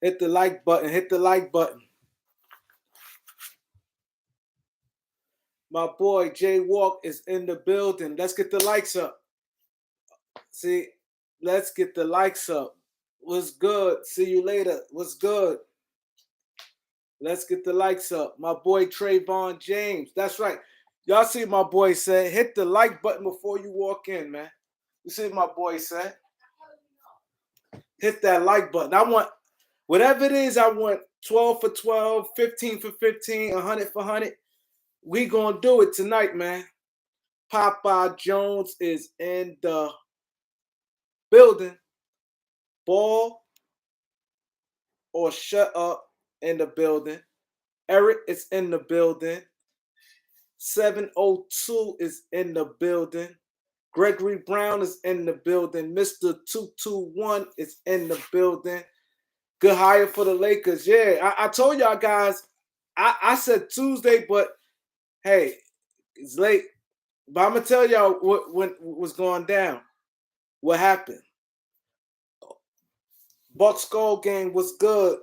Hit the like button. Hit the like button. My boy Jay Walk is in the building. Let's get the likes up. See, let's get the likes up. What's good? See you later. What's good? Let's get the likes up. My boy Trayvon James. That's right. Y'all see my boy said, hit the like button before you walk in, man. You see what my boy said? Hit that like button. I want, whatever it is, I want 12 for 12, 15 for 15, 100 for 100. We gonna do it tonight, man. Popeye Jones is in the building. Ball or shut up in the building. Eric is in the building. 702 is in the building. Gregory Brown is in the building. Mr. 221 is in the building. Good hire for the Lakers. Yeah, I told y'all guys, I said Tuesday, but hey, it's late. But I'm going to tell y'all what was going down. What happened. Bucks Gold game was good.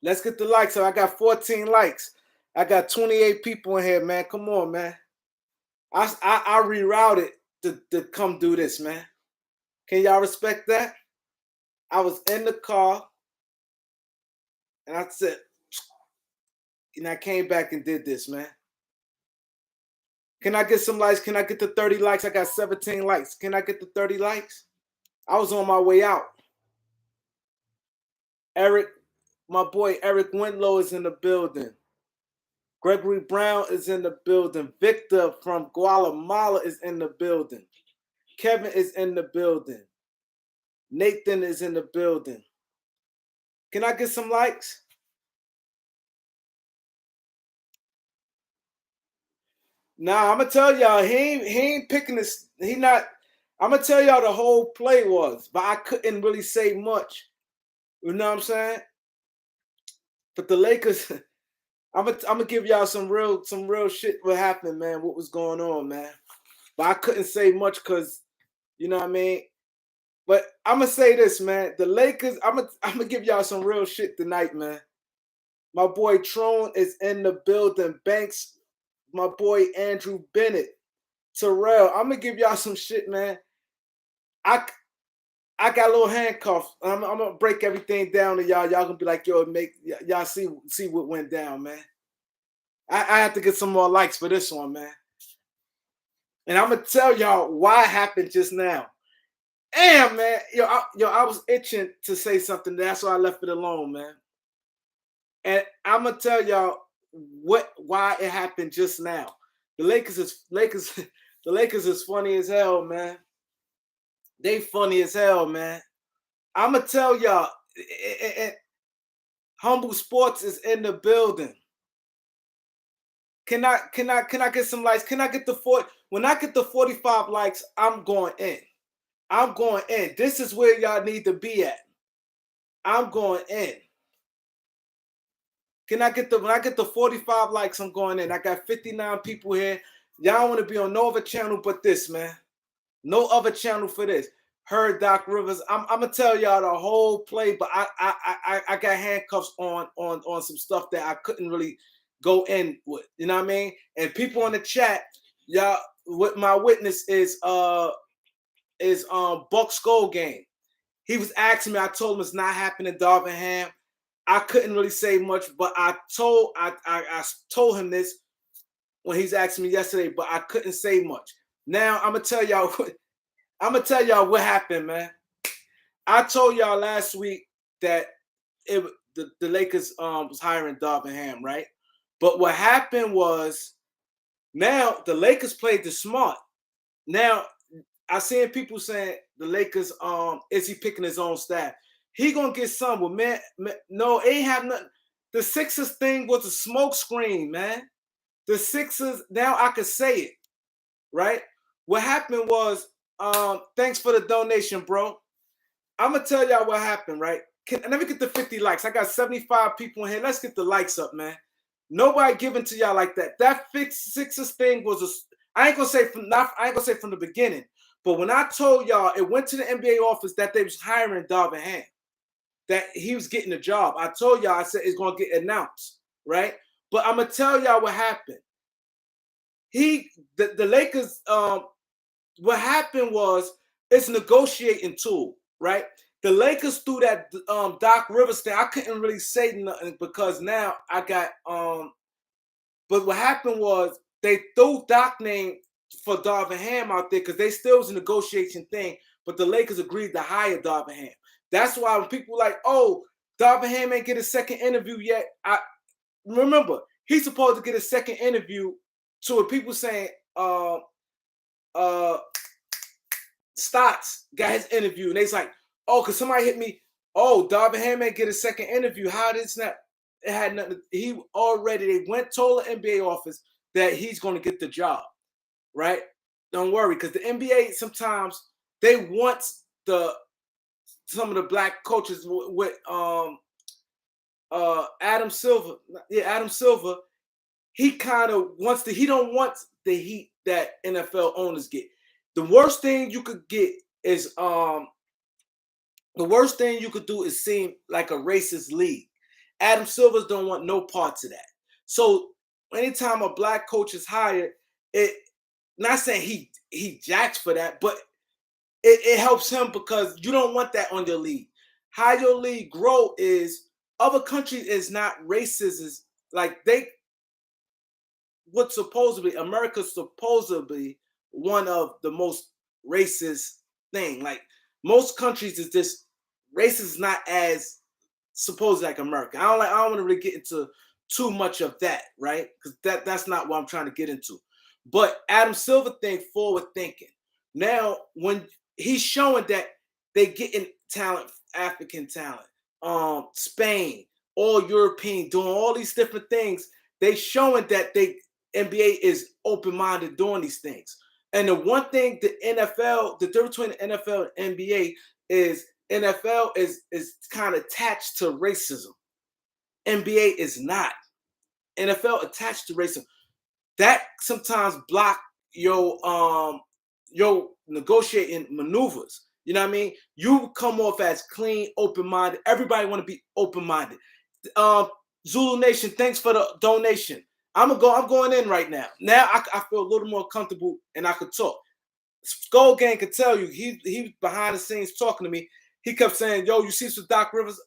Let's get the likes. So I got 14 likes. I got 28 people in here, man. Come on, man. I rerouted to come do this, man. Can y'all respect that? I was in the car, and I said, and I came back and did this, man. Can I get some likes? Can I get the 30 likes? I got 17 likes. Can I get the 30 likes? I was on my way out. Eric, my boy Eric Winlow is in the building. Gregory Brown is in the building. Victor from Guatemala is in the building. Kevin is in the building. Nathan is in the building. Can I get some likes? Nah, I'm gonna tell y'all he ain't picking this. He not. I'm gonna tell y'all the whole play was, but I couldn't really say much. You know what I'm saying? But the Lakers, I'm gonna give y'all some real shit. What happened, man? What was going on, man? But I couldn't say much because, you know what I mean. But I'm gonna say this, man. The Lakers, I'm gonna give y'all some real shit tonight, man. My boy Tron is in the building. Banks, my boy Andrew Bennett, Terrell. I'm gonna give y'all some shit, man. I got a little handcuffs. I'm gonna break everything down to y'all. Y'all gonna be like, yo, make y'all see what went down, man. I have to get some more likes for this one, man. And I'm gonna tell y'all why it happened just now. Damn, man. I was itching to say something. That's why I left it alone, man. And I'm gonna tell y'all why it happened just now. The Lakers is funny as hell, man. They funny as hell, man. I'm gonna tell y'all. Humble Sports is in the building. Can I get some likes? Can I get the 40? When I get the 45 likes, I'm going in. I'm going in. This is where y'all need to be at. I'm going in. When I get the 45 likes, I'm going in. I got 59 people here. Y'all want to be on no other channel but this, man. No other channel for this. Heard Doc Rivers. I'm gonna tell y'all the whole play, but I got handcuffs on some stuff that I couldn't really go in with. You know what I mean? And people in the chat, y'all, what my witness is Buck Skull game. He was asking me. I told him it's not happening. Darvin Ham. I couldn't really say much, but I told him this when he's asking me yesterday, but I couldn't say much. Now I'm gonna tell y'all. I'm gonna tell y'all what happened, man. I told y'all last week that the Lakers was hiring Darvin Ham, right? But what happened was now the Lakers played the smart. Now I seen people saying the Lakers is he picking his own staff? He gonna get some, but man, no, ain't have nothing. The Sixers thing was a smoke screen, man. The Sixers, now I can say it, right? What happened was, thanks for the donation, bro. I'm gonna tell y'all what happened, right? Let me get the 50 likes. I got 75 people in here. Let's get the likes up, man. Nobody giving to y'all like that. That Sixers thing was I ain't gonna say from the beginning, But when I told y'all, it went to the NBA office that they was hiring Darvin Ham, that he was getting a job. I told y'all, I said it's gonna get announced, right? But I'm gonna tell y'all what happened. The Lakers, what happened was it's a negotiating tool, right? The Lakers threw that Doc Rivers thing. I couldn't really say nothing because now I got but what happened was they threw Doc name for Darvin Ham out there because they still was a negotiation thing, but the Lakers agreed to hire Darvin Ham. That's why when people like, oh, Darvin Ham ain't get a second interview yet. I remember he's supposed to get a second interview. So when people saying uh Stotts got his interview, and they's like, oh, because somebody hit me. Oh, Darvin Ham ain't get a second interview. How did that? It had nothing. They told the NBA office that he's going to get the job, right? Don't worry, because the NBA sometimes they want some of the black coaches with Adam Silver. Yeah, Adam Silver. He kind of wants he don't want the heat that NFL owners get. The worst thing you could get is the worst thing you could do is seem like a racist league. Adam Silver's don't want no parts of that. So anytime a black coach is hired, it not saying he jacks for that, but it helps him because you don't want that on your league. How your league grow is other countries is not racist. Is like America's supposedly one of the most racist thing. Like most countries is this racist is not as supposed like America. I don't want to really get into too much of that, right? Because that's not what I'm trying to get into. But Adam Silver thing, forward thinking. Now, when he's showing that they getting talent, African talent, Spain, all European, doing all these different things, they showing that they NBA is open-minded doing these things. And the one thing the difference between the NFL and NBA is NFL is kind of attached to racism. NBA is not. NFL attached to racism. That sometimes block your negotiating maneuvers. You know what I mean? You come off as clean, open-minded. Everybody want to be open-minded. Zulu Nation, thanks for the donation. I'm going in right now. Now I feel a little more comfortable and I could talk. Skull Gang could tell you he behind the scenes talking to me. He kept saying, "Yo, you see some Doc Rivers."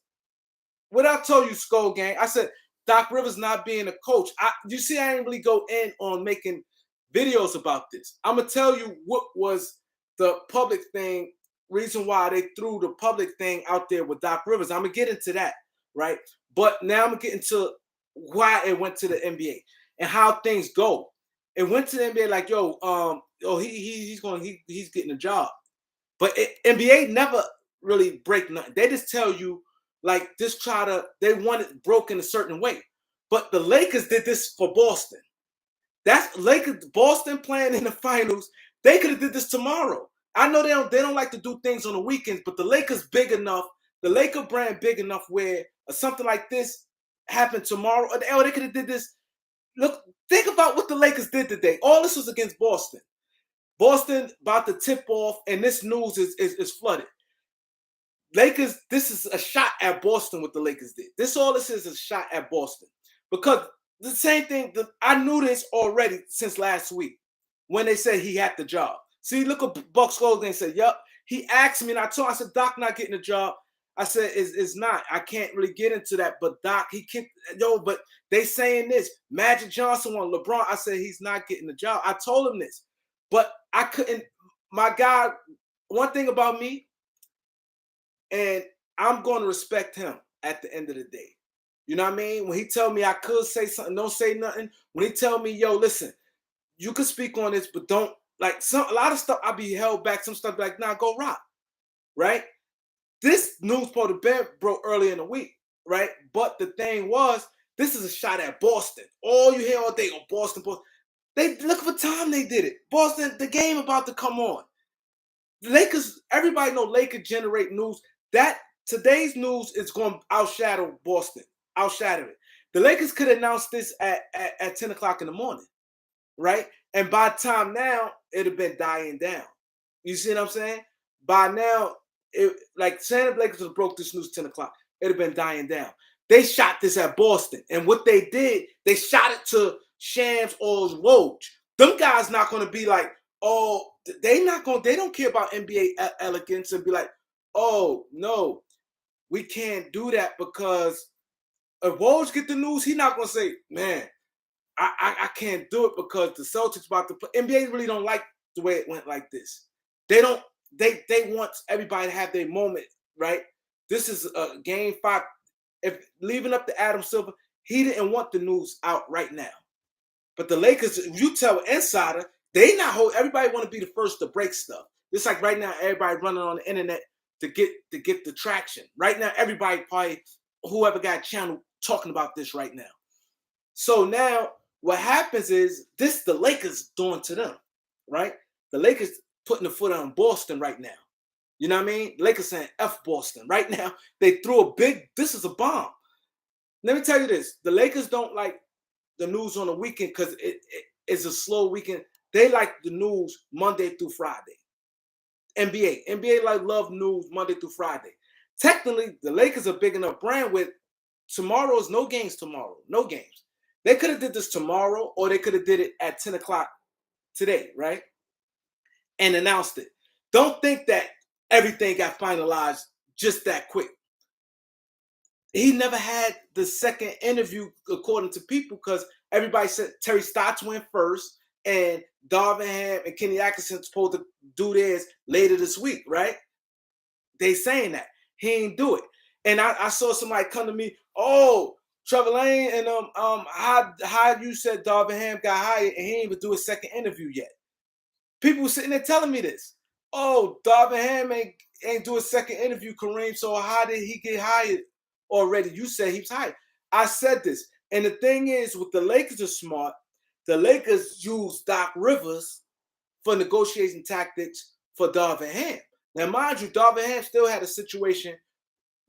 What I told you, Skull Gang, I said Doc Rivers not being a coach. You see, I didn't really go in on making videos about this. I'm gonna tell you what was the public thing. Reason why they threw the public thing out there with Doc Rivers. I'm gonna get into that, right? But now I'm gonna get into why it went to the NBA and how things go. It went to the NBA like, he's getting a job. But NBA never really break nothing. They just tell you, like, they want it broken a certain way. But the Lakers did this for Boston. That's Boston playing in the finals. They could have did this tomorrow. I know they don't like to do things on the weekends, but the Lakers big enough, the Laker brand big enough where something like this happened tomorrow. Or they could have did this. Look, think about what the Lakers did today. All this was against Boston. Boston about to tip off, and this news is flooded. Lakers, this is a shot at Boston what the Lakers did. This is a shot at Boston. Because the same thing, I knew this already since last week when they said he had the job. See, look at Buck Scoggin and said, yup. He asked me, and I said, Doc not getting a job. I said, it's not. I can't really get into that. But Doc, but they saying this. Magic Johnson won LeBron. I said, he's not getting the job. I told him this. But I couldn't, my guy, one thing about me, and I'm going to respect him at the end of the day. You know what I mean? When he tell me I could say something, don't say nothing. When he tell me, yo, listen, you can speak on this, but don't, like, a lot of stuff I'll be held back. Some stuff like, nah, go rock, right? This news supposed to be broke early in the week, right? But the thing was, this is a shot at Boston. All you hear all day on Boston. They look for time they did it. Boston, the game about to come on. Lakers, everybody know Lakers generate news. That today's news is going to outshadow Boston. Outshadow it. The Lakers could announce this at 10 o'clock in the morning, right? And by the time now, it'd have been dying down. You see what I'm saying? By now, like San Diego Lakers broke this news 10 o'clock. It'd have been dying down. They shot this at Boston. And what they did, they shot it to Shams or Woj. Them guys not going to be like, oh, they don't care about NBA elegance and be like, oh, no, we can't do that because if Woj get the news, he's not going to say, man, I can't do it because the Celtics about to play. NBA really don't like the way it went like this. They want everybody to have their moment, right? This is a game 5. If leaving up to Adam Silver, he didn't want the news out right now. But the Lakers, if you tell insider, they not hold. Everybody want to be the first to break stuff. Just like right now, everybody running on the internet to get the traction. Right now, everybody probably whoever got a channel talking about this right now. So now what happens is this the Lakers doing to them, right? The Lakers putting the foot on Boston right now. You know what I mean? Lakers saying F Boston. Right now, they threw this is a bomb. Let me tell you this. The Lakers don't like the news on the weekend because it's a slow weekend. They like the news Monday through Friday. NBA like love news Monday through Friday. Technically, the Lakers are big enough brand with tomorrow's no games tomorrow. No games. They could have did this tomorrow or they could have did it at 10 o'clock today, right? And announced it. Don't think that everything got finalized just that quick. He never had the second interview according to people because everybody said Terry Stotts went first and Darvin Ham and Kenny Atkinson supposed to do theirs later this week, right? They saying that. He ain't do it. And I saw somebody come to me, oh, Trevor Lane and how you said Darvin Ham got hired and he ain't even do a second interview yet. People were sitting there telling me this. Oh, Darvin Ham ain't do a second interview, Kareem, so how did he get hired already? You said he was hired. I said this. And the thing is, with the Lakers are smart, the Lakers use Doc Rivers for negotiation tactics for Darvin Ham. Now, mind you, Darvin Ham still had a situation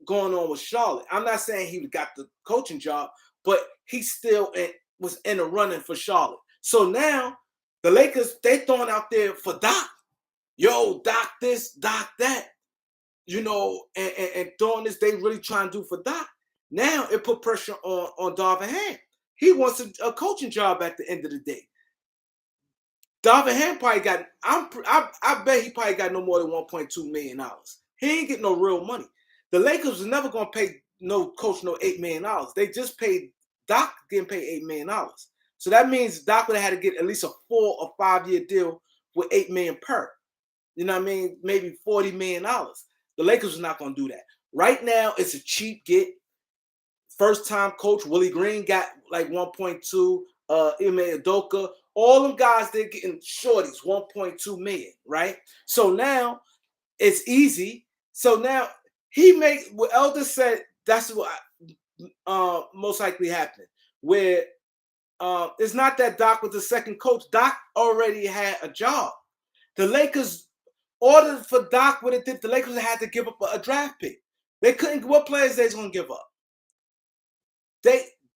going on with Charlotte. I'm not saying he got the coaching job, but he still was in the running for Charlotte. So now the Lakers, they throwing out there for Doc. Yo, Doc this, Doc that. You know, and throwing this, they really trying to do for Doc. Now it put pressure on Darvin Ham. He wants a coaching job at the end of the day. Darvin Ham probably got, I bet he probably got no more than $1.2 million. He ain't getting no real money. The Lakers was never going to pay no coach no $8 million. They just paid Doc getting paid $8 million. So that means Doc would have had to get at least a 4 or 5 year deal with $8 million per. You know what I mean? Maybe $40 million. The Lakers are not going to do that. Right now, it's a cheap get. First-time coach Willie Green got like 1.2. Ime Udoka, all them guys, they're getting shorties, 1.2 million, right? So now it's easy. So now what Elder said, that's what most likely happened. Where it's not that Doc was the second coach. Doc already had a job. The Lakers ordered for Doc what it did. The Lakers had to give up a draft pick. They couldn't. What players they going to give up?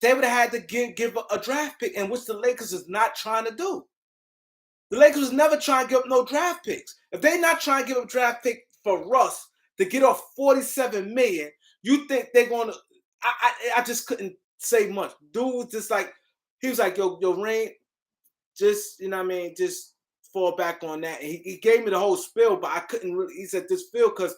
They would have had to give up a draft pick, and which the Lakers is not trying to do. The Lakers was never trying to give up no draft picks. If they're not trying to give up a draft pick for Russ to get off $47 million, you think they're going to? I just couldn't say much. Dude was just like, he was like, yo, Rain, just, you know what I mean, just fall back on that. And he gave me the whole spiel, but I couldn't really. He said this spiel because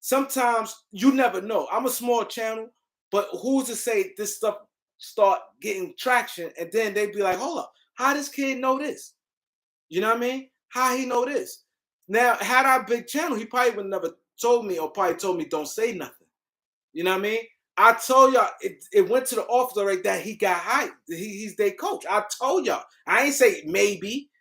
sometimes you never know. I'm a small channel, but who's to say this stuff start getting traction and then they'd be like, hold up, how this kid know this? You know what I mean? How he know this? Now, had I big channel, he probably would never told me or probably told me don't say nothing. You know what I mean? I told y'all it went to the office already that he got hired. He's their coach. I told y'all. I ain't say maybe.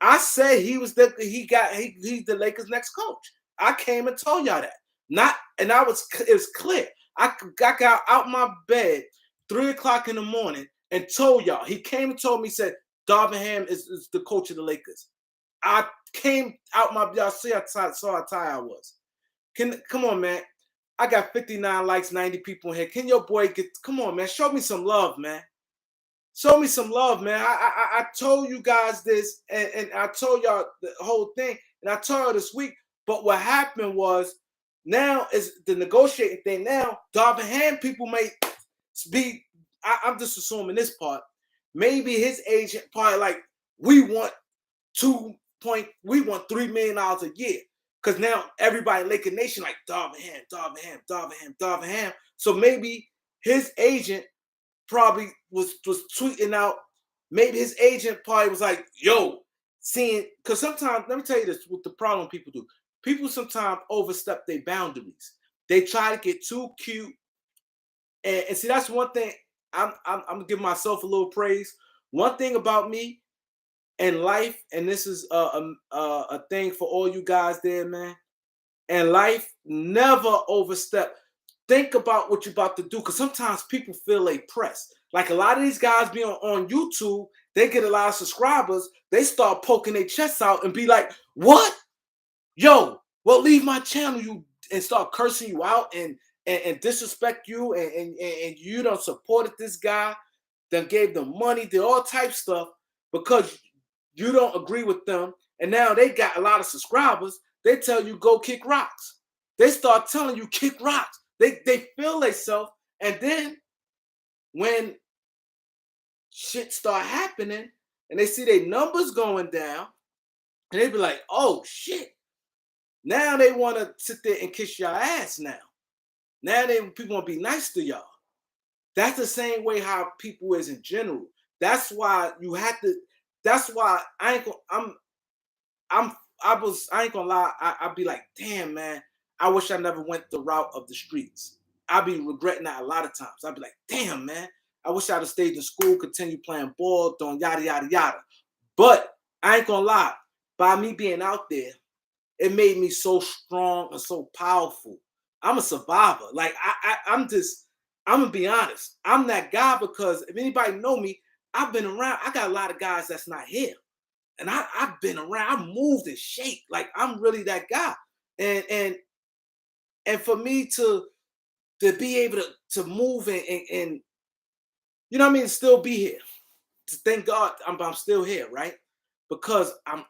I said he's the Lakers' next coach. I came and told y'all that. It was clear. I got out my bed 3 o'clock in the morning and told y'all. He came and told me, said, Darvin Ham is the coach of the Lakers. I came out y'all see how tired I was. Come on, man. I got 59 likes, 90 people in here. Can your boy come on, man. Show me some love, man. Show me some love, man. I told you guys this, and I told y'all the whole thing, and I told y'all this week, But what happened was now is the negotiating thing. Now, Darvin Ham people may be, I'm just assuming this part. Maybe his agent probably like, we want $3 million a year. Because now everybody in Laker Nation like Darvin Ham, Darvin Ham, Darvin Ham, Darvin Ham. So maybe his agent probably was tweeting out. Maybe his agent probably was like, yo, seeing, because sometimes, let me tell you this, what the problem people do. People sometimes overstep their boundaries. They try to get too cute. And see, that's one thing, I'm gonna give myself a little praise. One thing about me in life, and this is a thing for all you guys there, man. In life, never overstep. Think about what you're about to do, because sometimes people feel a press. Like a lot of these guys be on YouTube, they get a lot of subscribers, they start poking their chests out and be like, what? Yo, well, leave my channel, you, and start cursing you out and disrespect you, and you don't supported this guy, then gave them money, did all type stuff because you don't agree with them, and now they got a lot of subscribers. They tell you go kick rocks. They start telling you kick rocks. They feel themselves, and then when shit start happening and they see their numbers going down, and they be like, oh shit. Now they want to sit there and kiss your ass now. Now people want to be nice to y'all. That's the same way how people is in general. That's why you have to, that's why I ain't gonna lie, I'd be like, damn man, I wish I never went the route of the streets. I'd be regretting that a lot of times. I'd be like, damn man, I wish I'd have stayed in school, continued playing ball, doing yada yada yada. But I ain't gonna lie, by me being out there, it made me so strong and so powerful. I'm a survivor. Like I'm gonna be honest. I'm that guy because if anybody know me, I've been around. I got a lot of guys that's not here. And I've been around, I've moved and shaped. Like I'm really that guy. And for me to be able to move and you know what I mean, still be here. To thank God I'm still here, right? Because I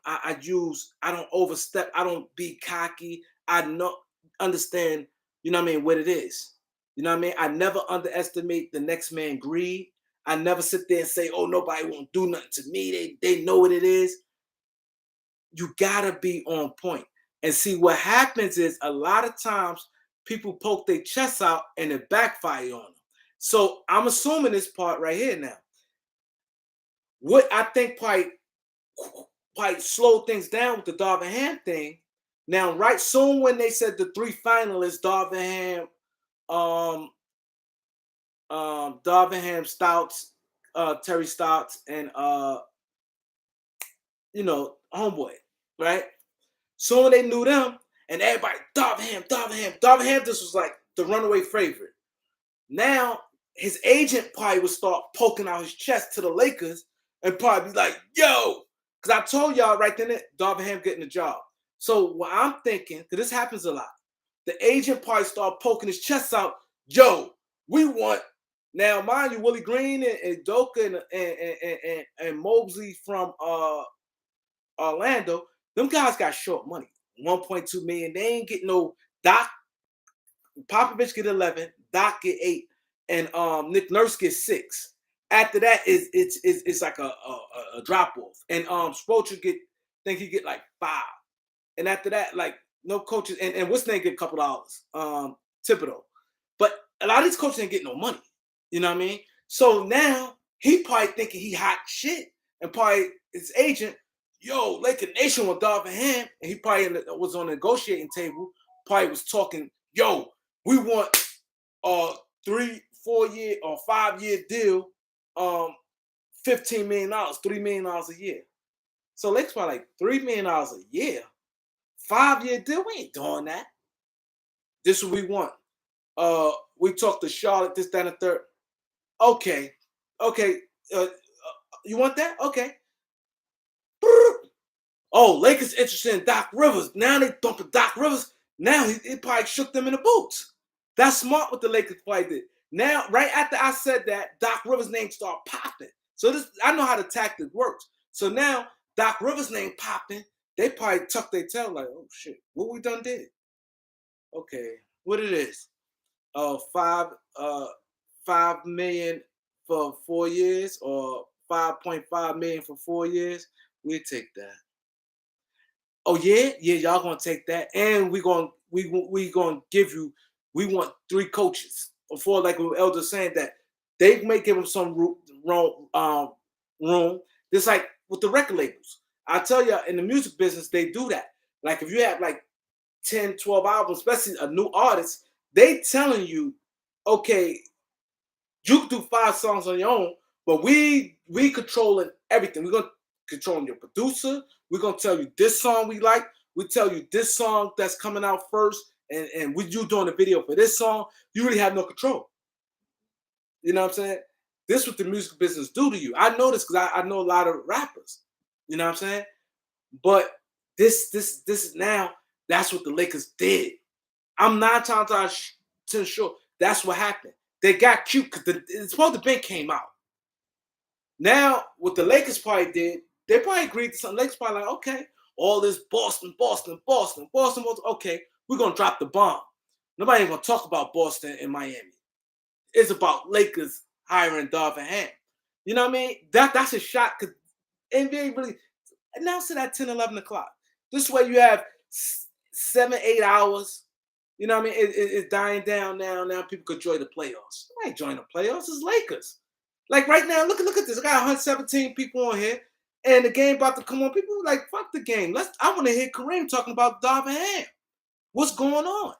don't overstep, I don't be cocky. I know understand, you know what I mean, what it is. You know what I mean? I never underestimate the next man greed. I never sit there and say, oh, nobody won't do nothing to me. They know what it is. You gotta be on point. And see, what happens is a lot of times people poke their chests out and it backfire on them. So I'm assuming this part right here now. What I think probably slow things down with the Darvin Ham thing. Now, right soon when they said the three finalists, Darvin Ham, Stouts, Terry Stouts, and Homeboy, right? Soon they knew them, and everybody, Darvin Ham. This was like the runaway favorite. Now his agent probably would start poking out his chest to the Lakers and probably be like, yo, because I told y'all right then, Darvin Ham getting the job. So what I'm thinking, because this happens a lot, the agent probably start poking his chest out, yo, we want, now mind you, Willie Green and Doka and Mobley from Orlando, them guys got short money, 1.2 million. They ain't getting no Doc. Popovich get 11, Doc get 8, and Nick Nurse gets 6. After that, it's like a drop off, and Spoelstra think he get like 5, and after that, like no coaches, and what's name get a couple dollars, Thibodeau, but a lot of these coaches ain't getting no money. You know what I mean? So now he probably thinking he hot shit, and probably his agent, yo, Laker Nation with Darvin Ham, and he probably was on the negotiating table, probably was talking, yo, we want a 3, 4 year or 5 year deal, $15 million, $3 million a year. So Lakers probably like $3 million a year, 5 year deal. We ain't doing that. This is what we want. We talked to Charlotte, this, that, and the third. Okay. You want that? Okay. Oh, Lakers interested in Doc Rivers. Now they dumping Doc Rivers. Now he probably shook them in the boots. That's smart what the Lakers probably did. Now, right after I said that, Doc Rivers' name started popping. So this, I know how the tactic works. So now Doc Rivers' name popping. they probably tuck their tail like, oh shit, what we done did? Okay, what it is? 5 million for 4 years, or 5.5 million for 4 years. We'll take that. Oh yeah, yeah, y'all gonna take that, and we gonna give you. We want 3 coaches or 4, like what Elder saying that they may give them some room. Just like with the record labels, I tell you, in the music business, they do that. Like if you have like 10, 12 albums, especially a new artist, they telling you, okay, you can do 5 songs on your own, but we controlling everything. We're gonna control your producer. We're gonna tell you this song we like. We tell you this song that's coming out first, and we you doing the video for this song. You really have no control. You know what I'm saying? This is what the music business do to you. I know this because I know a lot of rappers. You know what I'm saying? But this now, that's what the Lakers did. I'm 9 times sure that's what happened. They got cute because it's supposed to Ben came out. Now, what the Lakers probably did, they probably agreed to something. Lakers probably like, okay, all this Boston. Okay, we're gonna drop the bomb. Nobody ain't gonna talk about Boston and Miami. It's about Lakers hiring Darvin Ham. You know what I mean? That's a shot because NBA really announce it at 10, 11 o'clock. This way you have 7, 8 hours. You know what I mean? It's dying down now. Now people could join the playoffs. I ain't joining the playoffs. It's Lakers. Like right now, look at this. I got 117 people on here, and the game about to come on. People are like, fuck the game. I want to hear Kareem talking about Darvin Ham. What's going on?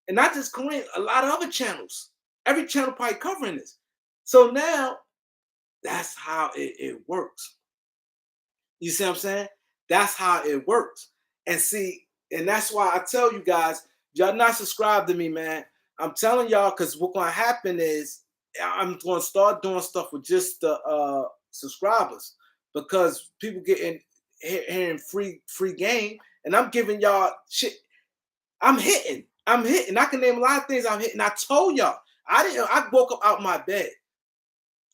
And not just Kareem, a lot of other channels. Every channel probably covering this. So now, that's how it works. You see what I'm saying? That's how it works. And see, and that's why I tell you guys, y'all not subscribed to me, man. I'm telling y'all, because what's going to happen is I'm going to start doing stuff with just the subscribers, because people getting hearing free game, and I'm giving y'all shit. I'm hitting. I can name a lot of things I'm hitting. I told y'all. I woke up out my bed.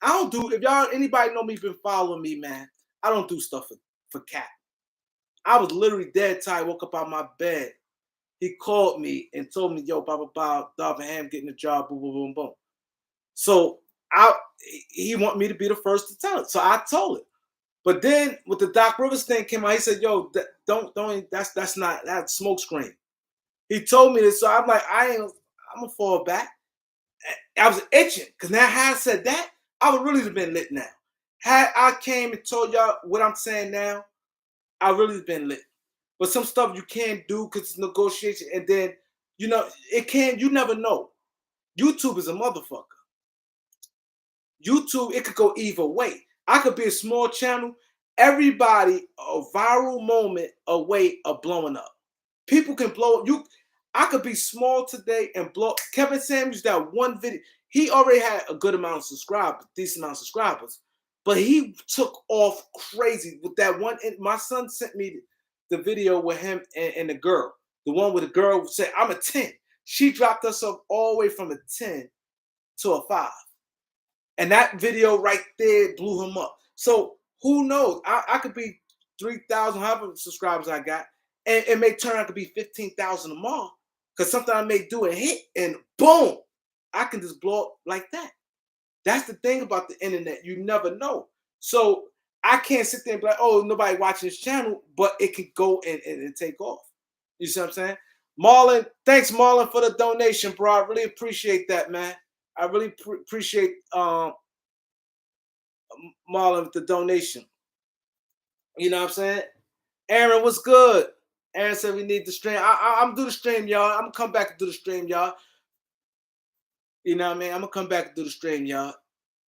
I don't do, if y'all, anybody know me, been following me, man, I don't do stuff for cat. I was literally dead tired, woke up out my bed. He called me and told me, yo, blah, blah, blah, Darvin Ham getting the job, boom, boom, boom, boom. So he want me to be the first to tell it. So I told it. But then with the Doc Rivers thing came out, he said, yo, don't, that's not, that's smoke screen. He told me this, so I'm like, I'm gonna fall back. I was itching, because now had I said that, I would really have been lit now. Had I came and told y'all what I'm saying now, I really have been lit. But some stuff you can't do because it's negotiation, and then you never know. YouTube is a motherfucker. YouTube, it could go either way. I could be a small channel, everybody a viral moment away of blowing up. People can blow up. I could be small today and blow. Kevin Samuels, that one video, he already had a good amount of subscribers, decent amount of subscribers, but he took off crazy with that one. And my son sent me the video with him and the girl, the one where the girl said, I'm a 10. She dropped herself all the way from a 10 to a 5. And that video right there blew him up. So who knows? I could be 3,000, however subscribers I got, and it may turn out to be 15,000 tomorrow. Because something I may do a hit and boom, I can just blow up like that. That's the thing about the internet. You never know. So I can't sit there and be like, oh, nobody watching this channel, but it can go and take off. You see what I'm saying? Marlon, thanks, Marlon, for the donation, bro. I really appreciate that, man. I really appreciate Marlon with the donation. You know what I'm saying? Aaron, what's good? Aaron said we need the stream. I'm do the stream, y'all. I'm gonna come back and do the stream, y'all. You know what I mean? I'm gonna come back and do the stream, y'all.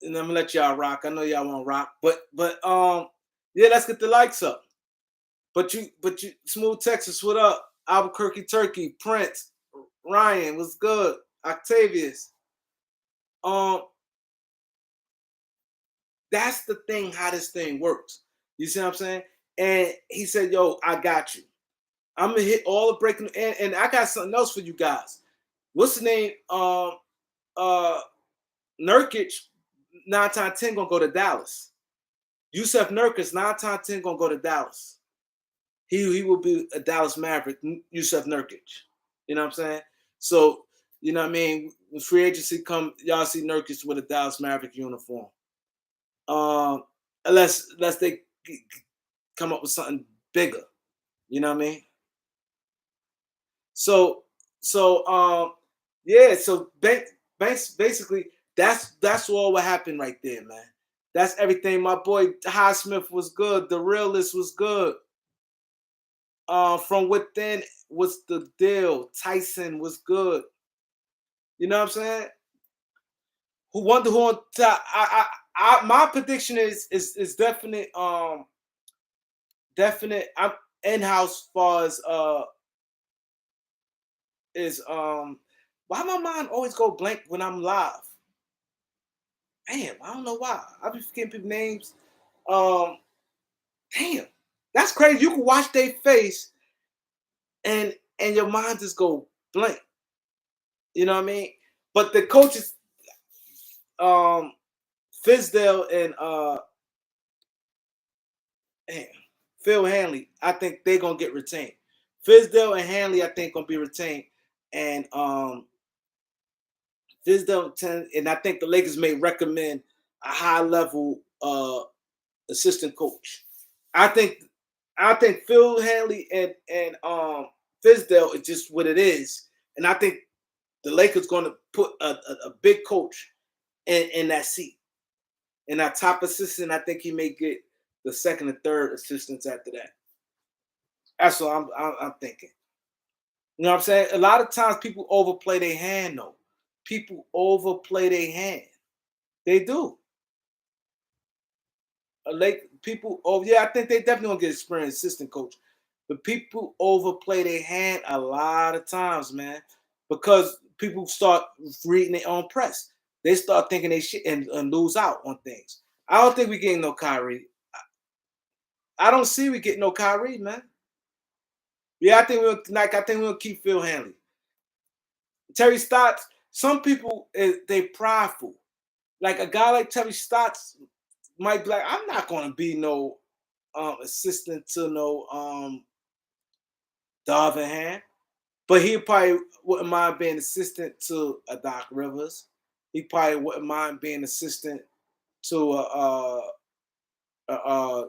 And I'm gonna let y'all rock. I know y'all want to rock, but yeah, let's get the likes up. But you, Smooth Texas, what up? Albuquerque, Turkey, Prince, Ryan, what's good? Octavius. That's the thing, how this thing works. You see what I'm saying? And he said, yo, I got you. I'm gonna hit all the breaking, and I got something else for you guys. What's the name? Nurkic, 9 times 10 gonna go to Dallas. Yusuf Nurkic, 9 times 10 gonna go to Dallas. he will be a Dallas Maverick, Yusuf Nurkic. You know what I'm saying? So, you know what I mean? When free agency come, y'all see Nurkic with a Dallas Maverick uniform. Unless they come up with something bigger. You know what I mean? So yeah, so basically that's all what happened right there, man. That's everything. My boy Highsmith was good. The realist was good. From within was the deal. Tyson was good. You know what I'm saying? Who wonder who on top? My prediction is definite. Definite. I'm in house far as is why my mind always go blank when I'm live. Damn, I don't know why. I be forgetting people's names. Um, damn, that's crazy. You can watch their face and your mind just go blank. You know what I mean? But the coaches, um, Fizdale and damn, Phil Hanley, I think they're gonna get retained. Fizdale and Hanley, I think, gonna be retained, and Fizdale and I think the Lakers may recommend a high level assistant coach. I think Phil Hanley and Fizdale is just what it is, and I think the Lakers going to put a big coach in that seat, and that top assistant. I think he may get the second and third assistants after that. That's what I'm thinking. You know what I'm saying? A lot of times people overplay their hand, though. People overplay their hand. They do. People. Oh yeah, I think they definitely gonna get experienced assistant coach. But people overplay their hand a lot of times, man, because people start reading their own press. They start thinking they shit and lose out on things. I don't think we getting no Kyrie. I don't see we getting no Kyrie, man. Yeah, I think we'll keep Phil Hanley. Terry Stotts. Some people they prideful. Like a guy like Terry Stotts might be like, I'm not going to be no assistant to no Darvin Ham. But he probably wouldn't mind being assistant to a Doc Rivers. He probably wouldn't mind being assistant to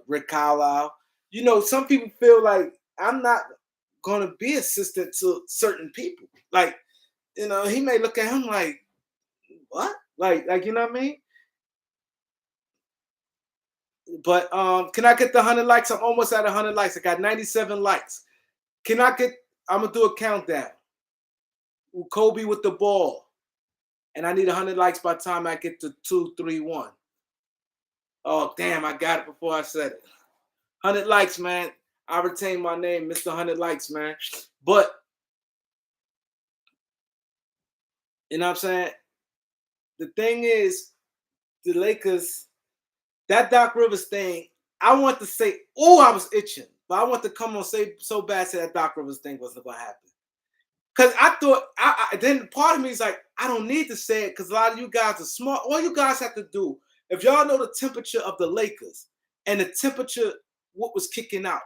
Rick Carlisle. You know, some people feel like I'm not gonna be assistant to certain people. Like, you know, he may look at him like, what? Like you know what I mean? But can I get the 100 likes? I'm almost at 100 likes. I got 97 likes. Can I get? I'm gonna do a countdown. Kobe with the ball. And I need 100 likes by the time I get to 231. Oh, damn, I got it before I said it. 100 likes, man. I retain my name, Mr. 100 likes, man. But, you know what I'm saying? The thing is, the Lakers, that Doc Rivers thing, I want to say, oh, I was itching. But I want to come on say so bad say that Doc Rivers thing wasn't going to happen. Because I thought, then part of me is like, I don't need to say it because a lot of you guys are smart. All you guys have to do, if y'all know the temperature of the Lakers and the temperature what was kicking out,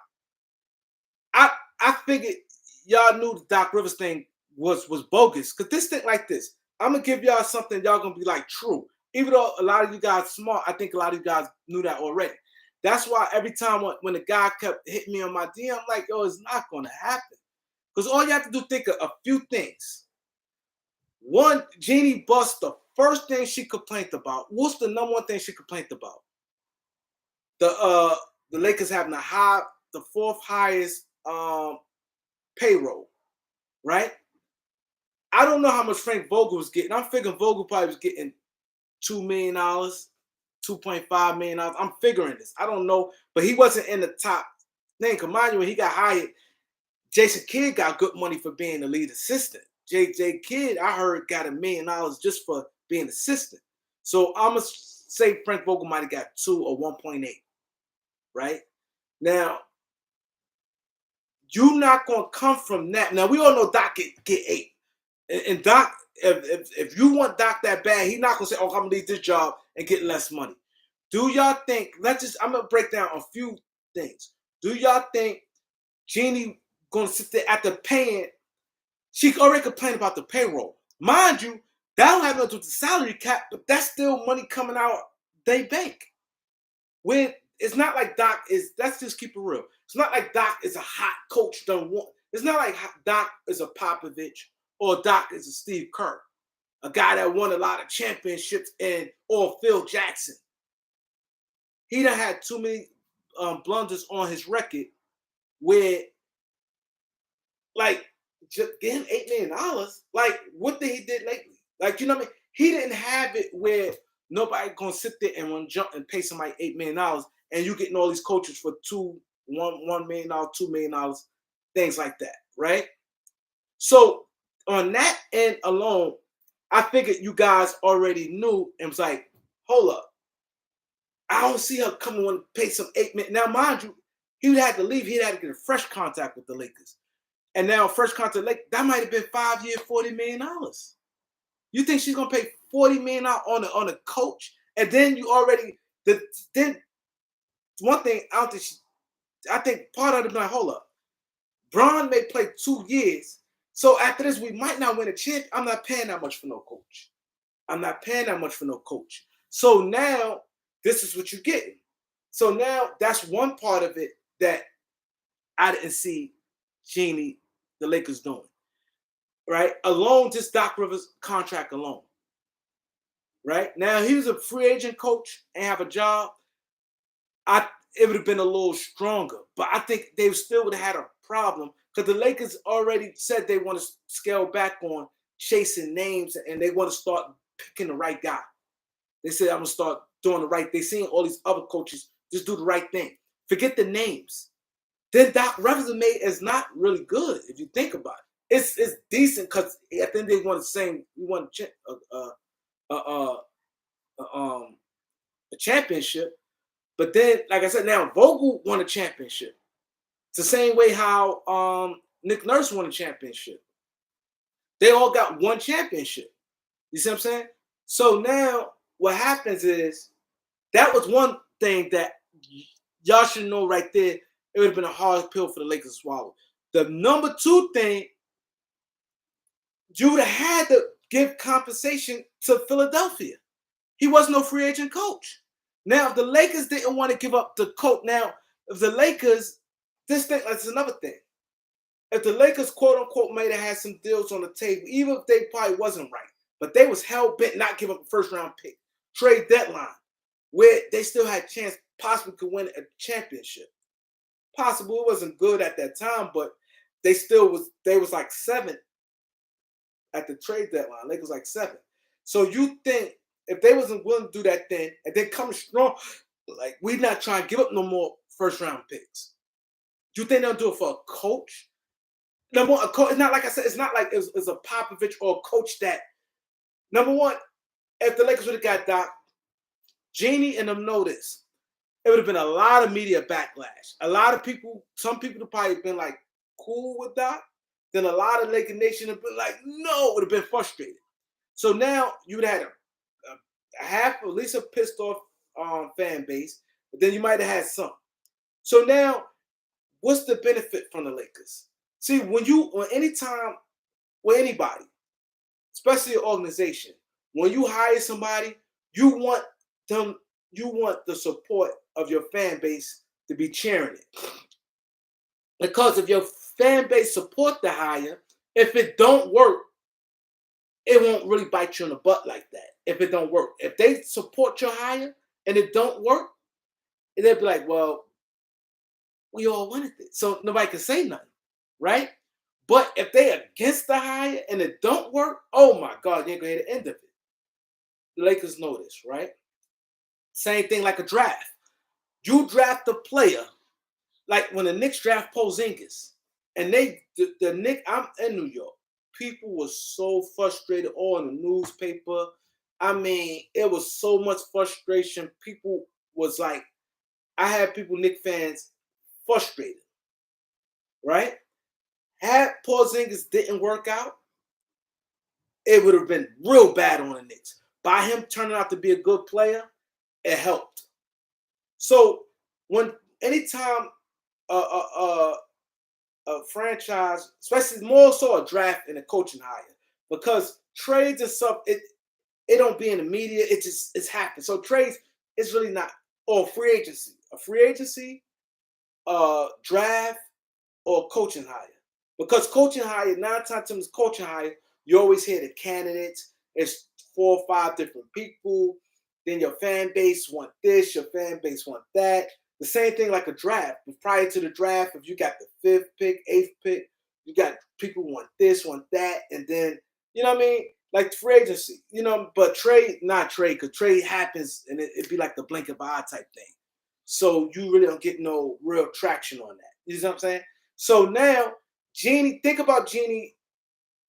I figured y'all knew the Doc Rivers thing was bogus. Because this thing like this, I'm going to give y'all something y'all going to be like true. Even though a lot of you guys smart, I think a lot of you guys knew that already. That's why every time when the guy kept hitting me on my DM, I'm like, yo, it's not going to happen. Because all you have to do think of a few things. One, Jeannie Buss, the first thing she complained about. What's the number one thing she complained about? The Lakers having the fourth highest payroll, right? I don't know how much Frank Vogel was getting. I'm figuring Vogel probably was getting $2 million, $2.5 million. I'm figuring this. I don't know, but he wasn't in the top thing. Cause mind you, when he got hired, Jason Kidd got good money for being the lead assistant. J.J. Kidd, I heard, got $1 million just for being assistant. So I'm going to say Frank Vogel might have got 2 or 1.8, right? Now, you're not going to come from that. Now, we all know Doc get 8. And Doc, if you want Doc that bad, he's not going to say, oh, I'm going to leave this job and get less money. Do y'all think, I'm going to break down a few things. Do y'all think Jeannie gonna sit there after paying. She already complained about the payroll. Mind you, that don't have nothing to do with the salary cap, but that's still money coming out they bank. When it's not like Doc is, let's just keep it real. It's not like Doc is a hot coach. It's not like Doc is a Popovich or Doc is a Steve Kerr, a guy that won a lot of championships, or Phil Jackson. He done had too many blunders on his record where, like, just get him $8 million. Like, what did he did lately? Like, you know what I mean? He didn't have it where nobody gonna sit there and want to jump and pay somebody $8 million, and you getting all these coaches for $1 million, $2 million, things like that, right? So on that end alone, I figured you guys already knew and was like, hold up. I don't see her coming on to pay some $8 million. Now, mind you, he would have to leave. He'd have to get a fresh contract with the Lakers. And now fresh contract, that might have been 5 years, $40 million. You think she's gonna pay $40 million on a coach? And then you already then one thing I think part of it like, hold up. Bron may play 2 years. So after this, we might not win a champ. I'm not paying that much for no coach. So now this is what you're getting. So now that's one part of it that I didn't see Jeannie, the Lakers doing. Right? Alone, just Doc Rivers contract alone. Right? Now, he was a free agent coach and have a job. It would have been a little stronger. But I think they still would have had a problem because the Lakers already said they want to scale back on chasing names and they want to start picking the right guy. They said, I'm going to start doing the right thing. They're seeing all these other coaches just do the right thing. Forget the names. Then Doc Rivers' is not really good if you think about it. It's decent because at the end they want the same. We want a championship, but then like I said, now Vogel won a championship. It's the same way how Nick Nurse won a championship. They all got one championship. You see what I'm saying? So now what happens is that was one thing that y'all should know right there. It would have been a hard pill for the Lakers to swallow. The number 2 thing, you would have had to give compensation to Philadelphia. He was no free agent coach. Now, if the Lakers didn't want to give up the coach, now, if the Lakers, that's another thing. If the Lakers, quote unquote, might have had some deals on the table, even if they probably wasn't right, but they was hell-bent not giving up a first-round pick, trade deadline, where they still had a chance, possibly could win a championship. Possible it wasn't good at that time, but they was like 7th at the trade deadline. Lakers like 7th. So you think if they wasn't willing to do that thing and then come strong, like we're not trying to give up no more first round picks. Do you think they'll do it for a coach? Number one, a coach. It's not like I said. It's not like it's a Popovich or a coach that. Number one, if the Lakers would have got Doc, Jeannie and them know this. It would have been a lot of media backlash. A lot of people, some people would probably been like cool with Doc. Then a lot of Laker Nation would been like, no, would have been frustrated. So now you would have had a half, at least a pissed off fan base, but then you might have had some. So now, what's the benefit from the Lakers? See, when anytime with anybody, especially an organization, when you hire somebody, you want the support of your fan base to be cheering it. Because if your fan base support the hire, if it don't work, it won't really bite you in the butt like that. If it don't work. If they support your hire and it don't work, they'll be like, well, we all wanted it. So nobody can say nothing, right? But if they against the hire and it don't work, oh my God, you ain't gonna hear the end of it. The Lakers know this, right? Same thing like a draft. You draft a player, like when the Knicks draft Porzingis, and the Knicks, I'm in New York. People were so frustrated, all in the newspaper. I mean, it was so much frustration. People was like, I had people, Knicks fans, frustrated, right? Had Porzingis didn't work out, it would have been real bad on the Knicks. By him turning out to be a good player, it helped. So anytime a franchise, especially more so a draft and a coaching hire, because trades and stuff it don't be in the media. It's happened. So trades is really not, or free agency, a free agency, draft, or coaching hire. Because coaching hire, 9 times coaching hire, you always hear the candidates. It's 4 or 5 different people. Then your fan base want this, your fan base want that. The same thing like a draft. Prior to the draft, if you got the 5th pick, 8th pick, you got people want this, want that, and then you know what I mean? Like free agency, but trade, not trade, because trade happens and it'd be like the blink of an eye type thing. So you really don't get no real traction on that. You know what I'm saying? So now, Jeannie, think about Jeannie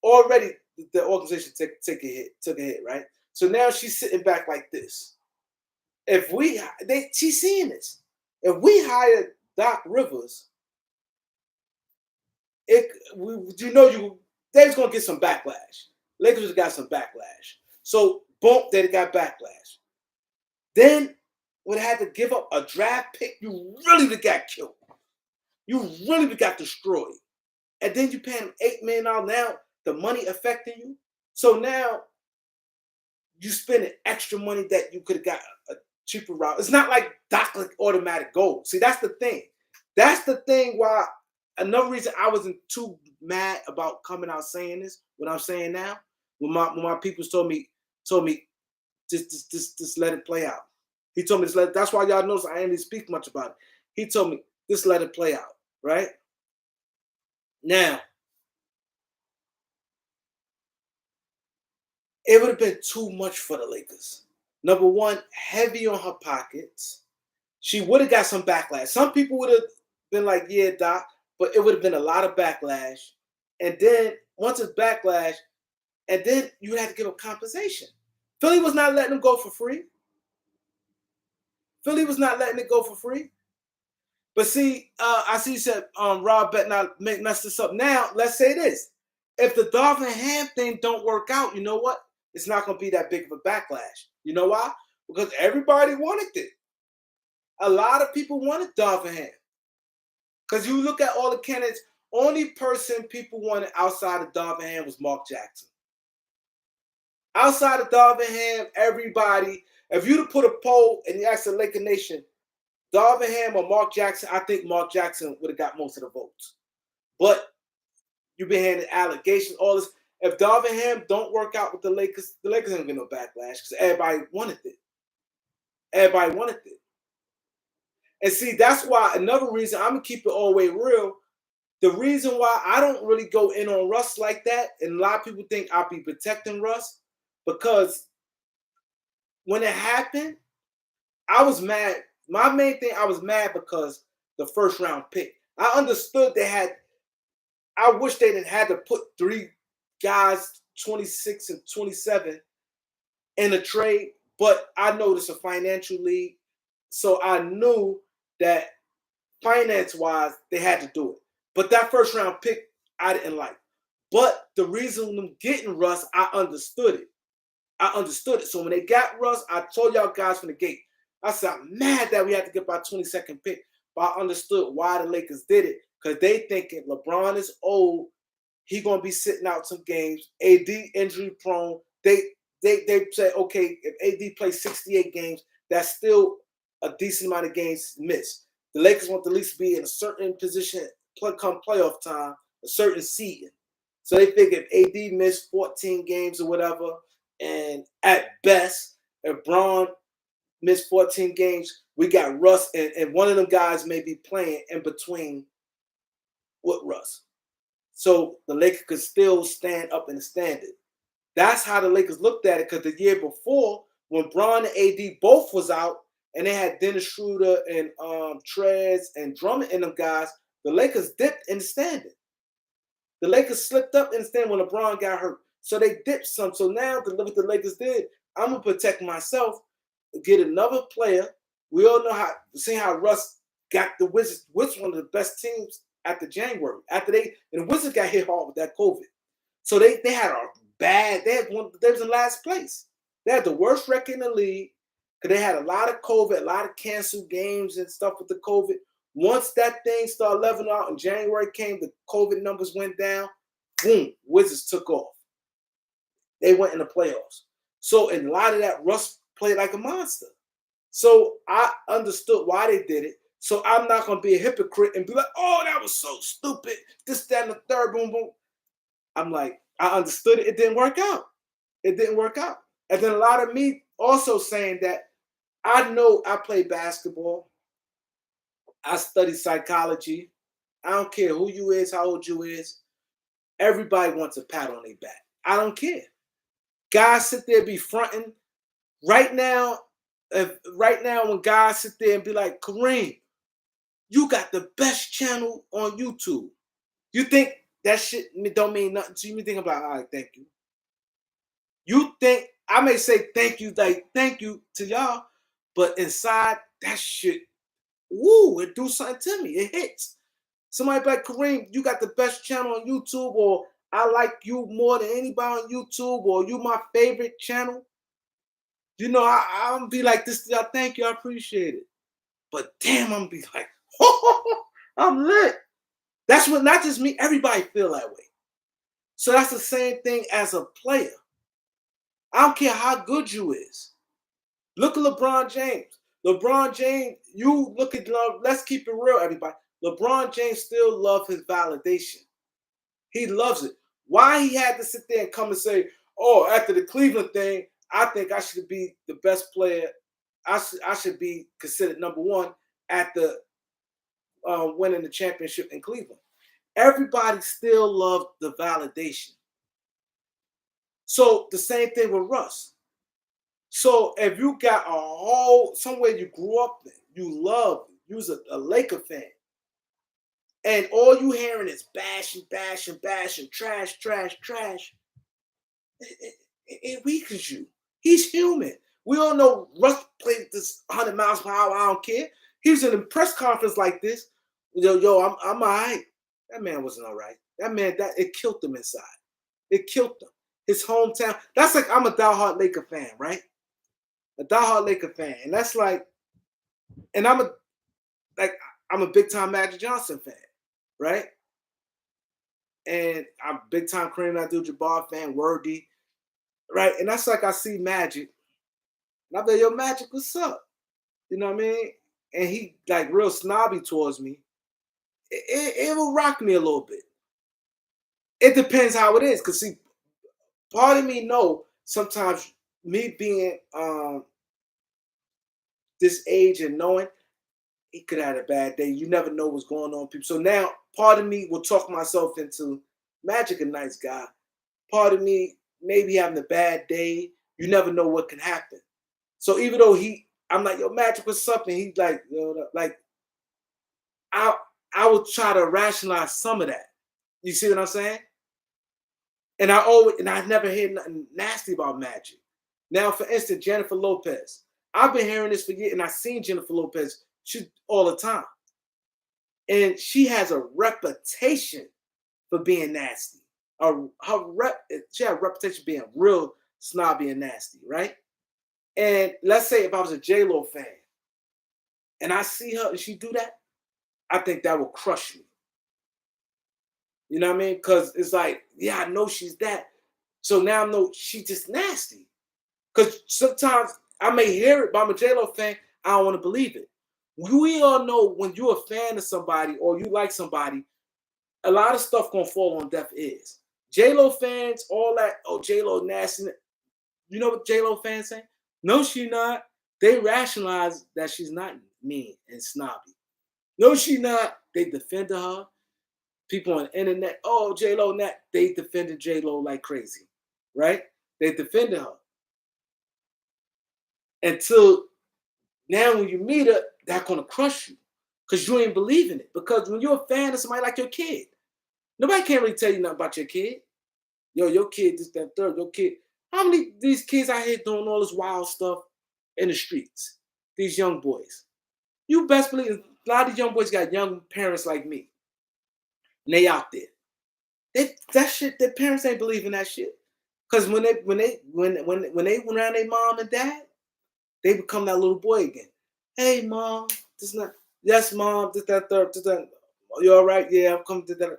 already. The organization took a hit, right? So now she's sitting back like this. If she's seeing this. If we hired Doc Rivers, they's gonna get some backlash. Lakers got some backlash. So boom, they got backlash. Then when they had to give up a draft pick, you really got killed. You really got destroyed. And then you pay him $8 million now, the money affecting you. So now you spending extra money that you could have got a cheaper route. It's not like Doc automatic gold. See, that's the thing. That's the thing why another reason I wasn't too mad about coming out saying this, what I'm saying now, when my people told me, just let it play out. He told me that's why y'all notice I ain't really speak much about it. He told me, just let it play out, right? Now, it would have been too much for the Lakers. Number one, heavy on her pockets. She would have got some backlash. Some people would have been like, yeah, Doc, but it would have been a lot of backlash. And then once it's backlash, and then you had to give up compensation. Philly was not letting them go for free. Philly was not letting it go for free. But see, I see you said Rob better not mess this up. Now, let's say this. If the Darvin Ham thing don't work out, you know what? It's not going to be that big of a backlash. You know why? Because everybody wanted it. A lot of people wanted Darvin Ham. Because you look at all the candidates, only person people wanted outside of Darvin Ham was Mark Jackson. Outside of Darvin Ham, everybody, if you'd have put a poll and you asked the Laker Nation, Darvin Ham or Mark Jackson, I think Mark Jackson would have got most of the votes. But you've been handing allegations, all this. If Darvin Ham don't work out with the Lakers ain't get no backlash because everybody wanted it. Everybody wanted it. And see, that's why another reason I'm going to keep it all the way real. The reason why I don't really go in on Russ like that, and a lot of people think I'll be protecting Russ, because when it happened, I was mad. My main thing, I was mad because the first round pick. I understood I wish they didn't have to put 3 guys, 26 and 27, in a trade, but I know it's a financial league, so I knew that finance-wise, they had to do it. But that first round pick, I didn't like. But the reason them getting Russ, I understood it. So when they got Russ, I told y'all guys from the gate, I said, I'm mad that we had to get our 22nd pick, but I understood why the Lakers did it, because they thinking LeBron is old, he gonna be sitting out some games, AD injury prone. They say, okay, if AD plays 68 games, that's still a decent amount of games missed. The Lakers want to at least be in a certain position come playoff time, a certain seeding. So they figure if AD missed 14 games or whatever, and at best, if Braun missed 14 games, we got Russ, and one of them guys may be playing in between with Russ. So the Lakers could still stand up in the standard. That's how the Lakers looked at it, because the year before, when Braun and AD both was out, and they had Dennis Schroeder and Trez and Drummond and them guys, the Lakers dipped in the standing. The Lakers slipped up in the stand when LeBron got hurt. So they dipped some. So now what the Lakers did, I'm going to protect myself, get another player. We all know how Russ got the Wizards, which one of the best teams after January. And the Wizards got hit hard with that COVID. So they had a bad, they was in last place. They had the worst record in the league because they had a lot of COVID, a lot of canceled games and stuff with the COVID. Once that thing started leveling out and January came, the COVID numbers went down, boom, Wizards took off. They went in the playoffs. So in a lot of that, Russ played like a monster. So I understood why they did it. So I'm not going to be a hypocrite and be like, oh, that was so stupid. This, that, and the third, boom, boom. I'm like, I understood it. It didn't work out. It didn't work out. And then a lot of me also saying that I know I play basketball. I study psychology. I don't care who you is, how old you is. Everybody wants a pat on their back. I don't care. Guys sit there be fronting. Right now, when guys sit there and be like, Kareem, you got the best channel on YouTube. You think that shit don't mean nothing to you? You think about, all right, thank you. You think, I may say thank you, like thank you to y'all, but inside that shit, woo, it do something to me. It hits. Somebody be like, Kareem, you got the best channel on YouTube, or I like you more than anybody on YouTube, or you my favorite channel. You know, I'm be like this, y'all, thank you, I appreciate it. But damn, I'm be like, I'm lit. That's what, not just me, everybody feel that way. So that's the same thing as a player. I don't care how good you is. Look at LeBron James. LeBron James, you look at love. Let's keep it real, everybody. LeBron James still loves his validation. He loves it. Why he had to sit there and come and say, oh, after the Cleveland thing, I think I should be the best player. I should be considered number one at the winning the championship in Cleveland. Everybody still loved the validation. So the same thing with Russ. So if you got a whole, somewhere you grew up in, you love, you was a Laker fan, and all you hearing is bashing, trash, it weakens you. He's human. We all know Russ played this 100 miles per hour, I don't care. He was in a press conference like this. Yo, I'm all right. That man wasn't all right. That man, it killed him inside. It killed him. His hometown. That's like, I'm a diehard Laker fan, right? A diehard Laker fan. And that's like, and I'm a big time Magic Johnson fan, right? And I'm big time Kareem Abdul-Jabbar fan, Worthy, right? And that's like, I see Magic, and I be like, yo, Magic, what's up? You know what I mean? And he like real snobby towards me. It will rock me a little bit. It depends how it is, because see, part of me know sometimes me being this age and knowing he could have had a bad day. You never know what's going on, people. So now part of me will talk myself into Magic, a nice guy. Part of me maybe having a bad day. You never know what can happen. So even though I'm like, yo, Magic, what's up? And he's like, like, I would try to rationalize some of that. You see what I'm saying? And I never heard nothing nasty about Magic. Now, for instance, Jennifer Lopez. I've been hearing this for years, and I've seen Jennifer Lopez all the time. And she has a reputation for being nasty. She had a reputation of being real snobby and nasty, right? And let's say if I was a J-Lo fan, and I see her and she do that, I think that will crush me. You know what I mean? Because it's like, yeah, I know she's that. So now I know she's just nasty. Because sometimes I may hear it, but I'm a J-Lo fan, I don't want to believe it. We all know when you're a fan of somebody or you like somebody, a lot of stuff gonna fall on deaf ears. J-Lo fans, all that, oh, J-Lo nasty. You know what J-Lo fans say? No, she's not. They rationalize that she's not mean and snobby. No, she's not. They defended her. People on the internet, oh, J-Lo, they defended J-Lo like crazy, right? They defended her. Until now, when you meet her, that's going to crush you because you ain't believing it. Because when you're a fan of somebody like your kid, nobody can't really tell you nothing about your kid. Yo, your kid, this, that, third, your kid. How many of these kids out here doing all this wild stuff in the streets? These young boys. You best believe a lot of these young boys got young parents like me. And they out there. That shit, their parents ain't believing that shit. Because when they went around their mom and dad, they become that little boy again. Hey, mom, this not. Yes, mom, did that third, did that. You all right? Yeah, I'm coming to that.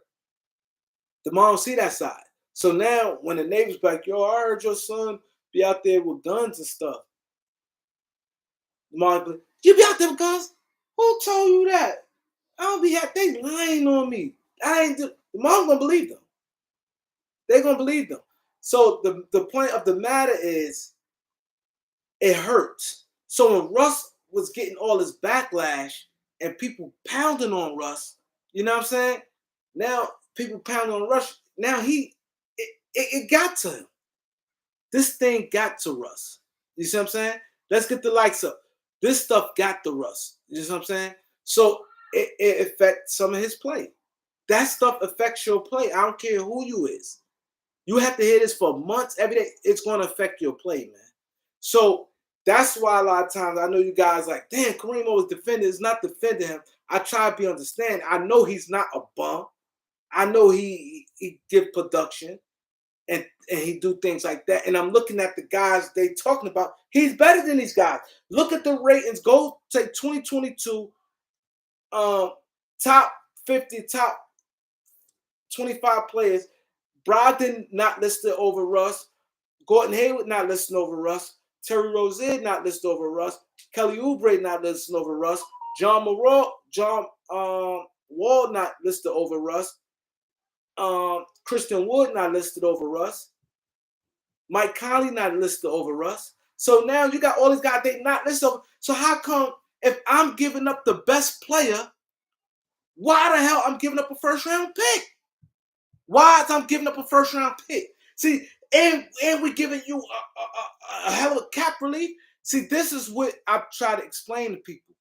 The mom see that side. So now when the neighbor's like, yo, I heard your son be out there with guns and stuff. The mom be like, you be out there with guns? Who told you that? I don't be out. They lying on me. I ain't do. The mom gonna believe them. They gonna believe them. So the point of the matter is, it hurts. So when Russ was getting all this backlash and people pounding on Russ, you know what I'm saying? Now people pounding on Russ. Now it got to him. This thing got to Russ. You see what I'm saying? Let's get the likes up. This stuff got to Russ. You see what I'm saying? So it affects some of his play. That stuff affects your play. I don't care who you is. You have to hear this for months, every day. It's going to affect your play, man. So that's why a lot of times I know you guys like, damn, Kareem was defending. It's not defending him. I try to be understanding. I know he's not a bum. I know he give production and he do things like that. And I'm looking at the guys they talking about. He's better than these guys. Look at the ratings. Go take 2022 top 50, top 25 players. Brogdon not listed over Russ. Gordon Hayward not listed over Russ. Terry Rozier not listed over Russ. Kelly Oubre not listed over Russ. John Wall not listed over Russ. Christian Wood not listed over Russ. Mike Conley not listed over Russ. So now you got all these guys they not listed over. So how come if I'm giving up the best player, why the hell I'm giving up a first round pick? Why is I'm giving up a first round pick? See, and we're giving you a hell of a cap relief. See, this is what I try to explain to people.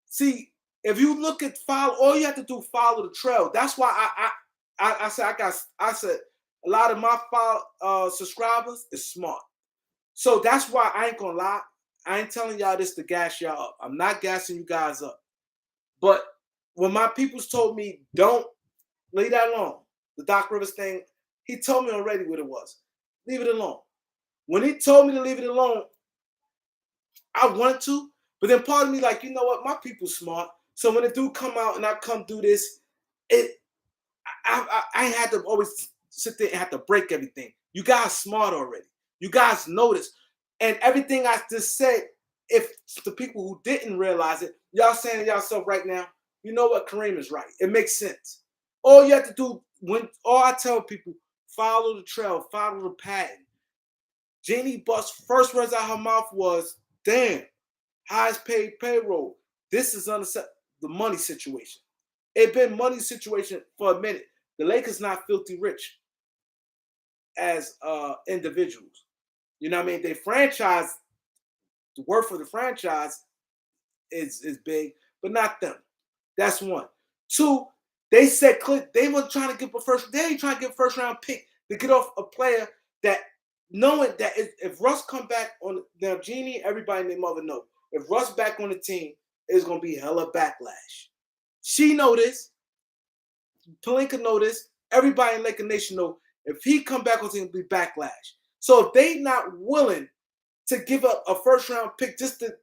See, if you look at follow, all you have to do follow the trail. That's why I said a lot of my subscribers is smart. So that's why I ain't gonna lie. I ain't telling y'all this to gas y'all up. I'm not gassing you guys up. But when my peoples told me don't leave that alone, the Doc Rivers thing, he told me already what it was. Leave it alone. When he told me to leave it alone, I wanted to, but then part of me like, you know what, my people's smart. So when it do come out and I come do this, I had to always sit there and have to break everything. You guys smart already. You guys notice. And everything I just said, if the people who didn't realize it, y'all saying to yourself right now, you know what, Kareem is right. It makes sense. All you have to do, all I tell people, follow the trail, follow the pattern. Jeannie Buss' first words out her mouth was, damn, highest paid payroll. This is the money situation. It been money situation for a minute. The Lakers not filthy rich as individuals. You know what I mean? They franchise, the worth of the franchise is big, but not them. That's one. Two, they said they weren't trying to give they ain't trying to give a first round pick to get off a player that knowing that if Russ come back on now, Jeannie, everybody and their mother know. If Russ back on the team, it's gonna be hella backlash. She know this. Pelinka know this. Everybody in Laker Nation know if he come back on the team, it'll be backlash. So if they not willing to give up a first round pick just to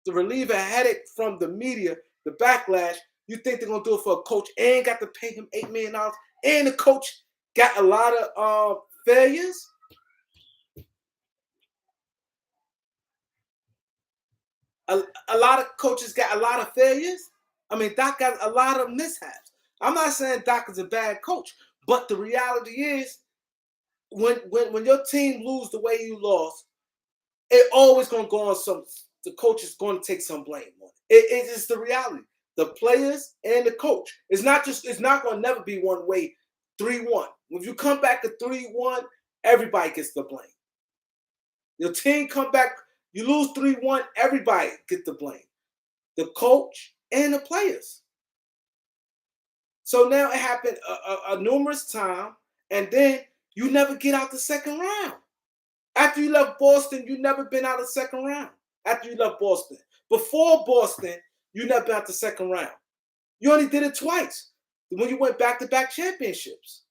relieve a headache from the media, the backlash, you think they're gonna do it for a coach and got to pay him $8 million, and the coach got a lot of failures? A lot of coaches got a lot of failures. I mean, Doc got a lot of mishaps. I'm not saying Doc is a bad coach, but the reality is, when your team lose the way you lost, it always gonna go on some. The coach is going to take some blame on it. It is the reality. The players and the coach. It's not going to never be one way. 3-1. If you come back to 3-1, everybody gets the blame. Your team come back, you lose 3-1, everybody gets the blame. The coach and the players. So now it happened a numerous time, and then you never get out the second round. After you left Boston, you never been out of the second round. After you left Boston. Before Boston, you never been out the second round. You only did it twice when you went back-to-back championships.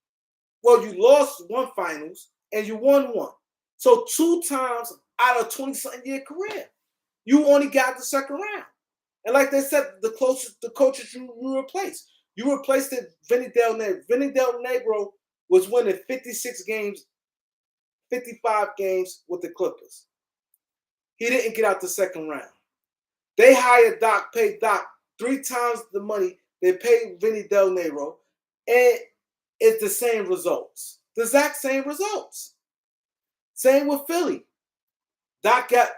Well, you lost one finals and you won one. So 2 times out of 20-something year career, you only got the second round. And like they said, the coaches you replaced. You replaced it, Vinny Del Negro. Vinny Del Negro was winning 56 games, 55 games with the Clippers. He didn't get out the second round. They hired Doc, paid Doc 3 times the money they paid Vinny Del Negro, and it's the same results. The exact same results. Same with Philly. Doc got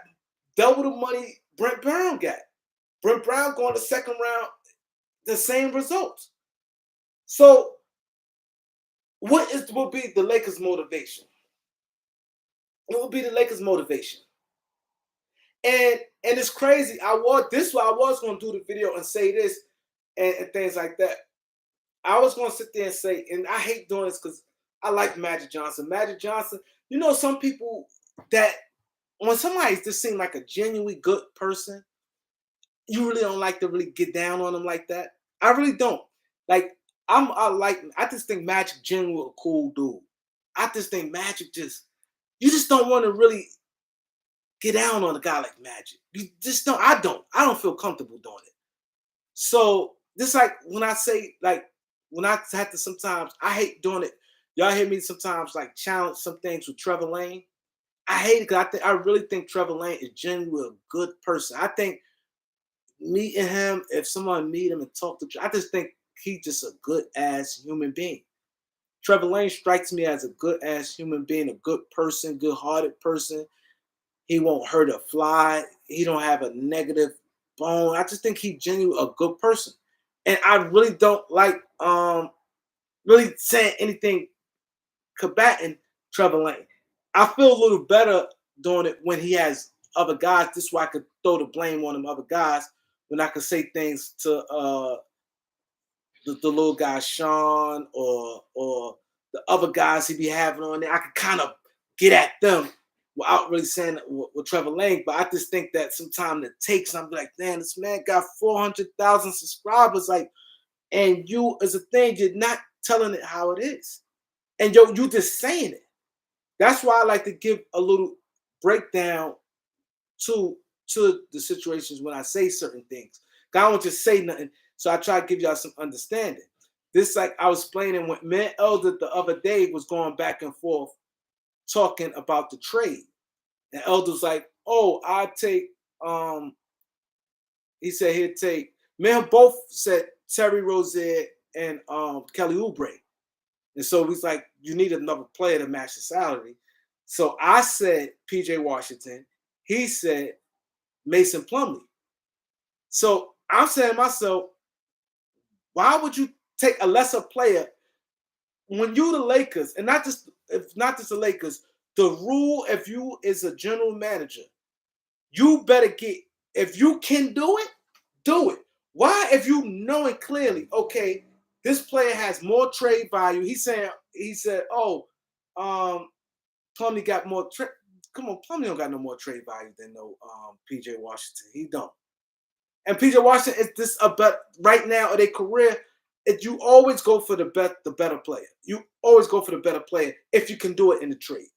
double the money Brent Brown got. Brent Brown going the second round, the same results. So, will be the Lakers' motivation? What will be the Lakers' motivation? And it's crazy. This is why I was going to do the video and say this and things like that. I was going to sit there and say, and I hate doing this because I like Magic Johnson. Magic Johnson, you know, some people that when somebody just seems like a genuinely good person, you really don't like to really get down on them like that. I really don't. Like, I just think Magic genuinely a cool dude. I just think Magic you just don't want to really get down on a guy like Magic. You just don't. I don't feel comfortable doing it. So just like when I say, like, when I have to sometimes, I hate doing it. Y'all hear me sometimes like challenge some things with Trevor Lane. I hate it because I really think Trevor Lane is genuinely a good person. I think meeting him, if someone meet him and talk to him, I just think he's just a good ass human being. Trevor Lane strikes me as a good ass human being, a good person, good hearted person. He won't hurt a fly. He don't have a negative bone. I just think he's genuinely a good person. And I really don't like really saying anything combating Trevor Lane. I feel a little better doing it when he has other guys. This is why I could throw the blame on them other guys when I could say things to the little guy Sean or the other guys he be having on there. I could kind of get at them without really saying it with Trevor Lane. But I just think that sometimes it takes, I'm like, man, this man got 400,000 subscribers. Like, and you as a thing, you're not telling it how it is. And you just saying it. That's why I like to give a little breakdown to the situations when I say certain things. I don't just say nothing. So I try to give y'all some understanding. This, like I was explaining when me Elder the other day was going back and forth talking about the trade. And Elder's like, oh, I take he said he'd take, me and both said Terry Rozier and Kelly Oubre. And so he's like, you need another player to match the salary. So I said PJ Washington. He said Mason Plumlee. So I'm saying to myself, why would you take a lesser player when you the Lakers, and not just the Lakers, the rule if you is a general manager, you better get, if you can do it, do it. Why, if you knowing clearly, okay, this player has more trade value. He said, oh, Plumlee got more trade. Come on, Plumlee don't got no more trade value than no PJ Washington. He don't. And PJ Washington is this about right now of their career. If you always go for the better player. You always go for the better player if you can do it in the trade.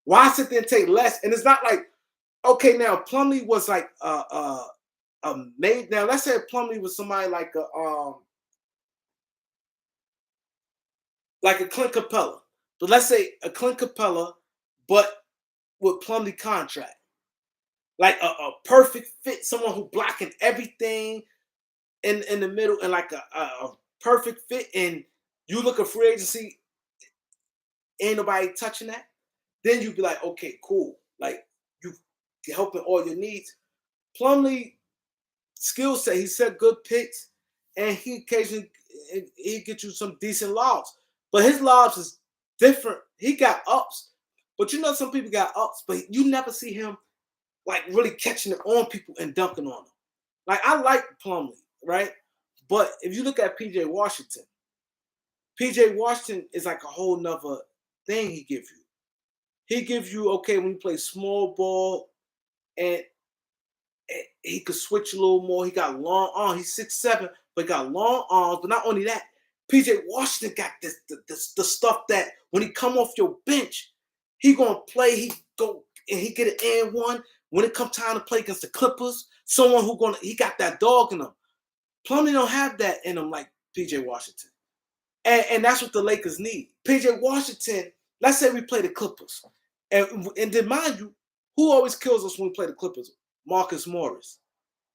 Why sit there and take less? And it's not like, okay, now Plumlee was like made. Now let's say Plumlee was somebody like a Clint Capella. But let's say a Clint Capella, but with Plumlee contract. Like a perfect fit, someone who blocking everything in the middle, and like a perfect fit, and you look at free agency, ain't nobody touching that. Then you'd be like, okay, cool. Like, you helping all your needs. Plumlee skill set, he set good picks, and he occasionally he get you some decent lobs. But his lobs is different. He got ups, but you know some people got ups, but you never see him like really catching it on people and dunking on them. Like, I like Plumlee, right? But if you look at PJ Washington is like a whole nother thing he gives you. He gives you, okay, when you play small ball, and he could switch a little more. He got long arms. He's 6'7", but he got long arms. But not only that, PJ Washington got the stuff that when he come off your bench, he gonna play. He go and he get an and one. when it comes time to play against the Clippers, someone he got that dog in him. Plumlee don't have that in him like PJ Washington. And that's what the Lakers need. PJ Washington, let's say we play the Clippers. And then mind you, who always kills us when we play the Clippers? Marcus Morris.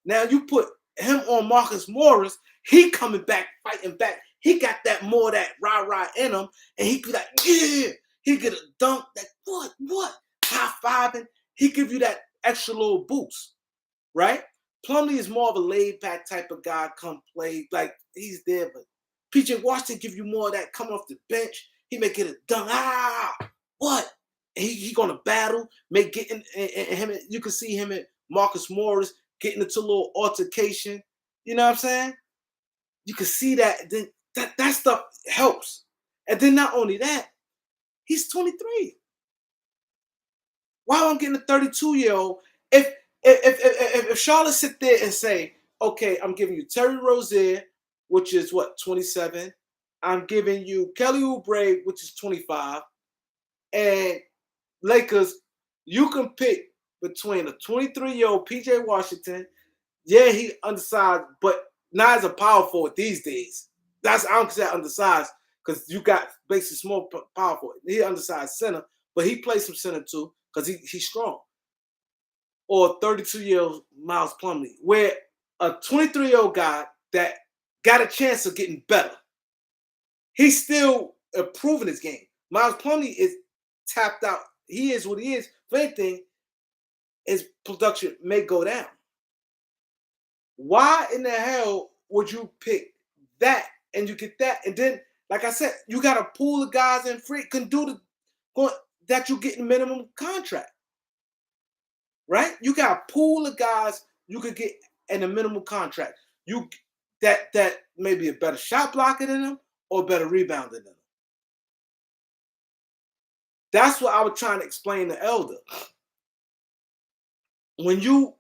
Now you put him on Marcus Morris, he coming back, fighting back. He got that more that rah-rah in him, and he be like, yeah. He get a dunk, that what? High-fiving. He give you that extra little boost, right? Plumlee is more of a laid-back type of guy, come play, like he's there, but PJ Washington give you more of that coming off the bench. He may get a dunk, what? And he gonna battle, may get in, and him. You can see him and Marcus Morris getting into a little altercation. You know what I'm saying? You can see that. Then that stuff helps. And then not only that, he's 23. Why I'm getting a 32-year-old? If Charlotte sit there and say, okay, I'm giving you Terry Rozier, which is what, 27. I'm giving you Kelly Oubre, which is 25. And Lakers, you can pick between a 23-year-old PJ Washington. Yeah, he undersized, but not as a power forward these days. I don't consider undersized because you got basically small power forward. He undersized center, but he plays some center too because he's strong. Or 32-year-old Miles Plumlee, where a 23-year-old guy that got a chance of getting better. He's still improving his game. Miles Plumlee is tapped out. He is what he is. For anything, his production may go down. Why in the hell would you pick that and you get that? And then, like I said, you got a pool of guys in free can do that you get in minimum contract. Right? You got a pool of guys you could get in a minimum contract. You that may be a better shot blocker than them or a better rebounder than them. That's what I was trying to explain to Elder. When you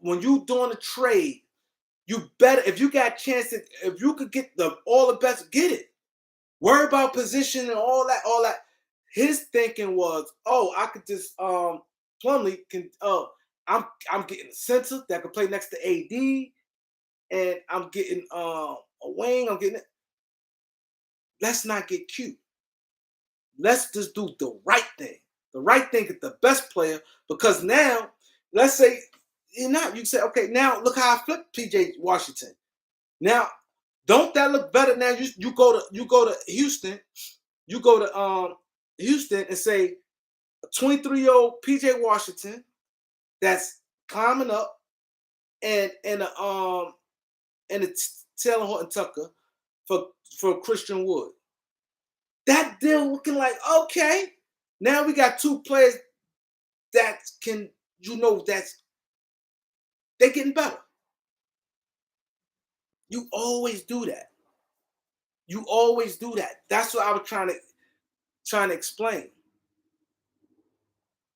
doing a trade, you better, if you got a chance to, if you could get all the best, get it. Worry about position and all that. His thinking was, I could just Plumlee can I'm getting a center that can play next to AD, and I'm getting a wing. I'm getting it. Let's not get cute. Let's just do the right thing. The right thing is the best player, because now, let's say you're not. You say, okay, now look how I flipped PJ Washington. Now, don't that look better? Now you go to Houston. You go to Houston and say a 23-year-old PJ Washington that's climbing up, and a Taylor Horton Tucker for Christian Wood. That deal looking like, okay, now we got two players that can, they're getting better. You always do that. You always do that. That's what I was trying to explain.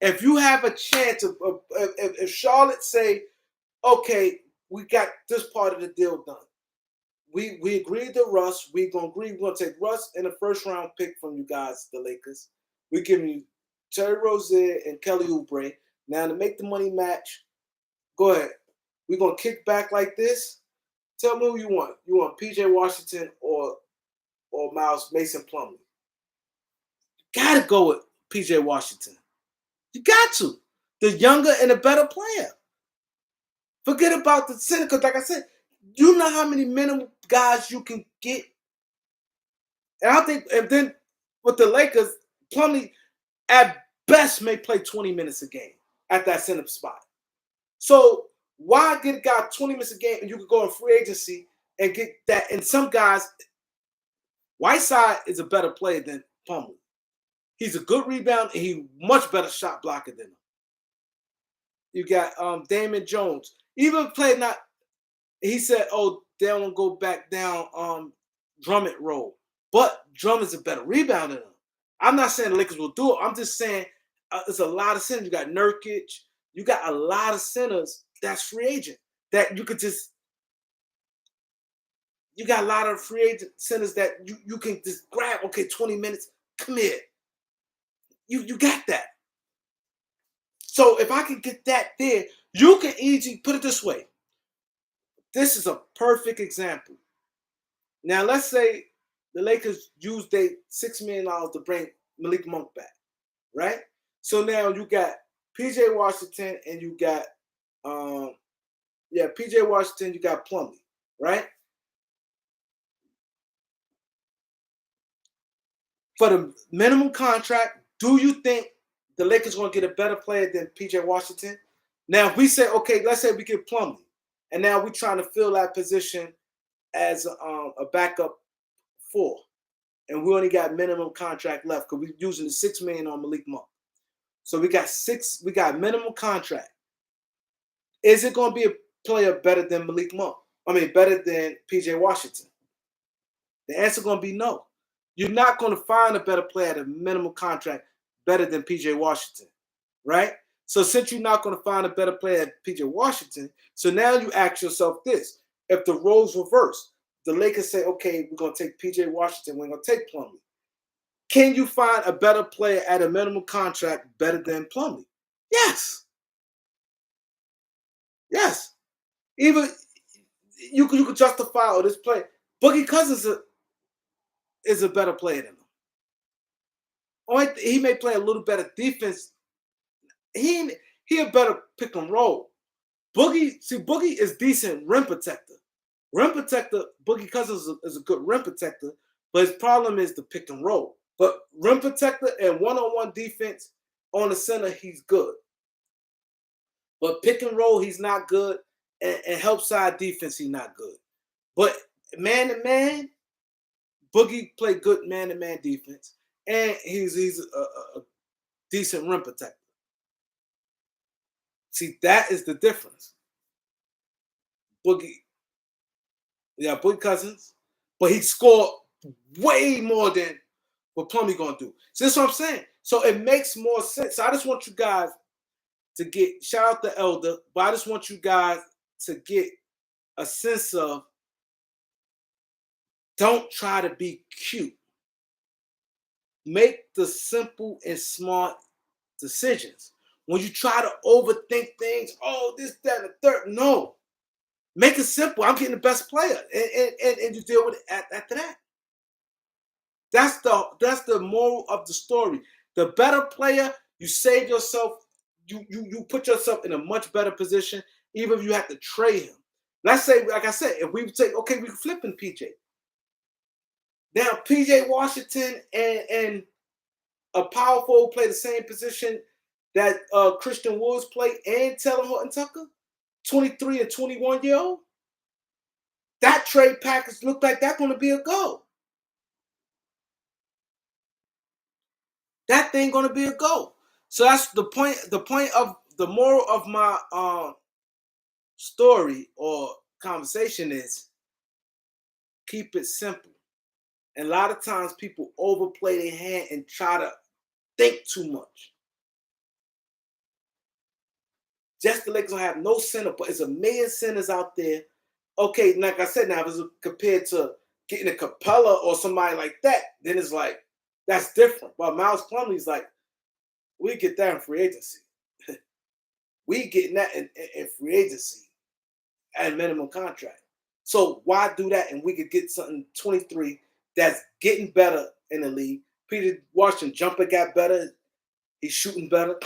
If you have a chance of, if Charlotte say, okay, we got this part of the deal done. We agreed to Russ. We're gonna take Russ and a first round pick from you guys, the Lakers. We're giving you Terry Rozier and Kelly Oubre. Now to make the money match, go ahead. We're gonna kick back like this. Tell me who you want. You want PJ Washington or Miles Mason Plumlee? You gotta go with PJ Washington. You got to. The younger and the better player. Forget about the center, because like I said, you know how many minimum guys you can get. And I think, and then with the Lakers, Plumlee at best may play 20 minutes a game at that center spot. So why get a guy 20 minutes a game and you could go in free agency and get that? And some guys, Whiteside is a better player than Plumlee. He's a good rebounder and he's much better shot blocker than him. You got Damon Jones. Even played not. He said, they don't go back down Drummond role. But Drummond's a better rebounder than him. I'm not saying the Lakers will do it. I'm just saying there's a lot of centers. You got Nurkic. You got a lot of centers that's free agent that you could just. You got a lot of free agent centers that you can just grab. Okay, 20 minutes. Come here. You got that. So if I can get that there, You can easily put it this way. This is a perfect example. Now, let's say the Lakers used their $6 million to bring Malik Monk back, right? So now you got PJ Washington and you got PJ Washington, you got Plumlee, right? For the minimum contract, do you think the Lakers going to get a better player than PJ Washington? Now, if we say, okay, let's say we get Plumlee, and now we're trying to fill that position as a backup 4, and we only got minimum contract left because we're using the $6 million on Malik Monk. So we got minimum contract. Is it going to be a player better than Malik Monk? I mean, better than PJ Washington? The answer is going to be no. You're not going to find a better player at a minimum contract better than PJ Washington, right? So since you're not going to find a better player at PJ Washington, so now you ask yourself this. If the roles reverse, the Lakers say, okay, we're going to take PJ Washington, we're going to take Plumlee. Can you find a better player at a minimum contract better than Plumlee? Yes. Yes. Even you could justify this play. Boogie Cousins is a better player than him. He may play a little better defense. He a better pick and roll. Boogie is decent rim protector. Boogie Cousins is a good rim protector, but his problem is the pick and roll. But rim protector and one-on-one defense on the center, he's good. But pick and roll, he's not good. And help side defense, he's not good. But man to man, Boogie played good man to man defense. And he's a decent rim protector. See, that is the difference. Boogie Cousins, but he scored way more than what Plumlee gonna do. So that's what I'm saying. So it makes more sense. So I just want you guys to get, shout out the elder, but I just want you guys to get a sense of, don't try to be cute. Make the simple and smart decisions. When you try to overthink things, this, that, and the third, no. Make it simple. I'm getting the best player, and you deal with it after that. That's the moral of the story. The better player, you save yourself. You put yourself in a much better position, even if you have to trade him. Let's say, like I said, if we say, okay, we're flipping PJ. Now, PJ Washington and a power forward play the same position that Christian Woods play, and Taylor Horton Tucker, 23 and 21-year-old. That trade package looked like that's going to be a go. That thing going to be a go. So that's the point. The point of the moral of my story or conversation is keep it simple. And a lot of times people overplay their hand and try to think too much. Just the Lakers don't have no center, but it's a million centers out there. Okay, like I said, now if it's compared to getting a Capella or somebody like that, then it's like, that's different. But Miles Plumlee's like, we get that in free agency. We getting that in free agency at minimum contract. So why do that? And we could get something 23 that's getting better in the league. Peter Washington jumper got better. He's shooting better.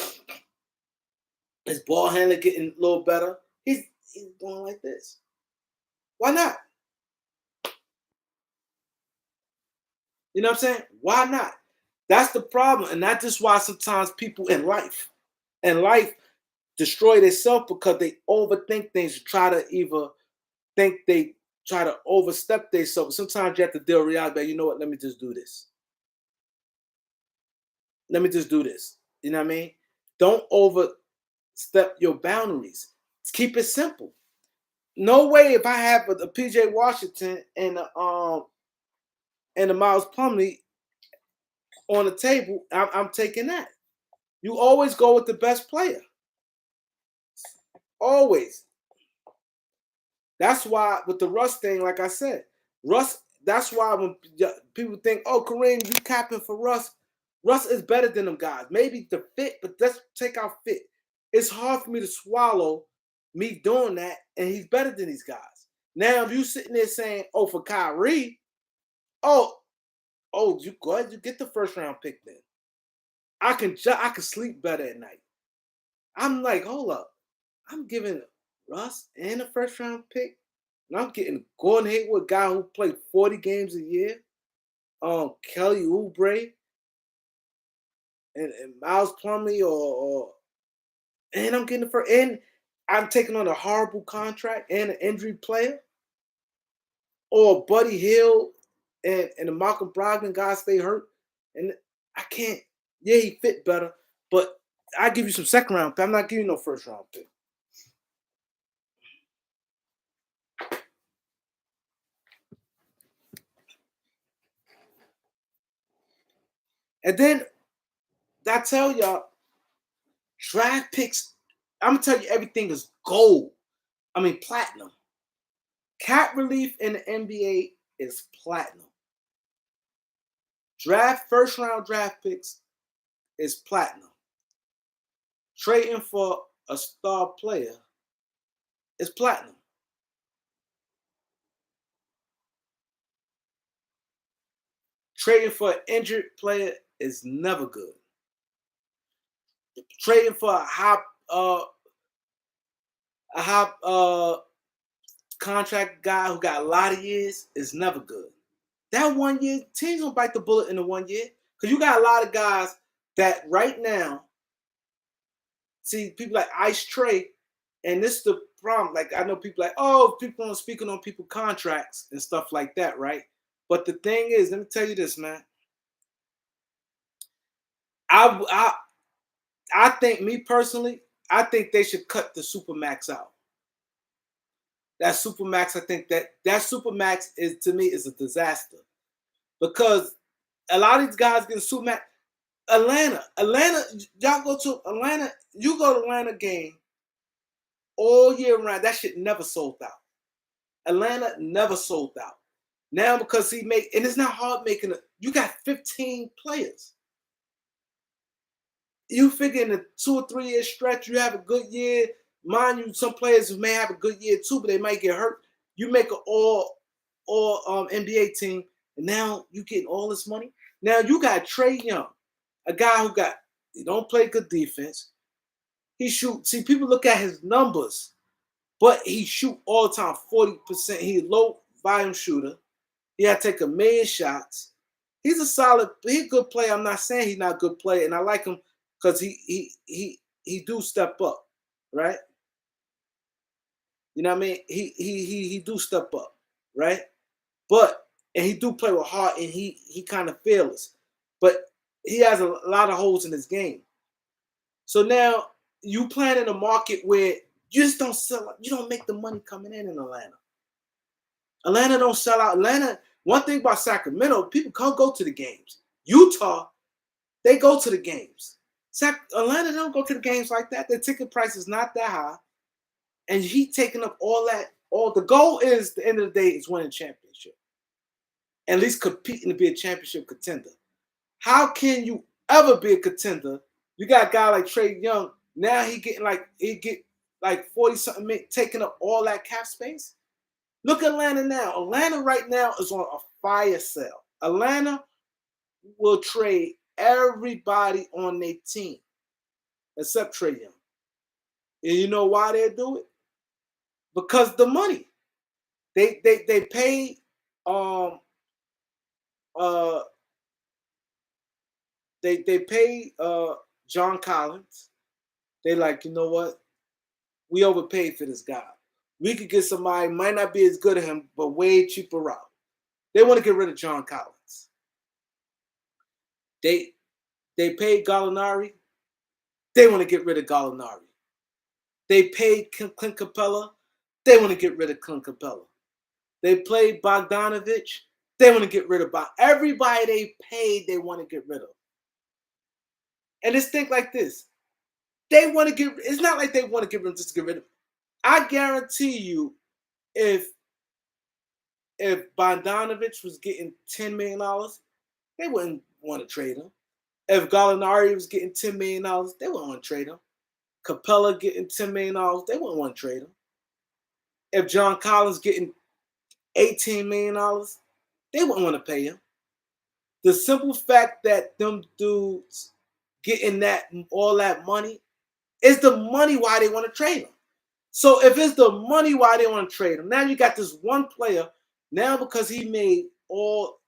His ball handler getting a little better. He's going like this. Why not? You know what I'm saying? Why not? That's the problem. And that's just why sometimes people in life destroy themselves because they overthink things, try to either think they try to overstep themselves. Sometimes you have to deal with reality, but you know what? Let me just do this. Let me just do this. You know what I mean? Don't overstep your boundaries. Keep it simple. No way if I have a PJ Washington and a Miles Plumlee on the table, I'm taking that. You always go with the best player. Always. That's why with the Russ thing, like I said, that's why when people think, oh, Kareem, you capping for Russ. Russ is better than them guys. Maybe the fit, but let's take out fit. It's hard for me to swallow me doing that, and he's better than these guys. Now, if you sitting there saying, "Oh, for Kyrie, oh, you go ahead, you get the first round pick then. I can sleep better at night." I'm like, hold up, I'm giving Russ and a first round pick, and I'm getting Gordon Hayward, guy who played 40 games a year, Kelly Oubre, and Miles Plumlee, and I'm getting the first, and I'm taking on a horrible contract and an injury player, or Buddy Hield and the Malcolm Brogdon guys stay hurt, and I can't. Yeah, he fit better, but I give you some second round pick. I'm not giving you no first round pick. And then I tell y'all, draft picks. I'm gonna tell you, everything is gold. I mean, platinum. Cap relief in the NBA is platinum. First round draft picks is platinum. Trading for a star player is platinum. Trading for an injured player is never good. Trading for a high contract guy who got a lot of years is never good. That 1 year, teams gonna bite the bullet in the 1 year, because you got a lot of guys that right now. See, people like Ice Trey, and this is the problem. Like, I know people like, oh, people are speaking on people contracts and stuff like that, right? But the thing is, let me tell you this, man. I think, me personally, I think they should cut the Supermax out. That Supermax, I think that Supermax is, to me, is a disaster, because a lot of these guys getting Supermax. Atlanta, y'all go to Atlanta. You go to Atlanta game all year round. That shit never sold out. Atlanta never sold out. Now, because and it's not hard making it. You got 15 players. You figure in a 2 or 3 year stretch, you have a good year. Mind you, some players may have a good year too, but they might get hurt. You make an all NBA team, and now you getting all this money. Now you got Trae Young, a guy he don't play good defense. He shoot. See, people look at his numbers, but he shoot all the time, 40%. He's a low volume shooter. He had to take 1 million shots. He's a good player. I'm not saying he's not a good player, and I like him because he do step up, right? You know what I mean? He do step up, right? And he do play with heart, and he kind of fearless, but he has a lot of holes in his game. So now you playing in a market where you just don't sell out. You don't make the money coming in Atlanta. Atlanta don't sell out. Atlanta. One thing about Sacramento, people can't go to the games. Utah, they go to the games. Atlanta don't go to the games like that. The ticket price is not that high, and he taking up all that. The goal is, at the end of the day, is winning championship, at least competing to be a championship contender. How can you ever be a contender? You got a guy like Trae Young. Now he get like 40 something, taking up all that cap space. Look at Atlanta now. Atlanta right now is on a fire sale. Atlanta will trade everybody on their team except Trae Young. And you know why they do it? Because the money. They pay they pay John Collins. They like, you know what? We overpaid for this guy. We could get somebody, might not be as good as him, but way cheaper route. They want to get rid of John Collins. They paid Gallinari. They want to get rid of Gallinari. They paid Clint Capella. They want to get rid of Clint Capella. They played Bogdanovich. They want to get rid of everybody they paid. They want to get rid of. And just think like this: they want to get. It's not like they want to get rid of just to get rid of. I guarantee you, if Bogdanovich was getting $10 million, they wouldn't want to trade him. If Gallinari was getting $10 million, they wouldn't want to trade him. Capella getting $10 million, they wouldn't want to trade him. If John Collins getting $18 million, they wouldn't want to pay him. The simple fact that them dudes getting that all that money is the money why they want to trade him. So if it's the money why they want to trade him, now you got this one player, now because he made all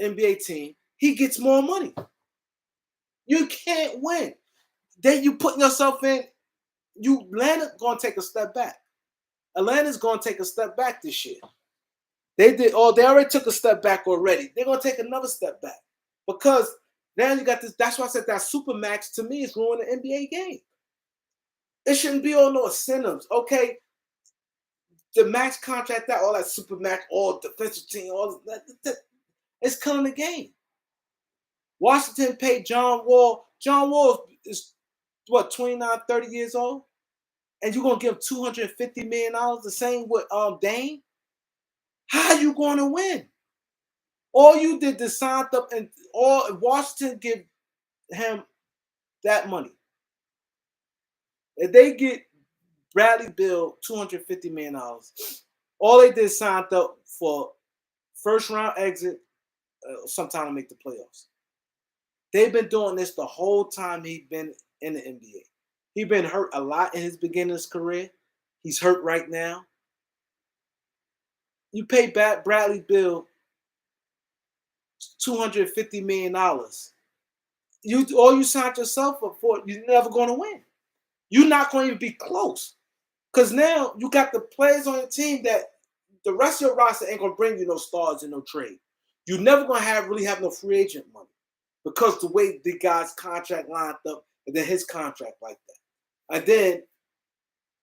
NBA team, he gets more money. You can't win. Then you putting yourself in, Atlanta gonna take a step back. Atlanta's gonna take a step back this year. They already took a step back already. They're gonna take another step back. Because now you got this, that's why I said that Supermax to me is ruining the NBA game. It shouldn't be all no incentives. Okay, the max contract, that all that Supermax, all defensive team, all that, it's killing the game. Washington paid John Wall. John Wall is what, 29, 30 years old? And you're gonna give him $250 million, the same with Dame? How are you gonna win? All you did is sign up, and all Washington give him that money. If they get Bradley Beal $250 million, all they did is sign up for first round exit, sometime to make the playoffs. They've been doing this the whole time he's been in the NBA. He's been hurt a lot in his beginning of his career. He's hurt right now. You pay back Bradley Beal $250 million. All you signed yourself up for, you're never going to win. You're not going to even be close. Because now you got the players on your team that the rest of your roster ain't going to bring you no stars and no trade. You're never going to really have no free agent money because the way the guy's contract lined up and then his contract like that. And then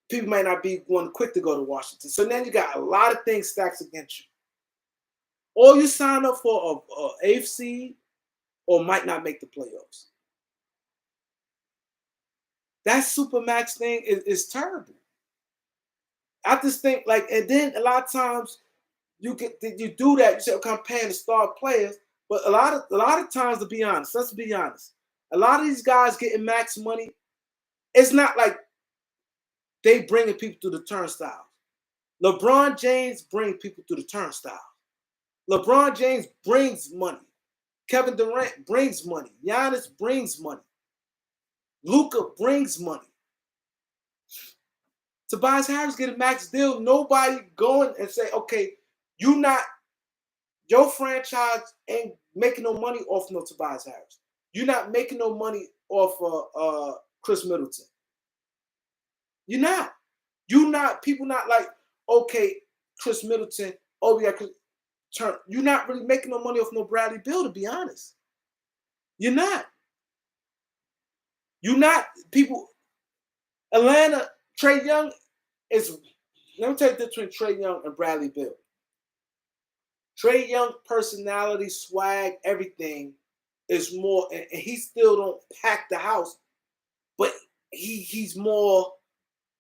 people might not be going quick to go to Washington. So now you got a lot of things stacked against you. Or you sign up for a eighth seed or might not make the playoffs. That Supermax thing is terrible. I just think and then a lot of times you do that. You say, okay, I'm paying the star players, but a lot of times, to be honest, let's be honest, a lot of these guys getting max money, it's not like they bringing people through the turnstile. LeBron James brings people through the turnstile. LeBron James brings money. Kevin Durant brings money. Giannis brings money. Luka brings money. Tobias Harris get a max deal. Nobody going and say, okay, your franchise ain't making no money off no Tobias Harris. You're not making no money off Chris Middleton. You're not. People not like, okay, Chris Middleton, oh yeah, you're not really making no money off no Bradley Beal, to be honest. You're not. People, Atlanta, Trae Young is, let me tell you the difference between Trae Young and Bradley Beal. Trae Young personality, swag, everything is more, and he still don't pack the house, but he's more,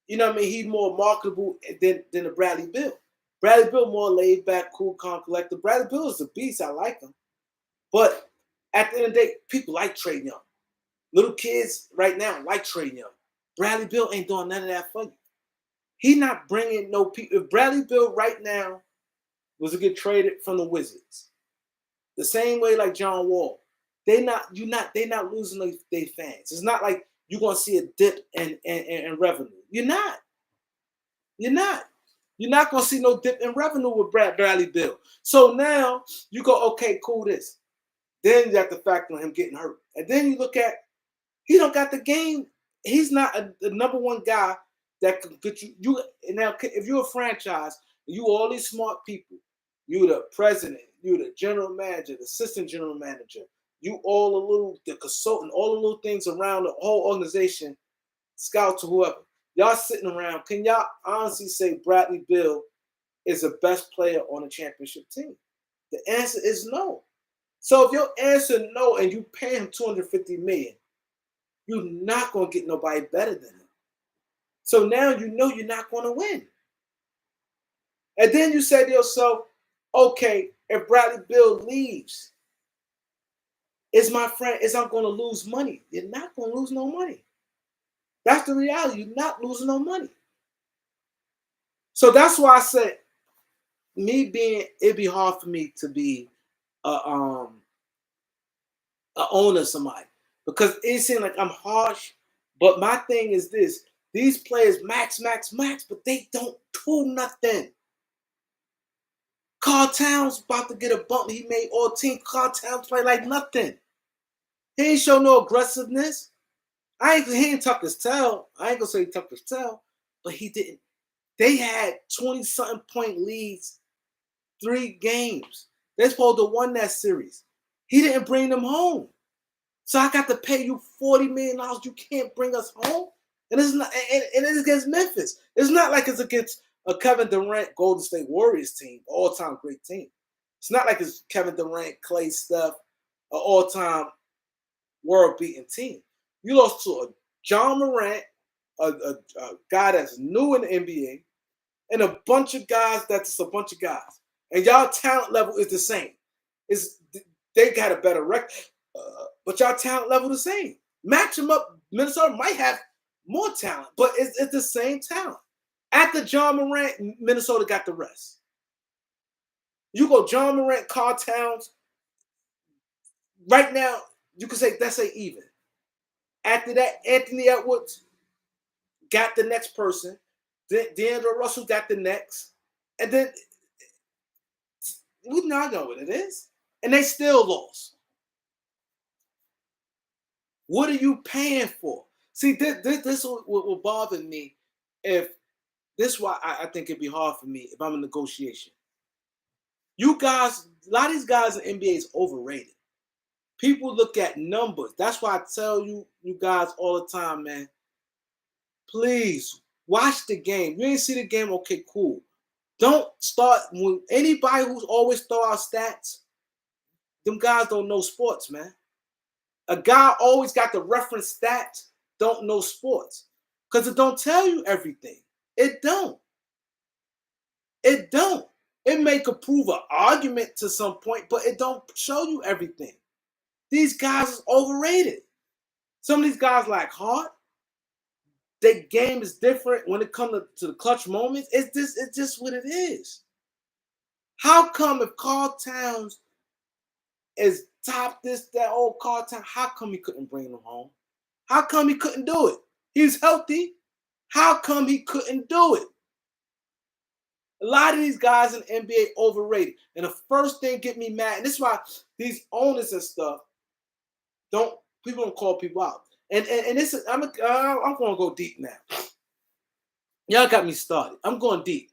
you know what I mean? He's more marketable than a Bradley Beal. Bradley Beal more laid back, cool, calm, collected. Bradley Beal is a beast. I like him. But at the end of the day, people like Trae Young. Little kids right now like Trae Young. Bradley Beal ain't doing none of that for you. He not bringing no people. If Bradley Beal right now was to get traded from the Wizards, the same way like John Wall, they not losing their fans. It's not like you're gonna see a dip in revenue. You're not. You're not gonna see no dip in revenue with Bradley Beal. So now you go, okay, cool, this. Then you have to factor on him getting hurt. And then you look at, he don't got the game. He's not the number one guy that can get you. Now, if you're a franchise, you all these smart people, you the president, you the general manager, the assistant general manager, you all the consultant, all the little things around the whole organization, scouts or whoever. Y'all sitting around, can y'all honestly say Bradley Beal is the best player on a championship team? The answer is no. So if your answer no and you pay him $250 million, you're not going to get nobody better than him. So now you know you're not going to win. And then you say to yourself, okay, if Bradley Beal leaves, is I'm going to lose money? You're not going to lose no money. That's the reality. You're not losing no money. So that's why I said, it'd be hard for me to be a owner of somebody because it seems like I'm harsh. But my thing is this: these players max, max, max, but they don't do nothing. Carl Towns about to get a bump. He made all team. Carl Towns play like nothing. He ain't show no aggressiveness. He ain't tuck his tail. I ain't gonna say he tucked his tail, but he didn't. They had 20-something point leads, 3 games. They're supposed to won that series. He didn't bring them home. So I got to pay you $40 million. You can't bring us home. And it's not, and it's against Memphis. It's not like it's against a Kevin Durant Golden State Warriors team, all-time great team. It's not like it's Kevin Durant, Clay, Steph, an all-time world-beating team. You lost to a John Morant, a guy that's new in the NBA, and a bunch of guys that's just a bunch of guys. And y'all talent level is the same. They got a better record, but y'all talent level the same. Match them up. Minnesota might have more talent, but it's the same talent. After John Morant, Minnesota got the rest. You go John Morant, Carl Towns. Right now, you can say that's even. After that, Anthony Edwards got the next person. Then D'Angelo Russell got the next. And then we now know what it is. And they still lost. What are you paying for? See, this will bother me if this is why I think it'd be hard for me if I'm in negotiation. You guys, a lot of these guys in NBA is overrated. People look at numbers. That's why I tell you guys all the time, man. Please watch the game. You ain't see the game, okay, cool. Don't start when anybody who's always throw out stats. Them guys don't know sports, man. A guy always got the reference stats, don't know sports. Because it don't tell you everything. It don't. It don't. It may could prove an argument to some point, but it don't show you everything. These guys is overrated. Some of these guys like Hart. Their game is different when it comes to the clutch moments. It's just what it is. How come if Carl Towns is top this, that old Carl Towns, how come he couldn't bring them home? How come he couldn't do it? He's healthy. How come he couldn't do it? A lot of these guys in the NBA overrated. And the first thing get me mad, and this is why these owners and stuff people don't call people out. And this is I'm gonna go deep now. Y'all got me started. I'm going deep.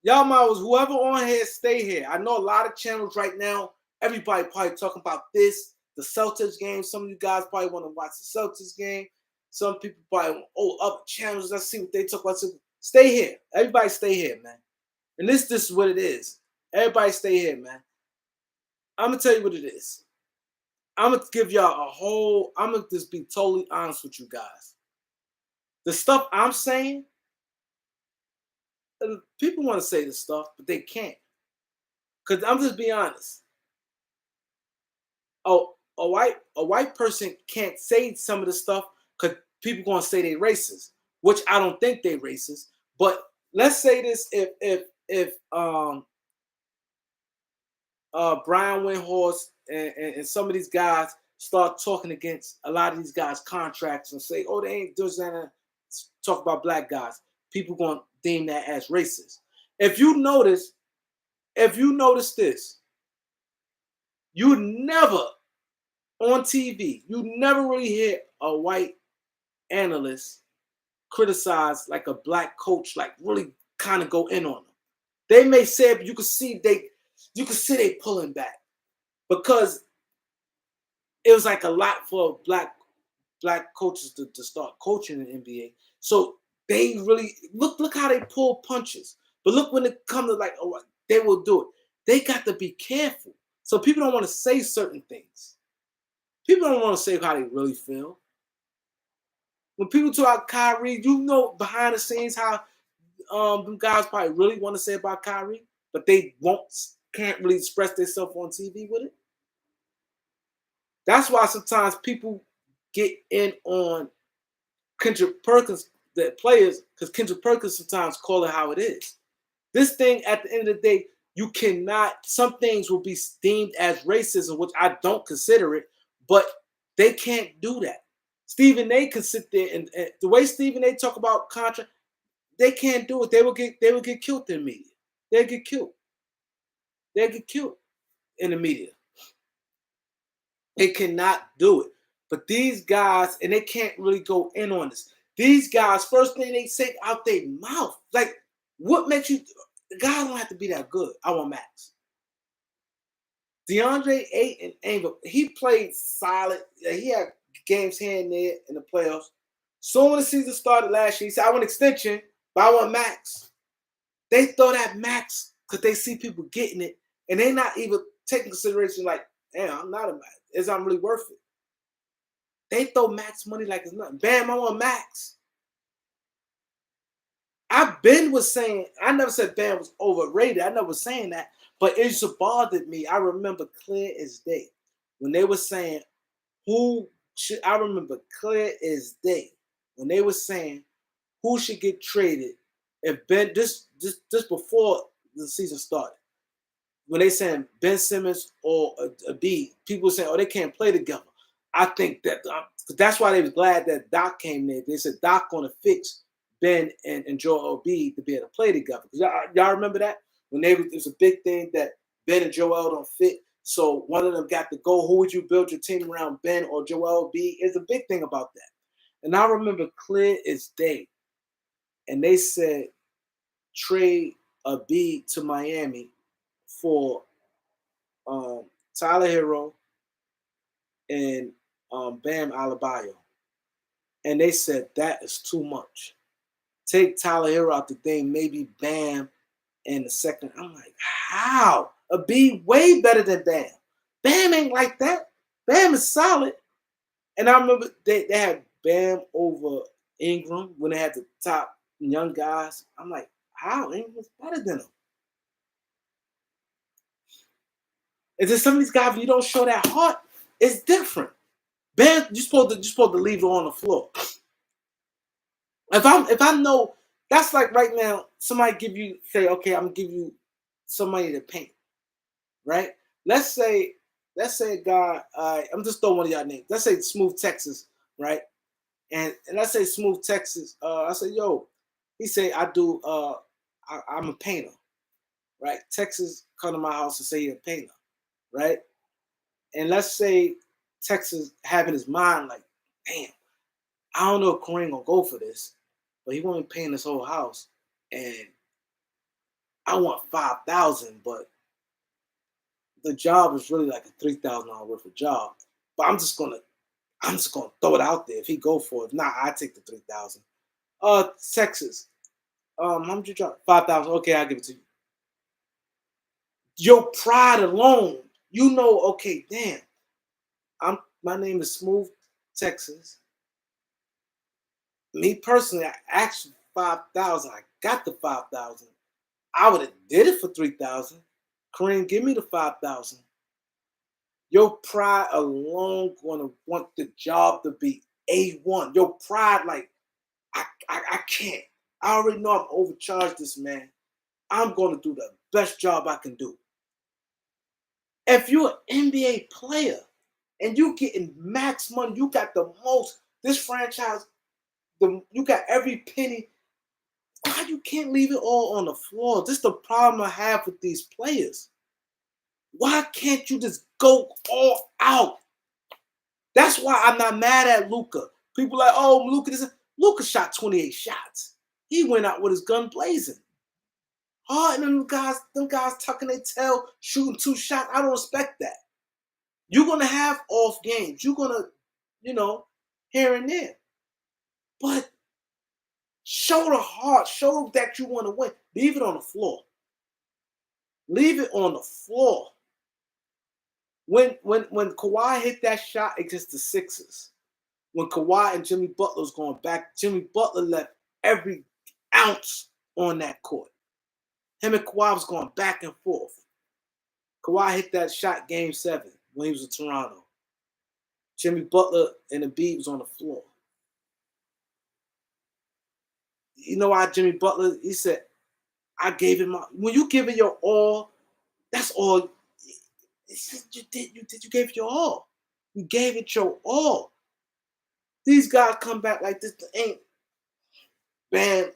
Y'all might was whoever on here, stay here. I know a lot of channels right now. Everybody probably talking about this, the Celtics game. Some of you guys probably want to watch the Celtics game. Some people probably other channels. Let's see what they talk about. Stay here. Everybody stay here, man. And this is what it is. Everybody stay here, man. I'm gonna tell you what it is. I'm gonna give y'all I'm gonna just be totally honest with you guys. The stuff I'm saying, people want to say this stuff, but they can't. Because I'm just being honest. Oh, a white person can't say some of the stuff because people gonna say they racist, which I don't think they racist. But let's say this: if Brian Windhorst and some of these guys start talking against a lot of these guys' contracts and say, oh, they ain't doing that, talk about black guys, people gonna deem that as racist. If you notice this, you never on TV, you never really hear a white analyst criticize like a black coach, like really kind of go in on them. They may say, but you can see they pulling back because it was like a lot for black coaches to start coaching in the NBA. So they really look how they pull punches. But look when it comes to like, oh, they will do it. They got to be careful. So people don't want to say certain things. People don't want to say how they really feel. When people talk about Kyrie, you know behind the scenes how them guys probably really want to say about Kyrie, but they can't really express themselves on TV with it. That's why sometimes people get in on Kendrick Perkins, the players, because Kendrick Perkins sometimes call it how it is. This thing, at the end of the day, you cannot, some things will be deemed as racism, which I don't consider it, but they can't do that. Stephen A can sit there and the way Stephen A talk about contract, they can't do it. They will get killed in the media. They'll get killed. They'll get killed in the media. They cannot do it. But these guys, and they can't really go in on this. These guys, first thing they say out their mouth, like, what makes you, the guy don't have to be that good. I want Max. DeAndre Ayton, he played solid. He had games here and there in the playoffs. So when the season started last year, he said, I want extension, but I want Max. They throw that Max because they see people getting it, and they not even taking consideration like, damn, I'm not a Max. Is I'm really worth it? They throw Max money like it's nothing. Bam, I want Max. Ben was saying, I never said Bam was overrated. I never was saying that, but it just bothered me. I remember clear as day when they were saying I remember clear as day when they were saying who should get traded if Ben, just before the season started. When they saying Ben Simmons or a B, people saying, oh, they can't play together. I think that's why they was glad that Doc came there. They said Doc gonna fix Ben and Joel B to be able to play together. Y'all remember that? When it was a big thing that Ben and Joel don't fit. So one of them got to go. Who would you build your team around, Ben or Joel B? It's a big thing about that. And I remember clear as day. And they said trade a B to Miami for Tyler Hero and Bam Adebayo. And they said that is too much. Take Tyler Hero out the thing, maybe Bam in the second. I'm like, how? A B way better than Bam. Bam ain't like that. Bam is solid. And I remember they had Bam over Ingram when they had the top young guys. I'm like, how? Ingram's better than him. It's just some of these guys, when you don't show that heart, it's different. Bam, you're supposed to leave it on the floor. If I know, that's like right now, somebody say, okay, I'm gonna give you somebody to paint, right? Let's say a guy, I'm just throwing one of y'all names. Let's say Smooth Texas, right? And let's say Smooth Texas, I say, yo, he say I'm a painter, right? Texas come to my house and say he's a painter, right? And let's say Texas having his mind like, damn, I don't know if Kareem gonna go for this, but he want to paint this whole house, and I want 5,000, but the job is really like a $3,000 worth of job. But I'm just gonna throw it out there. If he go for it, if not, I take the 3,000. Texas, how much you drop? 5,000. Okay, I'll give it to you. Your pride alone, you know. Okay, damn. My name is Smooth Texas. Me personally, I asked for 5,000. I got the 5,000. I would have did it for 3,000. Kareem, give me the 5,000. Your pride alone gonna want the job to be A1. Your pride, like, I can't. I already know I'm overcharged this man. I'm gonna do the best job I can do. If you're an NBA player and you getting max money, you got the most, this franchise, you got every penny. Why you can't leave it all on the floor? This is the problem I have with these players. Why can't you just go all out? That's why I'm not mad at Luka. People like, oh, Luka shot 28 shots. He went out with his gun blazing. Hard, and them guys tucking their tail, shooting 2 shots. I don't respect that. You're gonna have off games. You're gonna, here and there. But show the heart. Show that you want to win. Leave it on the floor. Leave it on the floor. When Kawhi hit that shot against the Sixers, when Kawhi and Jimmy Butler was going back, Jimmy Butler left every ounce on that court. Him and Kawhi was going back and forth. Kawhi hit that shot game 7 when he was in Toronto. Jimmy Butler and the Embiid was on the floor. You know why Jimmy Butler? He said, "I gave him my." When you give it your all, that's all. You did. You gave it your all. You gave it your all. These guys come back like this. Ain't man.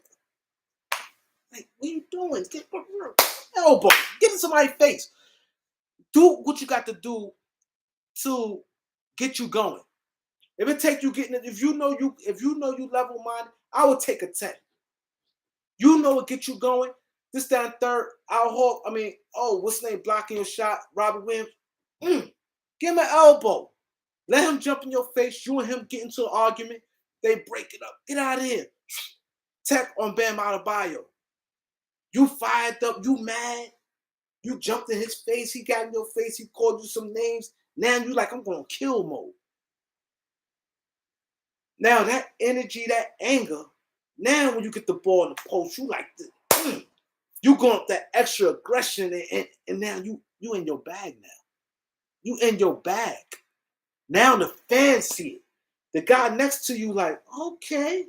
Like, what are you doing? Get elbow. Get in somebody's face. Do what you got to do to get you going. If it take you getting it, if you know you level minded, I would take a 10. You know what get you going. This down third, Al Hawk. What's his name? Blocking your shot, Robert Williams. Give him an elbow. Let him jump in your face. You and him get into an argument. They break it up. Get out of here. Tech on Bam Adebayo. You fired up. You mad. You jumped in his face. He got in your face. He called you some names. Now you like, I'm going to kill mode. Now that energy, that anger, now when you get the ball in the post, you like this. You going up that extra aggression, and now you in your bag now. You in your bag. Now the fans see it. The guy next to you like, okay.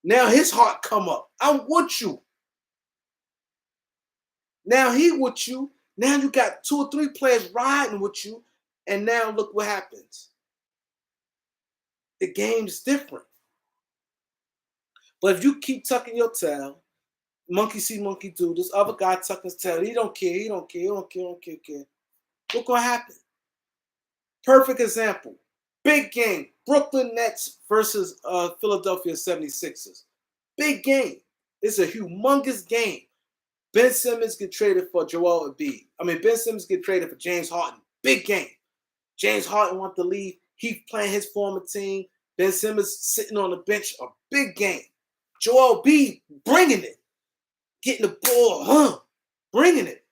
Now his heart come up. I'm with you. Now he with you. Now you got 2 or 3 players riding with you. And now look what happens. The game's different. But if you keep tucking your tail, monkey see, monkey do, this other guy tucking his tail, he don't care. What's going to happen? Perfect example. Big game. Brooklyn Nets versus Philadelphia 76ers. Big game. It's a humongous game. Ben Simmons get traded for Joel Embiid. Ben Simmons get traded for James Harden. Big game. James Harden wants to leave. He's playing his former team. Ben Simmons sitting on the bench. A big game. Joel Embiid bringing it. Getting the ball, bringing it.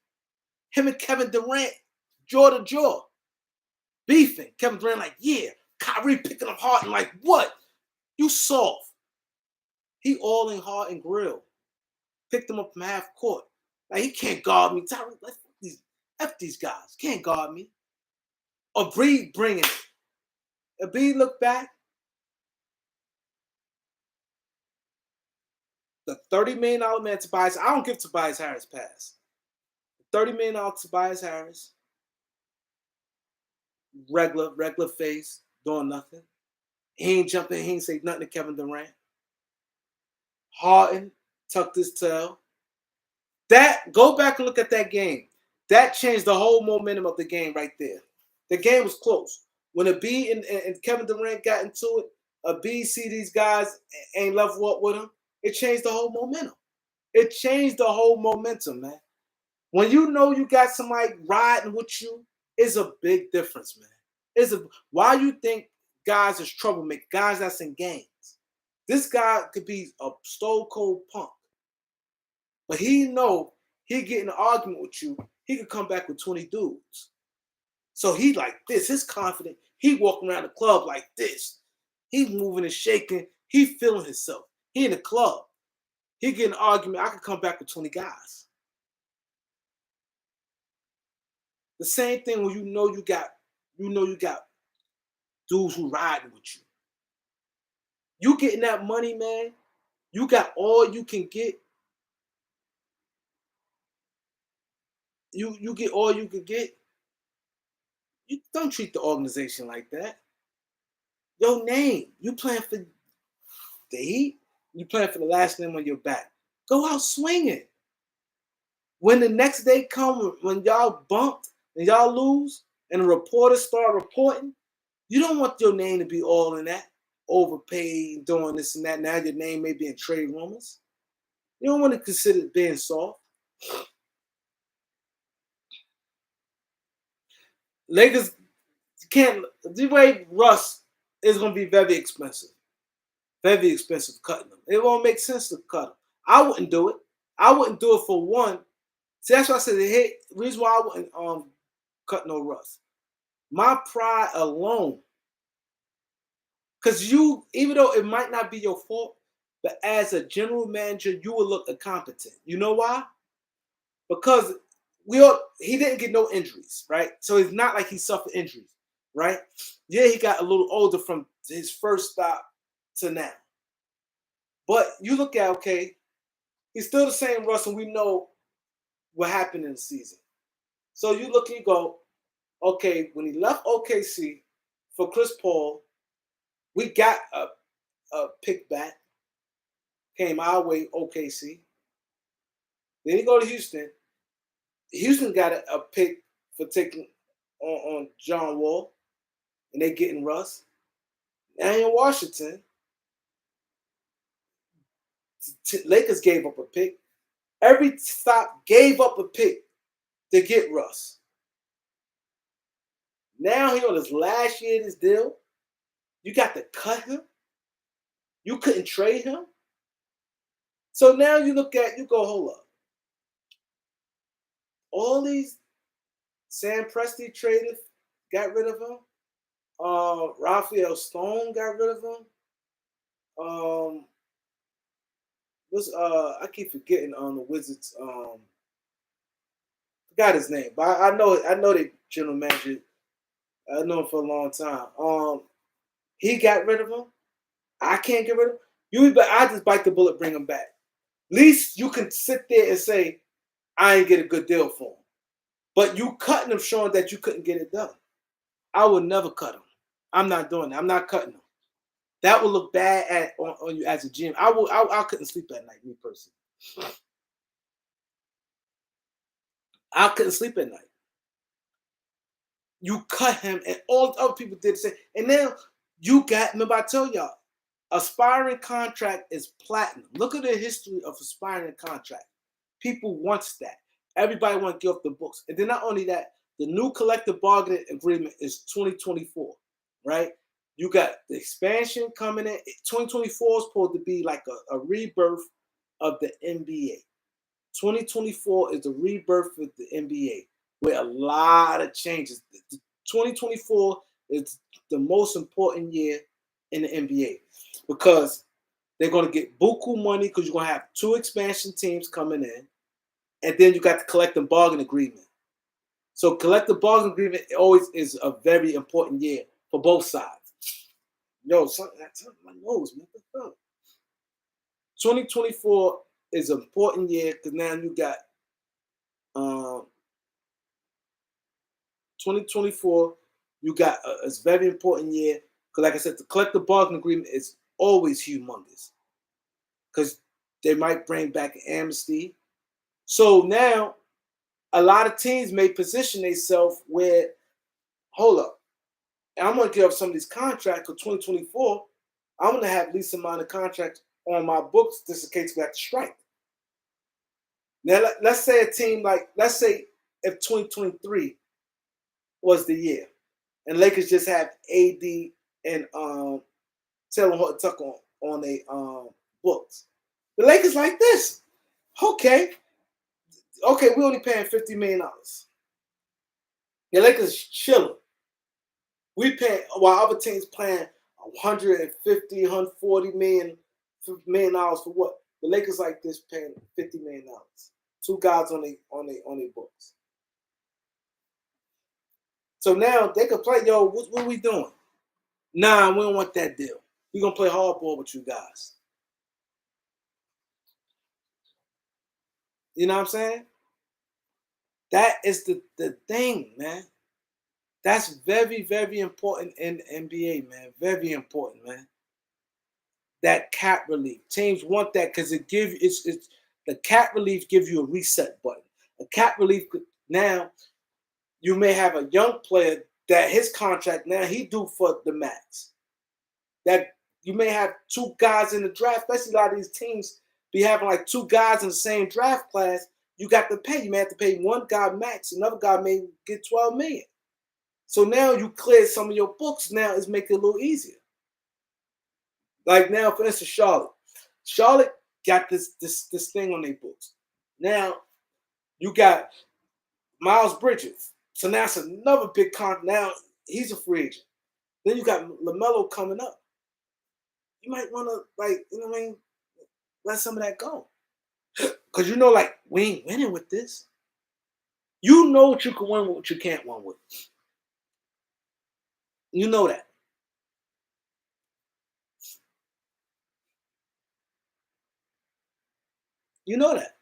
Him and Kevin Durant, jaw to jaw. Beefing. Kevin Durant like, yeah. Kyrie picking up Harden like, what? You soft. He all in Harden grill. Picked him up from half court. Like, he can't guard me. Tyreek, F these guys. Can't guard me. Embiid bringing it. Embiid look back. The $30 million man Tobias. I don't give Tobias Harris pass. $30 million Tobias Harris. Regular face. Doing nothing. He ain't jumping. He ain't say nothing to Kevin Durant. Harden tucked his tail. Go back and look at that game. That changed the whole momentum of the game right there. The game was close. When Embiid and Kevin Durant got into it, Embiid see these guys ain't level up with him. It changed the whole momentum. It changed the whole momentum, man. When you know you got somebody riding with you, it's a big difference, man. Why you think guys is troublemaker, guys that's in games. This guy could be a stone cold punk. But he know he get in an argument with you, he could come back with 20 dudes. So he like this. He's confident. He walking around the club like this. He's moving and shaking. He feeling himself. He in the club. He get in an argument. I could come back with 20 guys. The same thing when you know you got dudes who riding with you. You getting that money, man. You got all you can get. You get all you can get. You don't treat the organization like that. Your name. You playing for the Heat. You playing for the last name on your back. Go out swinging. When the next day come, when y'all bumped and y'all lose, and the reporters start reporting, you don't want your name to be all in that. Overpaid, doing this and that. Now your name may be in trade rumors. You don't want to consider being soft. Lakers can't. The way Russ is going to be very expensive. Very expensive cutting them. It won't make sense to cut them. I wouldn't do it. I wouldn't do it for one. See, that's why I said the reason why I wouldn't cut no Russ. My pride alone. Because even though it might not be your fault, but as a general manager, you will look incompetent. You know why? Because he didn't get no injuries, right? So it's not like he suffered injuries, right? Yeah, he got a little older from his first stop to now. But you look at, okay, he's still the same Russ, and we know what happened in the season. So you look and you go, okay, when he left OKC for Chris Paul, we got a pick back, came our way, OKC. Then he go to Houston. Houston got a pick for taking on John Wall, and they getting Russ. Now in Washington, Lakers gave up a pick. Every stop gave up a pick to get Russ. Now he on his last year of his deal. You got to cut him. You couldn't trade him. So now you look at, you go, hold up. All these Sam Presti traded, got rid of him. Raphael Stone got rid of him. I keep forgetting on the Wizards. Forgot his name, but I know they general manager. I know him for a long time. He got rid of him. I can't get rid of him. I just bite the bullet, bring him back. At least you can sit there and say, I ain't get a good deal for him. But you cutting him, showing that you couldn't get it done. I would never cut him. I'm not doing that. I'm not cutting him. That would look bad on you as a GM. I couldn't sleep at night, me personally. I couldn't sleep at night. You cut him, and all the other people did the same. And now you got, remember I told y'all, aspiring contract is platinum. Look at the history of aspiring contract. People want that. Everybody want to get off the books. And then not only that, the new collective bargaining agreement is 2024, right? You got the expansion coming in. 2024 is supposed to be like a rebirth of the NBA. 2024 is the rebirth of the NBA with a lot of changes. 2024 is the most important year in the NBA because they're going to get buku money because you're going to have 2 expansion teams coming in, and then you got the collective bargaining agreement. So collective bargaining agreement always is a very important year for both sides. Yo, that's my nose, man. 2024 is an important year because now you got 2024, you got it's a very important year because, like I said, the collective bargaining agreement is always humongous because they might bring back an amnesty. So now, a lot of teams may position themselves where, hold up, I'm going to give up some of these contracts for 2024. I'm going to have least amount of contracts on my books just in case we have to strike. Now, let's say a team let's say if 2023 was the year, and Lakers just have AD and Taylor Horton Tucker on their books. The Lakers like this. Okay, we only paying $50 million. The Lakers chilling. We paying while other teams paying 150, 140 million for what? The Lakers like this paying $50 million. 2 guys on their books. So now they can play, yo, what are we doing? Nah, we don't want that deal. We're going to play hardball with you guys. You know what I'm saying? That is the thing, man. That's very, very important in the NBA, man. Very important, man. That cap relief. Teams want that because it's the cap relief gives you a reset button. A cap relief now, you may have a young player that his contract now he due for the max. That you may have 2 guys in the draft, especially a lot of these teams be having like 2 guys in the same draft class. You got to pay. You may have to pay one guy max, another guy may get 12 million. So now you clear some of your books. Now it's making it a little easier. Like now, for instance, Charlotte got this thing on their books. Now you got Miles Bridges. So now it's another big contract. Now he's a free agent. Then you got LaMelo coming up. You might want to, you know what I mean, let some of that go. Because you know, we ain't winning with this. You know what you can win with, what you can't win with. You know that. You know that.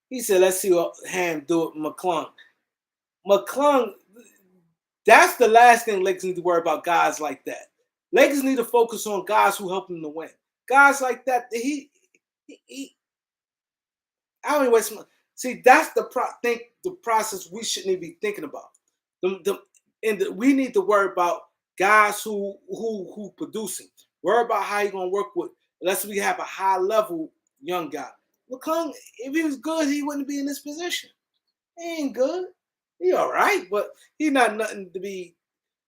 He said, let's see what Ham do with McClung. McClung, that's the last thing Lakers need to worry about, guys like that. Lakers need to focus on guys who help them to win. Guys like that, he I don't even waste my. See, that's the process we shouldn't even be thinking about. We need to worry about guys who producing. Worry about how you gonna work with. Unless we have a high level young guy. McClung, if he was good, he wouldn't be in this position. He ain't good. He all right, but he not nothing to be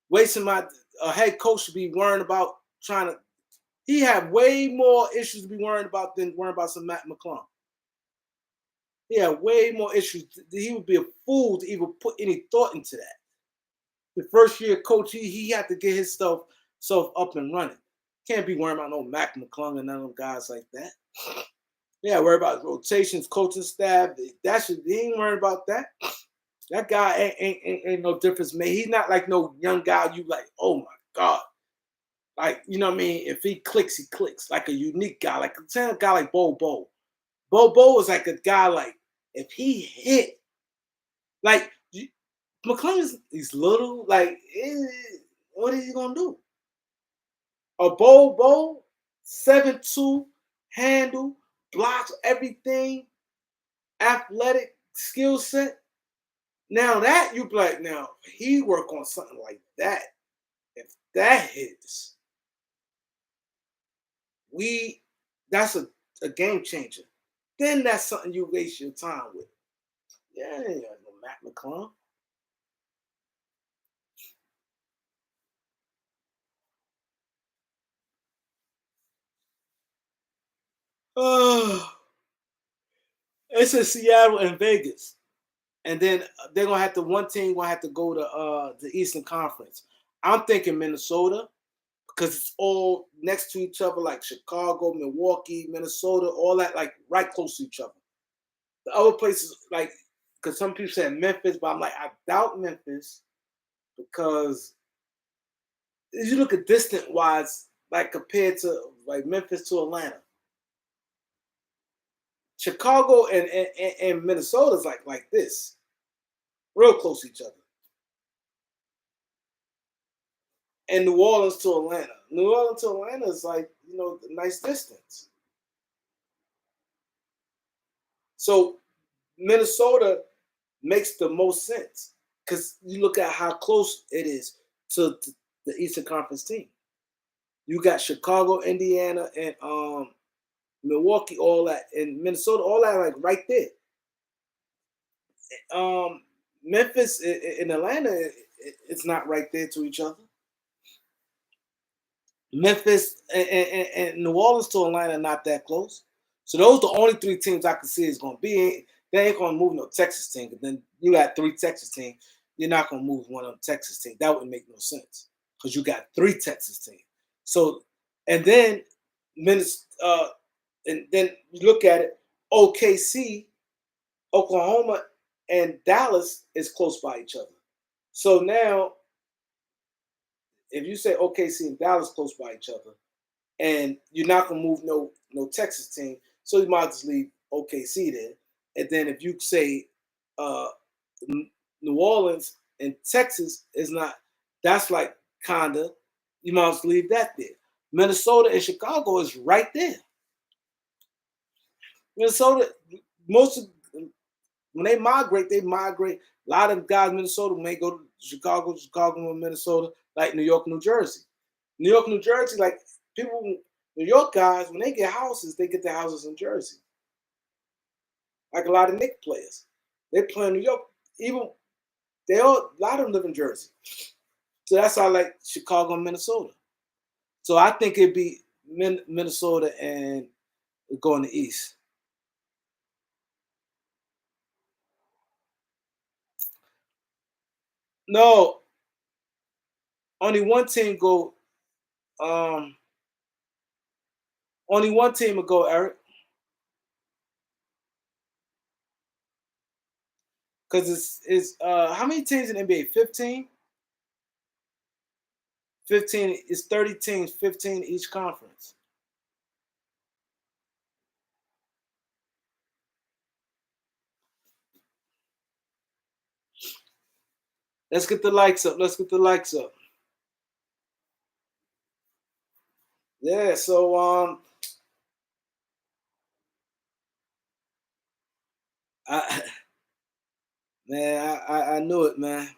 wasting my head coach to be worrying about trying to. He had way more issues to be worrying about than worrying about some Matt McClung. He had way more issues. He would be a fool to even put any thought into that. The first year coach, he had to get his stuff up and running. Can't be worrying about no Mac McClung and none of them guys like that. Yeah, worry about rotations, coaching staff. That should he ain't worried about that. That guy ain't no difference, man. He's not like no young guy. You like, oh my god, like you know what I mean. If he clicks, he clicks. Like a unique guy, like a guy like Bo. Bo is like a guy like if he hit, like McClung is he's little, like what is he gonna do? A Bo 7'2", handle, blocks everything, athletic skill set. Now that you be like, now he work on something like that. If that hits, we that's a game changer. Then that's something you waste your time with. Yeah, no Matt McClung. Oh, it's in Seattle and Vegas, and then they're gonna have to one team gonna have to go to the Eastern Conference. I'm thinking Minnesota because it's all next to each other, like Chicago, Milwaukee, Minnesota, all that, like right close to each other. The other places, like, because some people said Memphis, but I'm like, I doubt Memphis because if you look at distant wise, like compared to like Memphis to Atlanta, Chicago and Minnesota is like this, real close to each other. And New Orleans to Atlanta. New Orleans to Atlanta is like, a nice distance. So Minnesota makes the most sense because you look at how close it is to the Eastern Conference team. You got Chicago, Indiana, and Milwaukee, all that, and Minnesota, all that, like right there. Um, Memphis and Atlanta, it's not right there to each other. Memphis and New Orleans to Atlanta are not that close. So those are the only three teams I can see is going to be. They ain't going to move no Texas team. But then you got three Texas teams. You're not going to move one of them Texas teams. That would make no sense because you got three Texas teams. So, and then and then you look at it. OKC, Oklahoma, and Dallas is close by each other. So now, if you say OKC and Dallas close by each other, and you're not gonna move no Texas team, so you might just leave OKC there. And then if you say uh, New Orleans and Texas is not, that's like kinda, you might just leave that there. Minnesota and Chicago is right there. Minnesota, most of when they migrate, they migrate. A lot of guys in Minnesota may go to Chicago, Chicago, Minnesota, like New York, New Jersey. New York, New Jersey, like people, New York guys, when they get houses, they get their houses in Jersey. Like a lot of Knicks players, they play in New York. Even a lot of them live in Jersey. So that's how I like Chicago and Minnesota. So I think it'd be Minnesota and going the East. No, only one team go. Um, only one team will go, Eric, because it's how many teams in the NBA? 15. 15 is 30 teams, 15 each conference. Let's get the likes up. Let's get the likes up. Yeah, so I man, I knew it, man.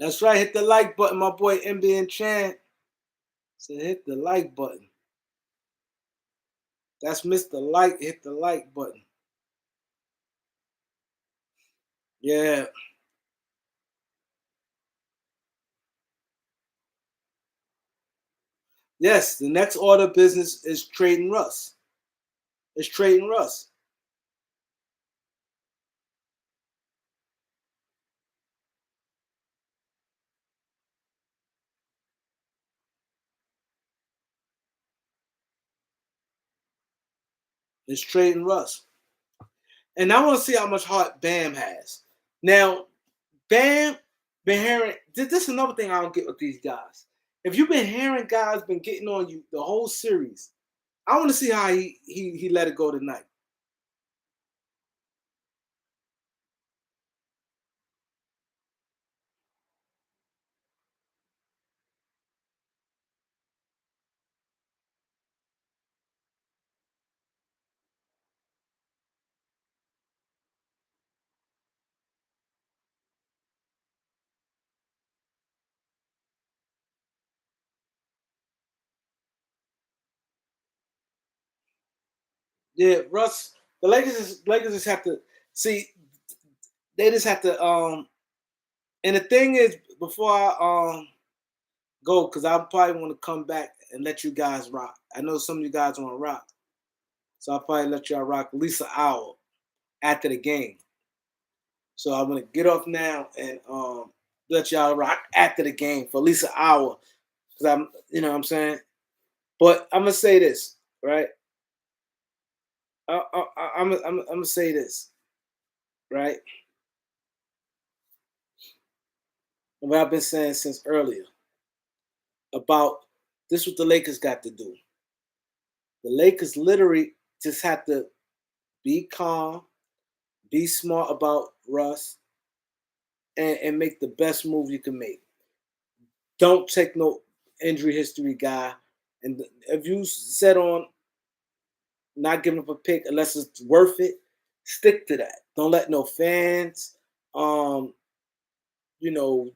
That's right. Hit the like button, my boy MBN Chan. So hit the like button. That's Mr. Like. Hit the like button. Yeah. Yes, the next order of business is trading Russ. It's trading Russ. It's trading Russ. And I want to see how much heart Bam has. Now, Bam been hearing this is another thing I don't get with these guys. If you've been hearing guys been getting on you the whole series, I want to see how he let it go tonight. Yeah, Russ, the Lakers just have to see they just have to and the thing is before I go, because I probably want to come back and let you guys rock. I know some of you guys want to rock. So I'll probably let y'all rock at least an hour after the game. So I'm gonna get off now and let y'all rock after the game for at least an hour. Cause I'm you know what I'm saying? But I'm gonna say this, right? I'm gonna say this, right? What I've been saying since earlier about this what the Lakers got to do. The Lakers literally just have to be calm, be smart about Russ, and make the best move you can make. Don't take no injury history guy. And if you set on not giving up a pick unless it's worth it, stick to that. Don't let no fans, um, you know,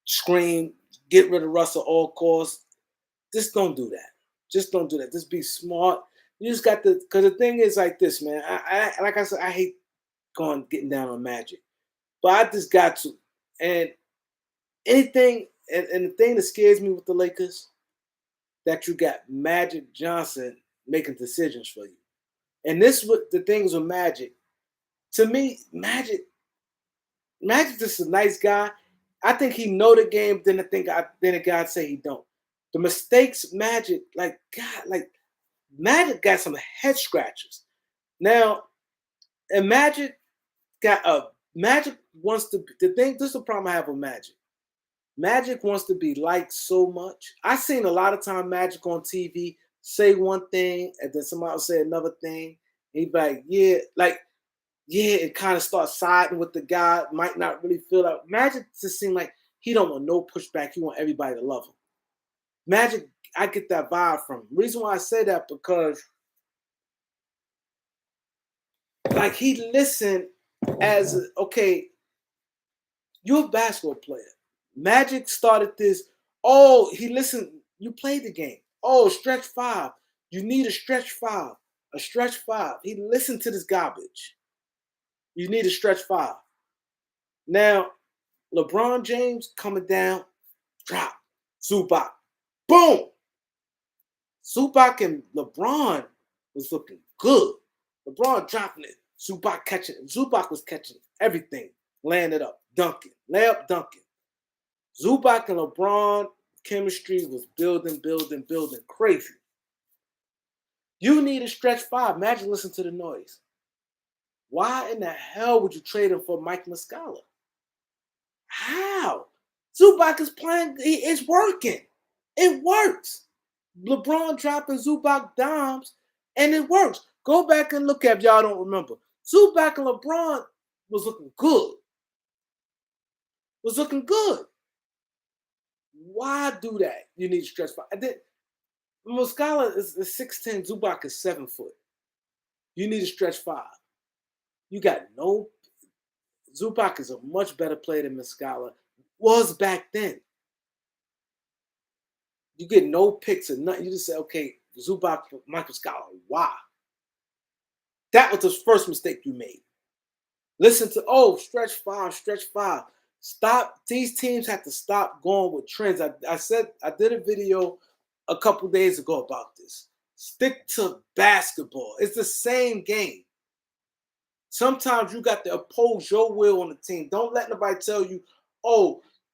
scream, get rid of Russ at all costs. Just don't do that. Just don't do that. Just be smart. You just got to, because the thing is like this, man. I like I said, I hate getting down on Magic, but I just got to. And anything, and the thing that scares me with the Lakers, that you got Magic Johnson making decisions for you. And this what the things with Magic. To me, Magic just a nice guy. I think he know the game. Then the guy say he don't. The mistakes Magic, like God, like Magic got some head scratchers. Now, and Magic wants to the thing. This is the problem I have with Magic. Magic wants to be liked so much. I seen a lot of time Magic on TV say one thing and then somebody will say another thing. He'd be like, yeah, it kind of starts siding with the guy, might not really feel like Magic just seemed like he don't want no pushback. He want everybody to love him. Magic, I get that vibe from him. Reason why I say that because like he listened as okay, you're a basketball player. Magic started this. Oh, he listened. You played the game. Oh, stretch five. You need a stretch five. A stretch five. He listened to this garbage. You need a stretch five. Now, LeBron James coming down, drop, Zubac, boom. Zubac and LeBron was looking good. LeBron dropping it, Zubac catching it. Zubac was catching everything, laying it up, dunking, layup, dunking. Zubac and LeBron chemistry was building, crazy. You need a stretch five. Imagine listening to the noise. Why in the hell would you trade him for Mike Muscala? How? Zubac is playing. It's working. It works. LeBron dropping Zubac dimes, and it works. Go back and look at it if y'all don't remember. Zubac and LeBron was looking good. Why do that? You need to stretch five. Muscala is 6'10", Zubac is 7 foot. You need to stretch five. You got no. Zubac is a much better player than Muscala was back then. You get no picks or nothing. You just say, okay, Zubac, Mike Muscala. Why? That was the first mistake you made. Listen to, stretch five. Stop. These teams have to stop going with trends. I said, I did a video a couple days ago about this. Stick to basketball. It's the same game. Sometimes you got to oppose your will on the team. Don't let nobody tell you,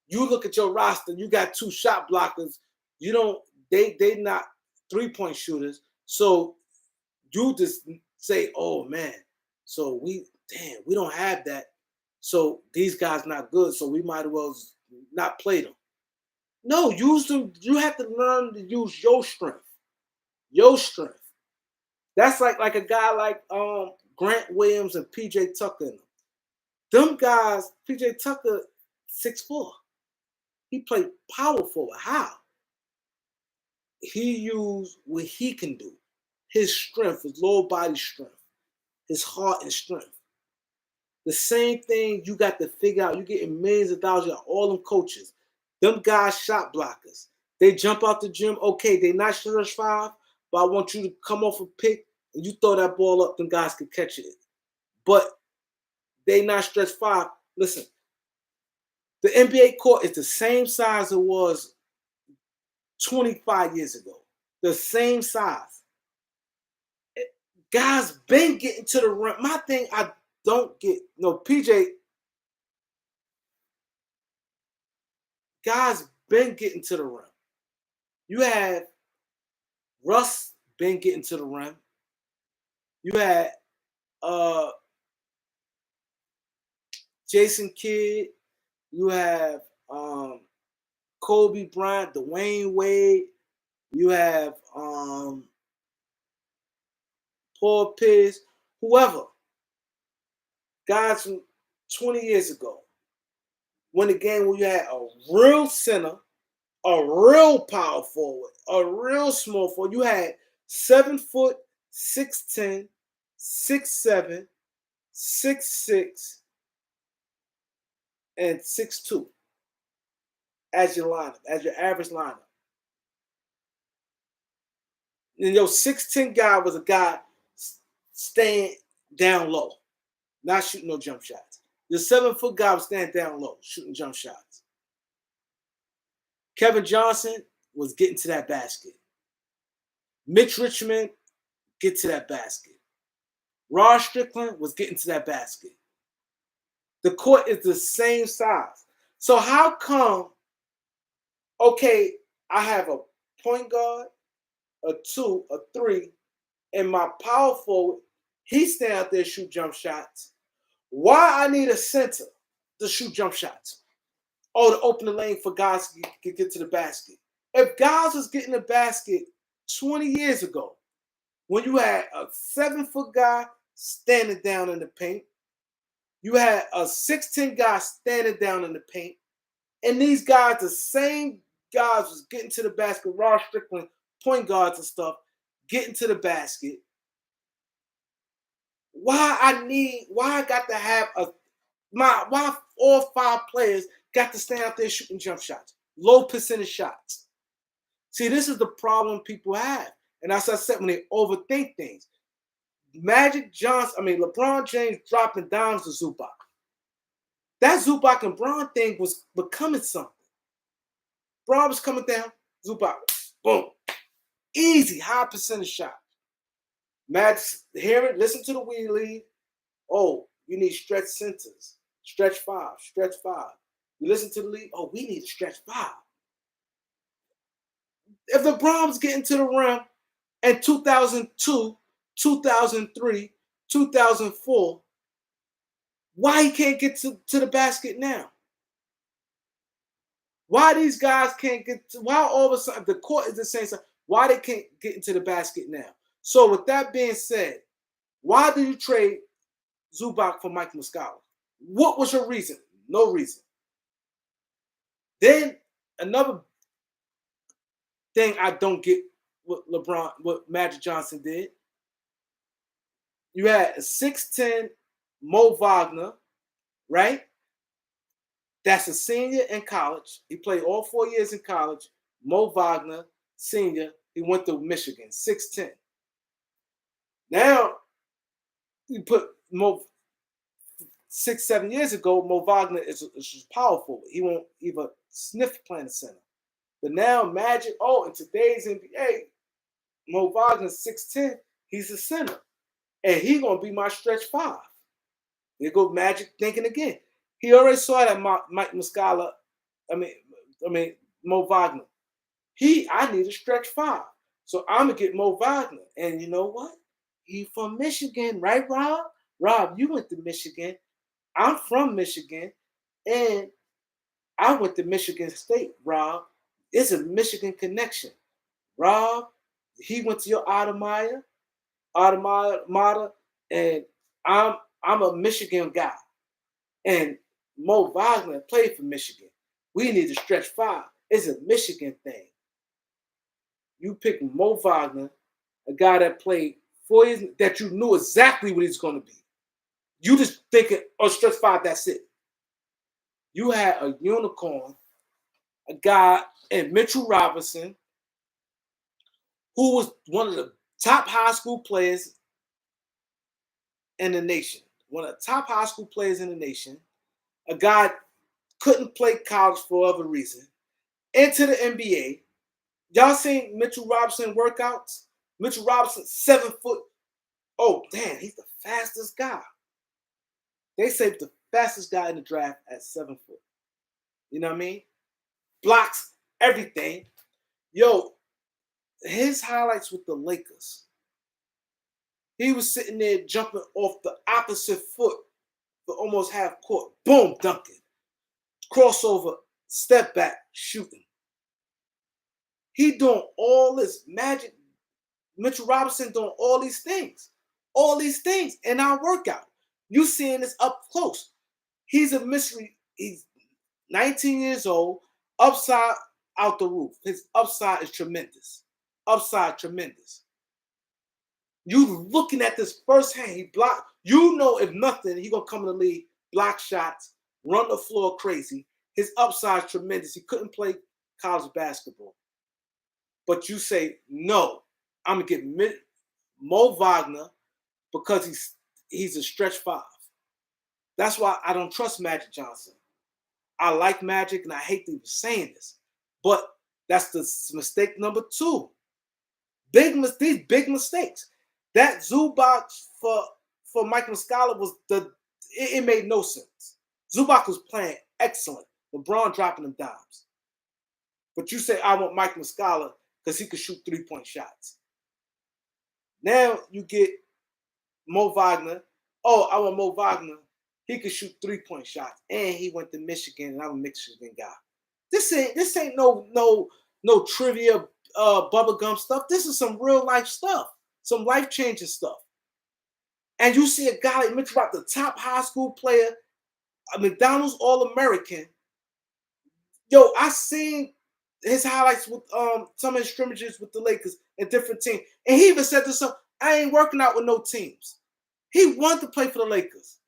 you look at your roster, you got 2 shot blockers. You don't, they not 3-point shooters. So you just say, oh man, so we don't have that. So these guys not good, so we might as well not play them. No, use them. You have to learn to use your strength. Your strength. That's like a guy like Grant Williams and PJ Tucker. Them guys, PJ Tucker, 6'4". He played power forward. How? He used what he can do. His strength, his lower body strength, his heart and strength. The same thing you got to figure out. You're getting millions of dollars. You got all them coaches. Them guys shot blockers. They jump out the gym. Okay, they not stretch five, but I want you to come off a pick and you throw that ball up, them guys can catch it. But they not stretch five. Listen, the NBA court is the same size it was 25 years ago. The same size. Guys been getting to the rim. My thing, I don't get, PJ, guys been getting to the rim. You had Russ been getting to the rim. You had Jason Kidd. You have Kobe Bryant, Dwayne Wade. You have Paul Pierce, whoever. Guys from 20 years ago. When the game where you had a real center, a real power forward, a real small forward. You had 7 foot, 6'10", 6'7", 6'6", and 6'2" as your lineup, as your average lineup. And your 6'10" guy was a guy staying down low, not shooting no jump shots. The 7 foot guy was staying down low, shooting jump shots. Kevin Johnson was getting to that basket. Mitch Richmond, get to that basket. Ross Strickland was getting to that basket. The court is the same size. So how come, okay, I have a point guard, a 2, a 3, and my power forward, he's staying out there shoot jump shots. Why I need a center to shoot jump shots? To open the lane for guys to get to the basket. If guys was getting the basket 20 years ago, when you had a 7 foot guy standing down in the paint, you had a 6'10" guy standing down in the paint, and these guys, the same guys was getting to the basket, Ross Strickland, point guards and stuff, getting to the basket. Why I got to have why all 5 players got to stand out there shooting jump shots, low percentage shots. See, this is the problem people have. And as I said, when they overthink things. LeBron James dropping dimes to Zubac. That Zubac and Braun thing was becoming something. Braun was coming down, Zubac, boom. Easy, high percentage shot. Magic, hear it, listen to the wee lead. Oh, you need stretch centers, stretch five, stretch five. You listen to the lead, oh, we need to stretch five. If the Browns get into the rim in 2002, 2003, 2004, why he can't get to the basket now? Why these guys can't get to, why all of a sudden the court is the same size, why they can't get into the basket now? So with that being said, why did you trade Zubac for Mike Muscala? What was your reason? No reason. Then another thing I don't get what Magic Johnson did. You had a 6'10 Mo Wagner, right? That's a senior in college. He played all 4 years in college. Mo Wagner, senior. He went to Michigan, 6'10. Now, you put Mo 6-7 years ago, Mo Wagner is powerful. He won't even sniff playing the center. But now Magic, in today's NBA, Mo Wagner 6'10, he's a center. And he's gonna be my stretch five. There go Magic thinking again. He already saw that Mike Muscala, Mo Wagner. I need a stretch five. So I'm gonna get Mo Wagner. And you know what? He from Michigan, right, Rob? Rob, you went to Michigan. I'm from Michigan. And I went to Michigan State, Rob. It's a Michigan connection. Rob, he went to your Automata, and I'm a Michigan guy. And Mo Wagner played for Michigan. We need to stretch five. It's a Michigan thing. You pick Mo Wagner, a guy that played 4 years, that you knew exactly what he's going to be. You just thinking, stretch five, that's it. You had a unicorn, a guy in Mitchell Robinson, who was one of the top high school players in the nation. One of the top high school players in the nation. A guy couldn't play college for other reason. Into the NBA. Y'all seen Mitchell Robinson workouts? Mitchell Robinson, 7 foot. Oh, damn, he's the fastest guy. They say the fastest guy in the draft at 7 foot. You know what I mean? Blocks everything. Yo, his highlights with the Lakers. He was sitting there jumping off the opposite foot for almost half court. Boom, dunking. Crossover, step back, shooting. He doing all this magic. Mitchell Robinson doing all these things in our workout. You seeing this up close. He's a mystery. He's 19 years old, upside out the roof. His upside is tremendous. Upside tremendous. You looking at this firsthand. He blocked. You know, if nothing, he gonna come in the league, block shots, run the floor crazy. His upside is tremendous. He couldn't play college basketball. But you say, no, I'm going to get Mo Wagner because he's a stretch five. That's why I don't trust Magic Johnson. I like Magic, and I hate to be saying this. But that's the mistake number two. These big mistakes. That Zubac for Mike Muscala it made no sense. Zubac was playing excellent. LeBron dropping them dimes. But you say, I want Mike Muscala because he could shoot 3-point shots. Now you get Mo Wagner. Oh, I want Mo Wagner. He could shoot 3-point shots. And he went to Michigan, and I'm a Michigan guy. This ain't no trivia bubblegum stuff. This is some real life stuff. Some life-changing stuff. And you see a guy like Mitchell Robinson, the top high school player, a McDonald's All-American. Yo, I seen his highlights with some of his scrimmages with the Lakers and different teams. And he even said to himself, I ain't working out with no teams. He wanted to play for the Lakers.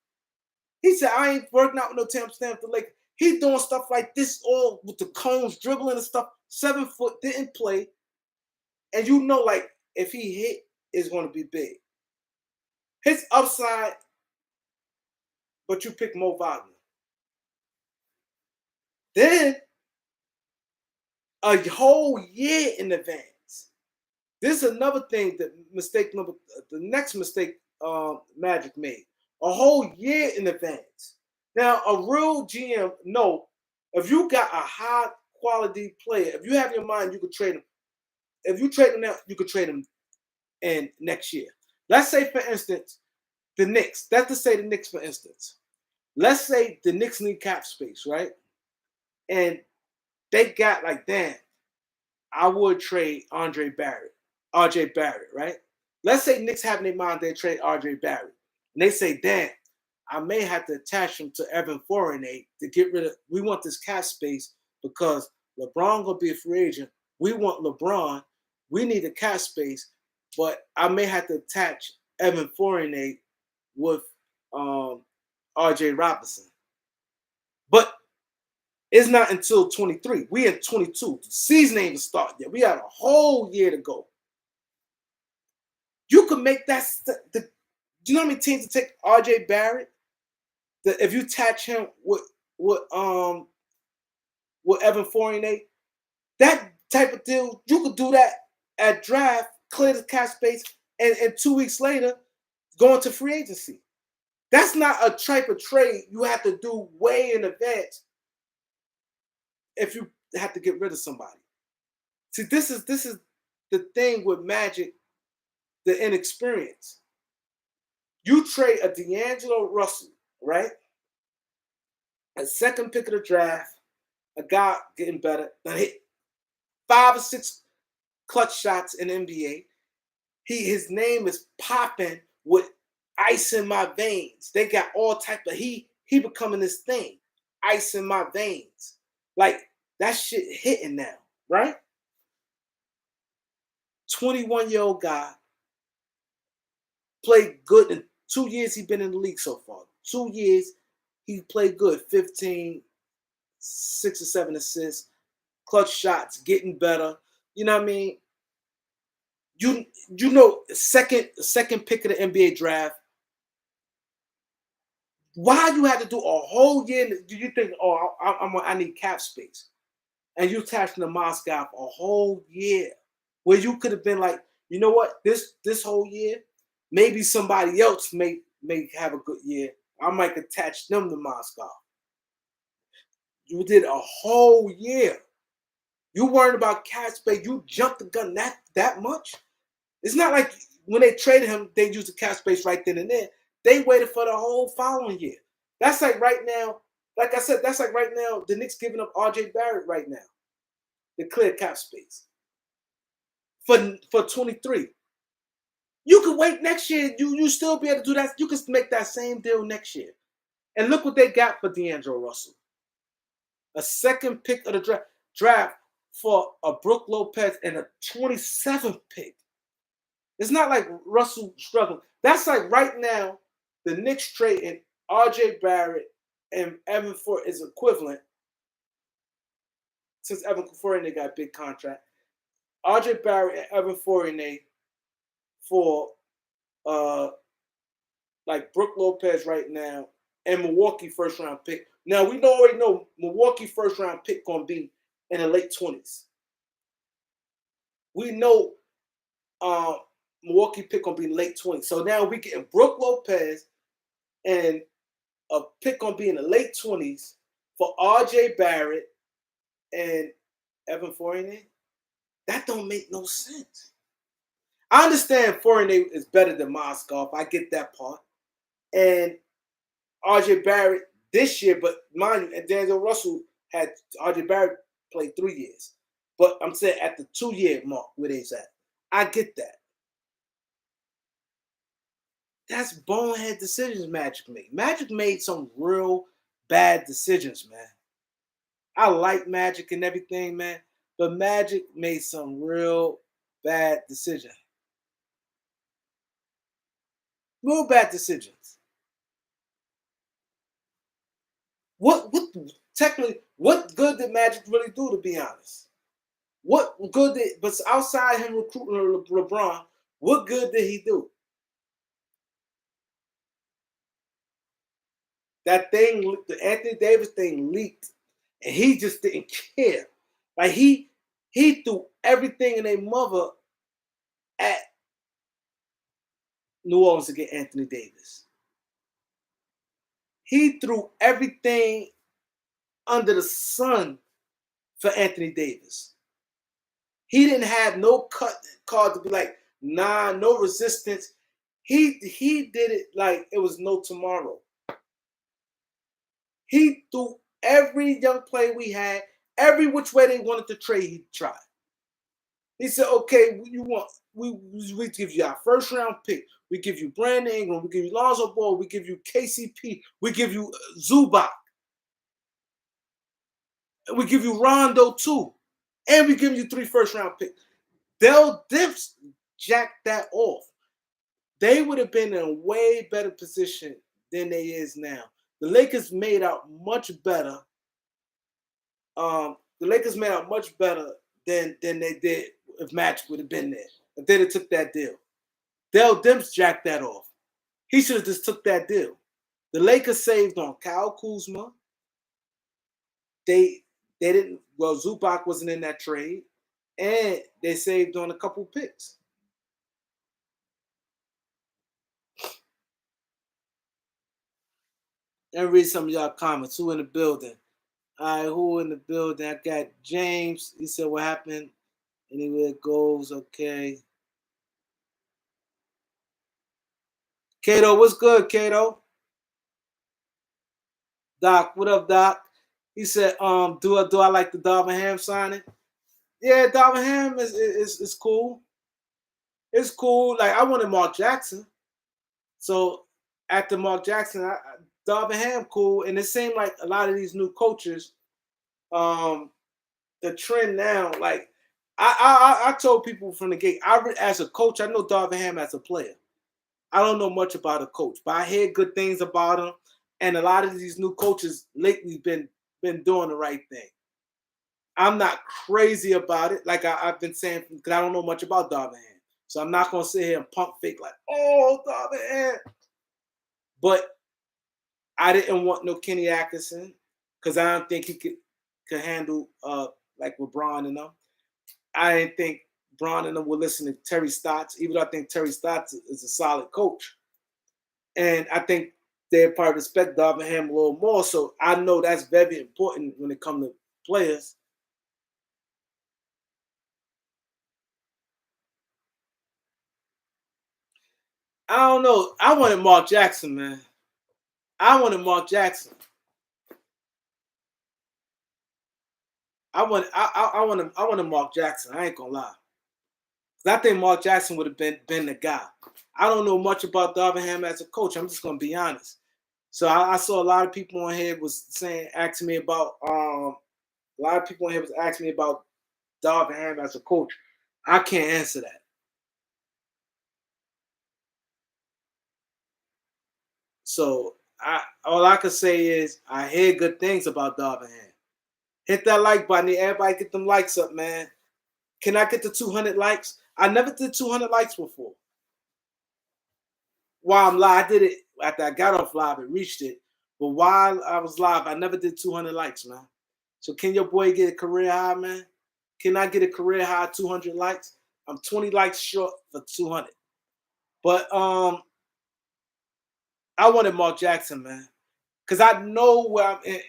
He said, I ain't working out with no teams, staying with the Lakers. He doing stuff like this all with the cones, dribbling and stuff. 7 foot, didn't play. And you know, like, if he hit, it's going to be big. His upside, but you pick Mo Wagner. Then a whole year in advance. This is another thing that the next mistake Magic made. A whole year in advance. Now, a real GM, no, if you got a high quality player, if you have in your mind, you could trade him. If you trade him now, you could trade him in next year. Let's say, for instance, the Knicks. That's to say the Knicks, for instance. Let's say the Knicks need cap space, right? And they got like, damn, I would trade RJ Barrett, right? Let's say Knicks have in their mind they trade RJ Barrett. And they say, damn, I may have to attach him to Evan Fournier to get rid of, we want this cap space because LeBron gonna be a free agent. We want LeBron. We need a cap space, but I may have to attach Evan Fournier with RJ Robinson. But it's not until 23. We in 22. The season ain't even started yet. We got a whole year to go. You can make that. Do you know how many teams to take RJ Barrett? If you attach him with Evan Fournier, that type of deal, you could do that at draft, clear the cap space, and 2 weeks later, go into free agency. That's not a type of trade you have to do way in advance if you have to get rid of somebody. See, this is the thing with Magic, the inexperience. You trade a D'Angelo Russell, right? A second pick of the draft, a guy getting better, hit 5 or 6 clutch shots in the NBA. His name is popping with ice in my veins. They got all type of he becoming this thing, ice in my veins. Like that shit hitting now, right? 21-year-old guy played good in 2 years. He's been in the league so far. 2 years he played good. 15, 6 or 7 assists, clutch shots, getting better. You know what I mean? You know, second pick of the NBA draft. Why you had to do a whole year? Do you think, oh, I need cap space, and you attached to Moscow for a whole year, where you could have been like, you know what, this whole year, maybe somebody else may have a good year. I might attach them to Moscow. You did a whole year. You worried about cap space. You jumped the gun that much. It's not like when they traded him, they used the cap space right then and there. They waited for the whole following year. That's like right now, like I said, that's like right now, the Knicks giving up RJ Barrett right now to clear cap space for 23. You could wait next year. You still be able to do that. You can make that same deal next year. And look what they got for D'Angelo Russell. A second pick of the draft for a Brook Lopez and a 27th pick. It's not like Russell struggling. That's like right now, the Knicks trading RJ Barrett and Evan Fournier is equivalent. Since Evan Fournier got a big contract, RJ Barrett and Evan Fournier for like Brook Lopez right now and Milwaukee first round pick. Now we already know Milwaukee first round pick gonna be in the late 20s. We know Milwaukee pick gonna be in late 20s. So now we getting Brook Lopez and a pick gonna be in the late 20s for RJ Barrett and Evan Fournier. That don't make no sense. I understand Fournier is better than Moscow. I get that part. And RJ Barrett this year, but mind you, and D'Angelo Russell had RJ Barrett played 3 years. But I'm saying at the 2-year mark where they's at. I get that. That's bonehead decisions Magic made. Magic made some real bad decisions, man. I like Magic and everything, man, but Magic made some real bad decisions. Real bad decisions. What technically, what good did Magic really do, to be honest? What good did, but outside him recruiting LeBron, what good did he do? That thing, the Anthony Davis thing leaked. and he just didn't care. Like he threw everything in their mother at New Orleans to get Anthony Davis. He threw everything under the sun for Anthony Davis. He didn't have no cut card to be like, nah, no resistance. He did it like it was no tomorrow. He threw every young player we had, every which way they wanted to trade, he tried. He said, okay, you want we give you our first round pick. We give you Brandon Ingram. We give you Lonzo Ball. We give you KCP. We give you Zubac. We give you Rondo too. And we give you 3 first-round picks. They'll jack that off. They would have been in a way better position than they is now. The Lakers made out much better. The Lakers made out much better than they did if Magic would have been there. If they'd have took that deal. Dell Demps jacked that off. He should have just took that deal. The Lakers saved on Kyle Kuzma. They didn't. Well, Zubac wasn't in that trade, and they saved on a couple picks. Let me read some of y'all comments. Who in the building? All right, who in the building? I got James. He said, "What happened? Anywhere it goes, okay." Kato, what's good, Kato? Doc, what up, Doc? He said, do I like the Darvin Ham signing? Yeah, Darvin Ham is cool. It's cool. Like I wanted Mark Jackson. So after Mark Jackson, Darvin Ham cool. And it seemed like a lot of these new coaches, the trend now, like I told people from the gate, as a coach, I know Darvin Ham as a player. I don't know much about a coach, but I hear good things about him. And a lot of these new coaches lately been doing the right thing. I'm not crazy about it, like I've been saying, because I don't know much about Darvin Ham. So I'm not gonna sit here and pump fake like, oh, Darvin Ham. But I didn't want no Kenny Atkinson because I don't think he could handle like LeBron and them. I didn't think Bron and them would listen to Terry Stotts, even though I think Terry Stotts is a solid coach. And I think they probably respect Darvin Ham a little more. So I know that's very important when it comes to players. I don't know. I wanted Mark Jackson, man. I wanted Mark Jackson. I wanted Mark Jackson. I ain't gonna lie. I think Mark Jackson would have been the guy. I don't know much about Darvin Ham as a coach. I'm just gonna be honest. So I saw a lot of people on here was asking me about a lot of people on here was asking me about Darvin Ham as a coach. I can't answer that. So all I can say is I hear good things about Darvin Ham. Hit that like button. Everybody get them likes up, man. Can I get the 200 likes? I never did 200 likes before. While I'm live, I did it after I got off live and reached it. But while I was live, I never did 200 likes, man. So can your boy get a career high, man? Can I get a career high 200 likes? I'm 20 likes short for 200. But I wanted Mark Jackson, man. Because I know where I'm in.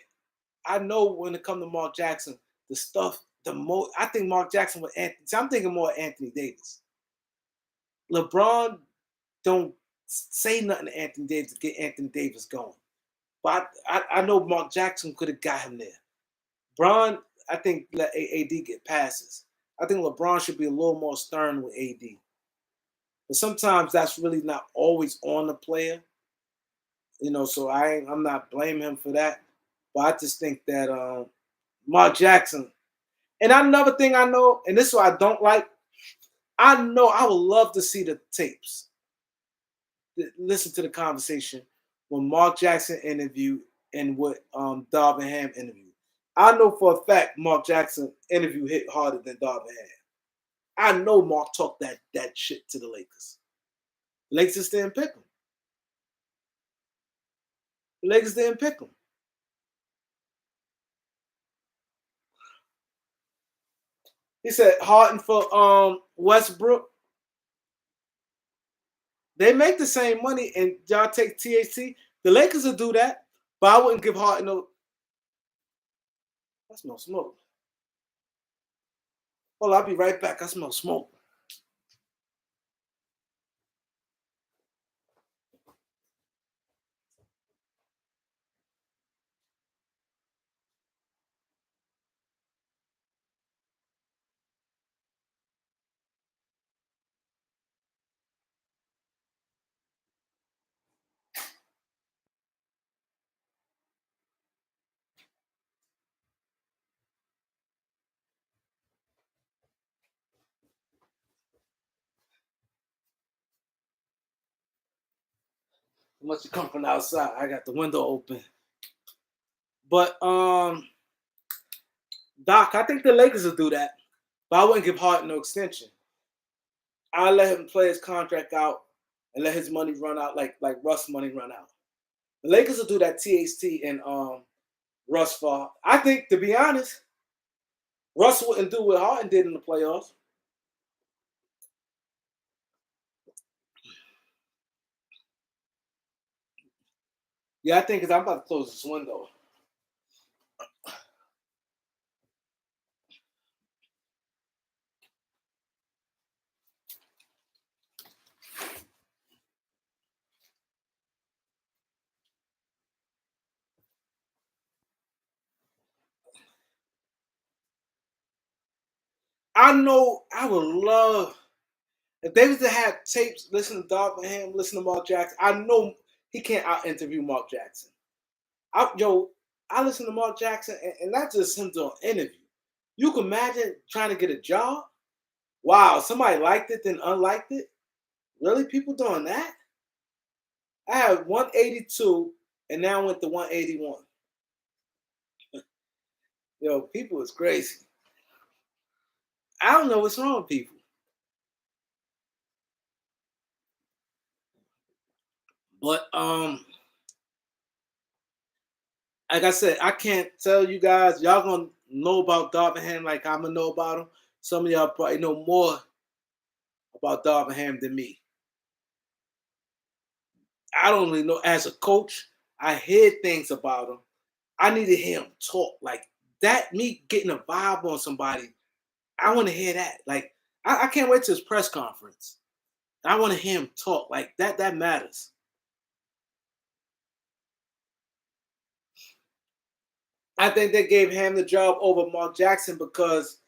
I know when it comes to Mark Jackson, the stuff, the most, I think Mark Jackson with Anthony. So I'm thinking more Anthony Davis. LeBron don't say nothing to Anthony Davis to get Anthony Davis going. But I know Mark Jackson could have got him there. Bron, I think let AD get passes. I think LeBron should be a little more stern with AD. But sometimes that's really not always on the player. So I'm not blaming him for that. But I just think that Mark Jackson, and another thing I know, and this is what I don't like, I know I would love to see the tapes. Listen to the conversation when Mark Jackson interviewed and what Darvin Ham interviewed. I know for a fact Mark Jackson interview hit harder than Darvin Ham. I know Mark talked that shit to the Lakers. The Lakers didn't pick him. The Lakers didn't pick him. He said Harden for Westbrook. They make the same money, and y'all take THC. The Lakers will do that, but I wouldn't give Harden no. I smell smoke. Hold on, I'll be right back. I smell smoke. It must have come from outside. I got the window open. But Doc, I think the Lakers will do that. But I wouldn't give Harden no extension. I'll let him play his contract out and let his money run out like Russ money run out. The Lakers will do that THT and Russ for. I think, to be honest, Russ wouldn't do what Harden did in the playoffs. Yeah, I think because I'm about to close this window. I know I would love if they was to have tapes, listen to Darvin Ham, listen to Mark Jackson. I know he can't out interview Mark Jackson. I listen to Mark Jackson, and not just him doing an interview. You can imagine trying to get a job. Wow, somebody liked it, then unliked it. Really, people doing that? I had 182, and now I went to 181. Yo, people is crazy. I don't know what's wrong with people. But like I said, I can't tell you guys. Y'all gonna know about Darvin Ham like I'm gonna know about him. Some of y'all probably know more about Darvin Ham than me. I don't really know. As a coach, I hear things about him. I need to hear him talk like that. Me getting a vibe on somebody. I want to hear that. Like I can't wait to his press conference. I want to hear him talk like that. That matters. I think they gave Ham the job over Mark Jackson because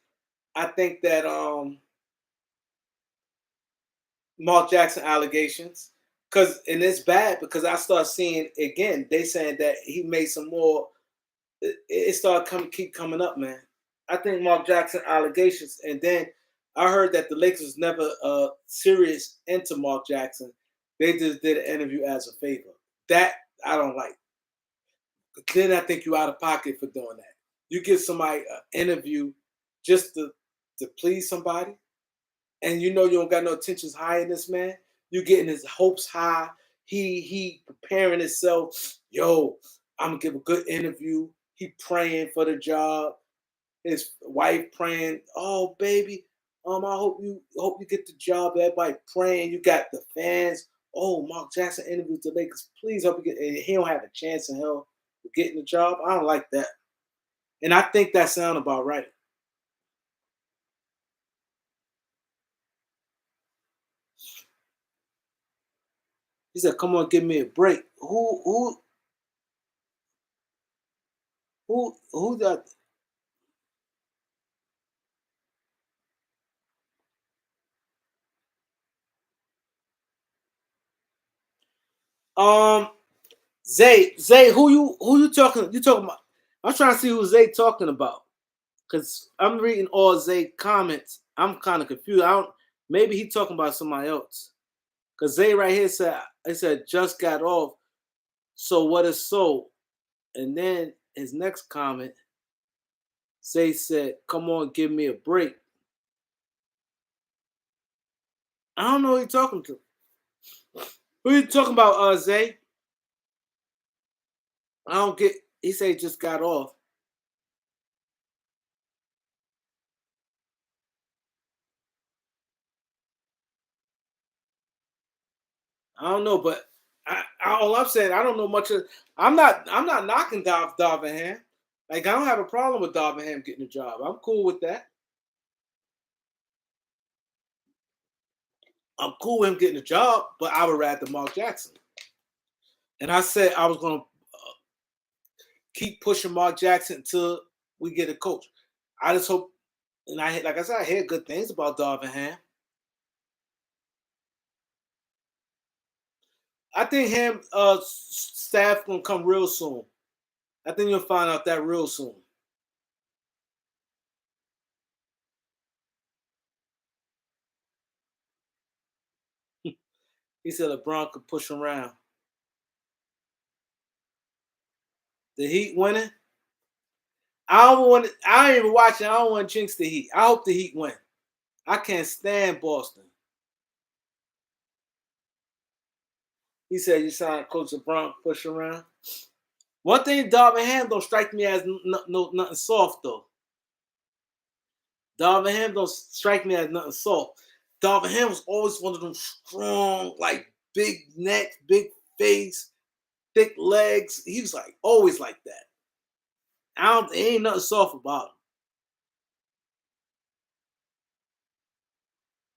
I think that Mark Jackson allegations. Cause and it's bad because I start seeing again, they saying that he made some more. It started keep coming up, man. I think Mark Jackson allegations, and then I heard that the Lakers was never serious into Mark Jackson. They just did an interview as a favor. That I don't like. Then I think you out of pocket for doing that. You give somebody an interview just to please somebody, and you know you don't got no intentions high in this man. You getting his hopes high. He preparing himself. Yo, I'm gonna give a good interview. He praying for the job. His wife praying. Oh baby, I hope you get the job. Everybody praying. You got the fans. Oh, Mark Jackson interviews the Lakers. Please hope you get. And he don't have a chance in hell of getting the job. I don't like that. And I think that sound about right. He said, "Come on, give me a break." Who that? Um, Zay, who you talking? You talking about? I'm trying to see who Zay talking about because I'm reading all Zay comments. I'm kind of confused. I don't. Maybe he talking about somebody else. Because Zay right here said, "I said just got off. So what is so?" And then his next comment, Zay said, "Come on, give me a break." I don't know who you talking to. Who you talking about, Zay? I don't get. He said he just got off. I don't know, but all I'm saying, I don't know much of. I'm not knocking Darvin Ham. Like I don't have a problem with Darvin Ham getting a job. I'm cool with that. I'm cool with him getting a job, but I would rather Mark Jackson. And I said I was going to keep pushing Mark Jackson until we get a coach. I just hope, and like I said, I hear good things about Darvin Ham. I think Ham staff gonna come real soon. I think you'll find out that real soon. He said LeBron could push around. The Heat winning. I don't want. I ain't even watching. I don't want to jinx the Heat. I hope the Heat win. I can't stand Boston. He said you signed Coach LeBron push around. One thing, Darvin Ham don't strike me as nothing soft though. Darvin Ham don't strike me as nothing soft. Darvin Ham was always one of them strong, like big neck, big face, thick legs. He was like always like that. There ain't nothing soft about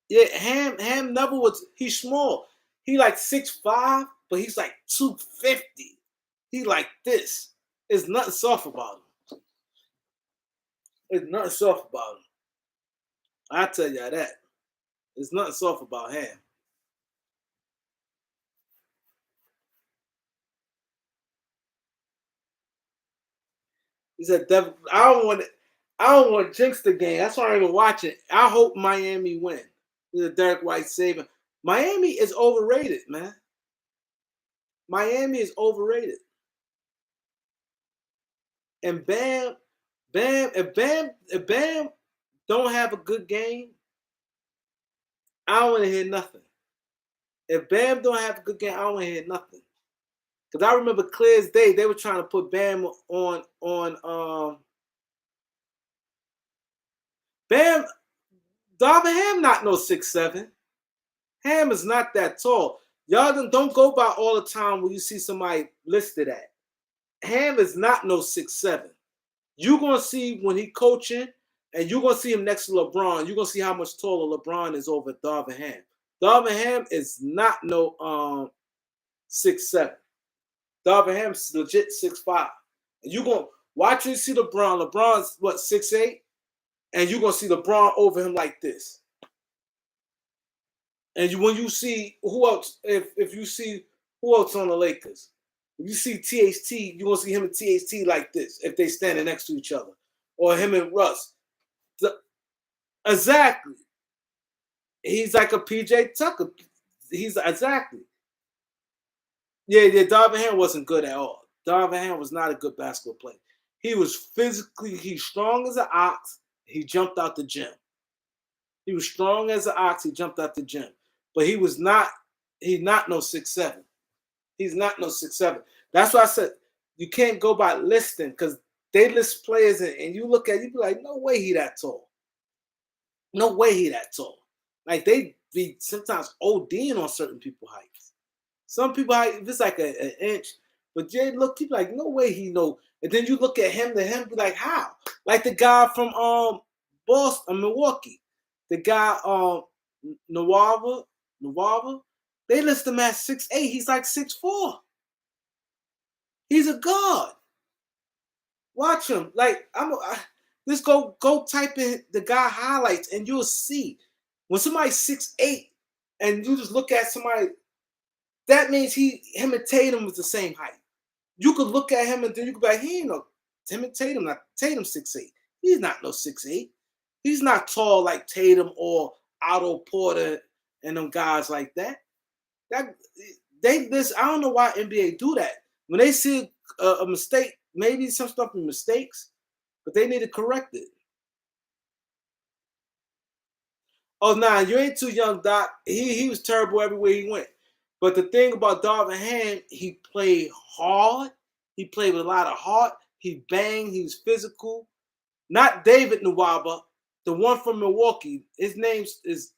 him. Yeah, Ham never was. He's small. He like 6'5", but he's like 250. He like this. There's nothing soft about him. There's nothing soft about him. I tell you that. There's nothing soft about Ham. He said, I don't want to jinx the game. That's why I'm even watching. I hope Miami win. The Derek White saving. Miami is overrated, man. Miami is overrated. And if Bam don't have a good game, I don't want to hear nothing. If Bam don't have a good game, I don't want to hear nothing. Because I remember clear as day, they were trying to put Bam on Bam. Darvin Ham not no 6'7". Ham is not that tall. Y'all don't go by all the time when you see somebody listed at. Ham is not no 6'7". You're gonna see when he coaching, and you're gonna see him next to LeBron. You're gonna see how much taller LeBron is over Darvin Ham. Darvin Ham is not no 6'7". Darvin Ham is legit 6'5". And you're gonna watch you see LeBron. LeBron's what 6'8", and you're gonna see LeBron over him like this. And when you see who else, if you see who else on the Lakers, if you see THT, you're gonna see him and THT like this if they standing next to each other, or him and Russ. Exactly. He's like a PJ Tucker. He's exactly. Yeah. Darvin Ham wasn't good at all. Darvin Ham was not a good basketball player. He was physically, he's strong as an ox. He jumped out the gym. He was strong as an ox. He jumped out the gym. But he's not no 6'7". He's not no 6'7". That's why I said you can't go by listing because they list players and you look at you be like, no way he that tall. No way he that tall. Like they be sometimes ODing on certain people heights. Some people height, if it's like an inch, but Jay look, people like, no way he know. And then you look at him to him, be like, how? Like the guy from Boston, Milwaukee. The guy Nawava, they list him at 6'8". He's like 6'4". He's a god. Watch him. Like just go type in the guy highlights and you'll see when somebody's 6'8" and you just look at somebody, that means him and Tatum was the same height. You could look at him and then you could be like, he ain't no him and Tatum, not Tatum 6'8". He's not no 6'8". He's not tall like Tatum or Otto Porter and them guys like that. I don't know why NBA do that. When they see a mistake, maybe some stuff in mistakes, but they need to correct it. Oh, nah, you ain't too young, Doc. He was terrible everywhere he went. But the thing about Darvin Ham, he played hard. He played with a lot of heart. He banged. He was physical. Not David Nwaba, the one from Milwaukee. His name is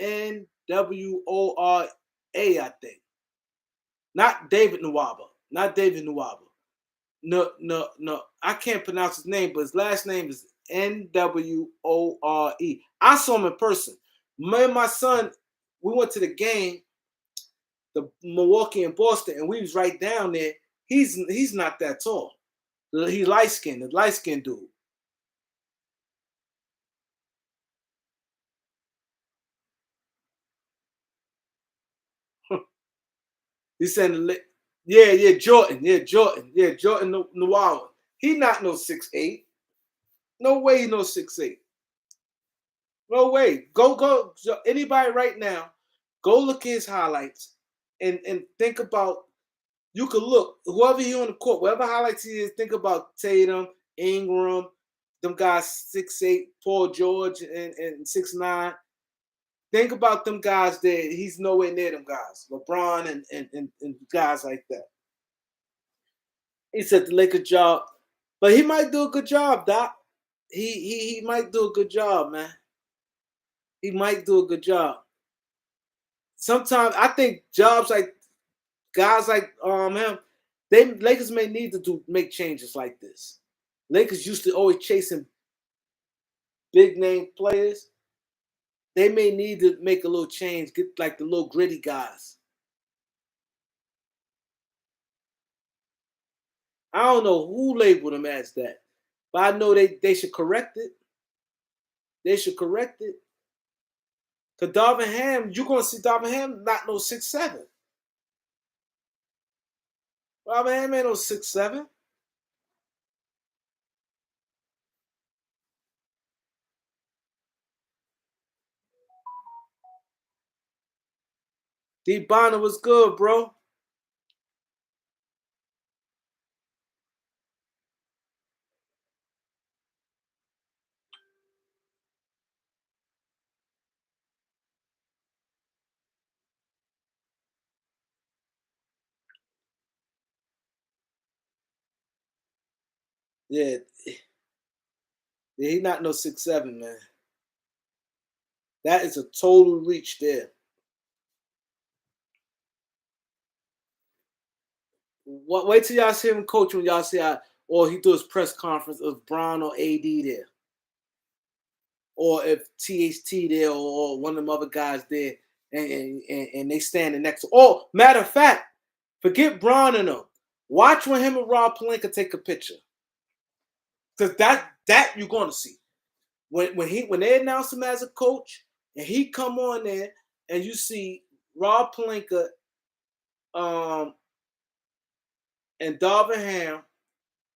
NWORA. I think. Not David Nwaba. Not David Nwaba. No. I can't pronounce his name, but his last name is Nwore. I saw him in person. Me and my son, we went to the game, the Milwaukee and Boston, and we was right down there. He's not that tall. He light skinned, the light skinned dude. He said, Jordan, Jordan Noir. He not no 6'8". No way he no 6'8". No way. Go. Anybody right now, go look at his highlights and think about. You could look whoever he on the court, whatever highlights he is. Think about Tatum, Ingram, them guys 6'8", Paul George and 6'9". Think about them guys there. He's nowhere near them guys. LeBron and guys like that. He said the Lakers job, but he might do a good job, Doc. He might do a good job, man. He might do a good job. Sometimes I think jobs like guys like him, Lakers may need to make changes like this. Lakers used to always chasing big name players. They may need to make a little change, get like the little gritty guys. I don't know who labeled them as that, but I know they should correct it. They should correct it. Cause Darvin Ham, you're gonna see Darvin Ham not no 6'7". Darvin Ham ain't no 6'7". D Bonner was good, bro. Yeah, he not no 6'7", man. That is a total reach there. Wait till y'all see him coach when y'all see how, or he do his press conference of Brown or AD there, or if THT there or one of them other guys there, and they standing next to. Oh, matter of fact, forget Brown and them. Watch when him and Rob Pelinka take a picture, because that you're going to see when they announce him as a coach and he come on there and you see Rob Pelinka and Darvin Ham,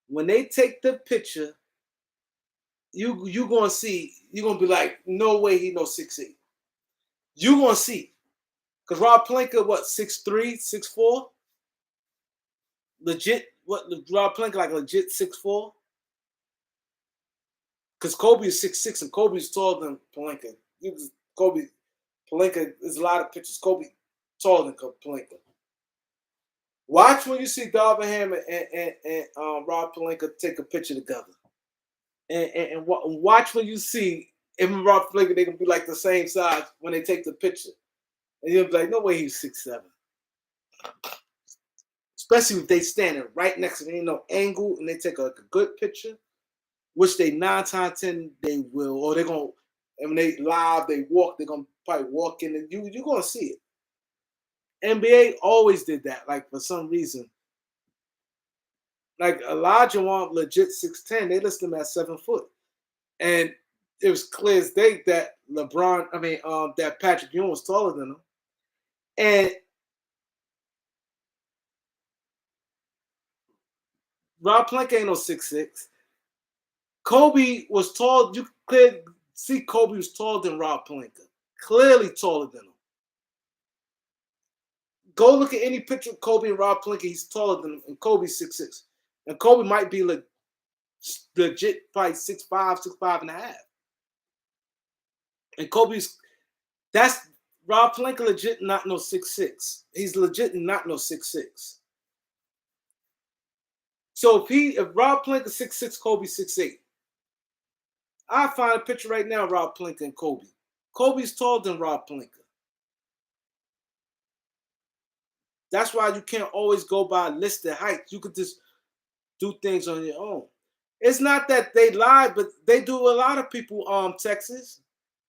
when they take the picture, you gonna see, you're gonna be like, no way he no 6'8". You gonna see. Because Rob Pelinka, what, 6'3", 6'4"? Legit, what, Rob Pelinka like legit 6'4"? Because Kobe is 6'6", and Kobe's taller than Pelinka. Pelinka, there's a lot of pictures. Kobe taller than Pelinka. Watch when you see Darvin Ham and Rob Pelinka take a picture together. And watch when you see him and Rob Pelinka, they can be like the same size when they take the picture. And you'll be like, no way he's 6'7". Especially if they standing right next to me, ain't no angle, and they take a good picture, which they 9 times 10 they will, or they're gonna, and when they live, they walk, they're gonna probably walk in, and you're gonna see it. NBA always did that, like for some reason. Like Elijah want legit 6'10", they list him at 7 foot. And it was clear as day that that Patrick Ewing was taller than him. And Rob Pelinka ain't no 6'6". Kobe was tall. You could see Kobe was taller than Rob Pelinka. Clearly taller than him. Go look at any picture of Kobe and Rob Pelinka. He's taller than him, and Kobe's 6'6". And Kobe might be legit probably 6'5", 6'5 and a half. And that's Rob Pelinka legit not no 6'6". He's legit not no 6'6". So if Rob Pelinka 6'6", Kobe 6'8". I find a picture right now, Rob Pelinka and Kobe. Kobe's taller than Rob Pelinka. That's why you can't always go by listed heights. You could just do things on your own. It's not that they lied, but they do a lot of people Texas.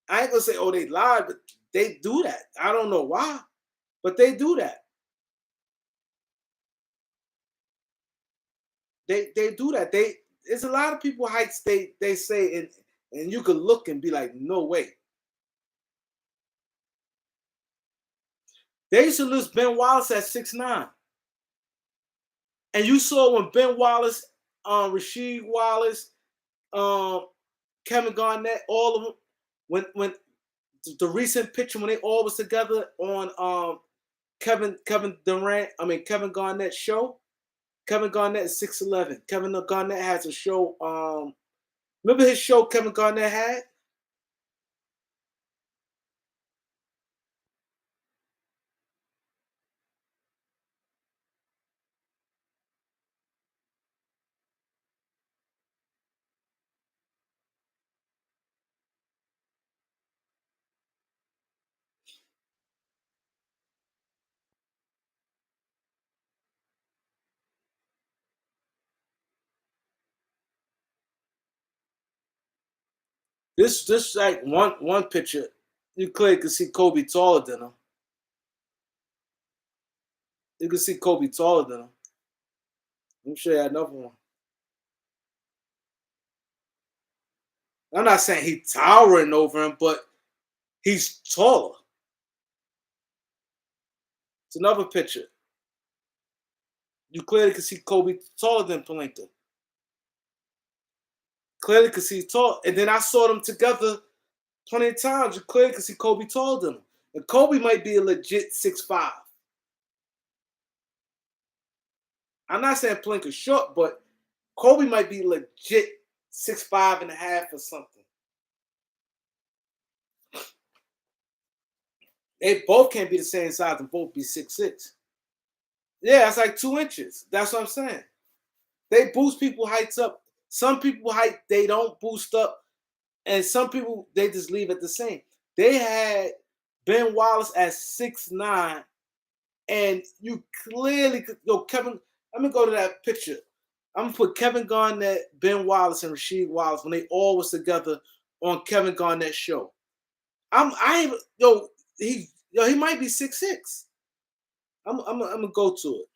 I ain't gonna say oh they lied, but they do that. I don't know why, but they do that. They do that. They There's a lot of people heights they say and you could look and be like, no way. They used to list Ben Wallace at 6'9". And you saw when Ben Wallace, Rasheed Wallace, um, Kevin Garnett, all of them, when the recent picture when they all was together on Kevin Garnett's show. Kevin Garnett is 6'11". Kevin Garnett has a show. Remember his show Kevin Garnett had? This like one picture, you clearly can see Kobe taller than him. You can see Kobe taller than him. Let me show you another one. I'm not saying he's towering over him, but he's taller. It's another picture. You clearly can see Kobe taller than Pelinka. Clearly can see he's tall. And then I saw them together plenty of times. You clearly can see Kobe taller than him. And Kobe might be a legit 6'5". I'm not saying Pelinka's short, but Kobe might be legit 6'5" and a half or something. They both can't be the same size and both be 6'6". Yeah, it's like 2 inches. That's what I'm saying. They boost people heights up. Some people height they don't boost up, and some people they just leave it the same. They had Ben Wallace at 6'9", and you clearly could yo Kevin. Let me go to that picture. I'm gonna put Kevin Garnett, Ben Wallace, and Rasheed Wallace when they all was together on Kevin Garnett's show. I yo he might be 6'6". I'm gonna go to it.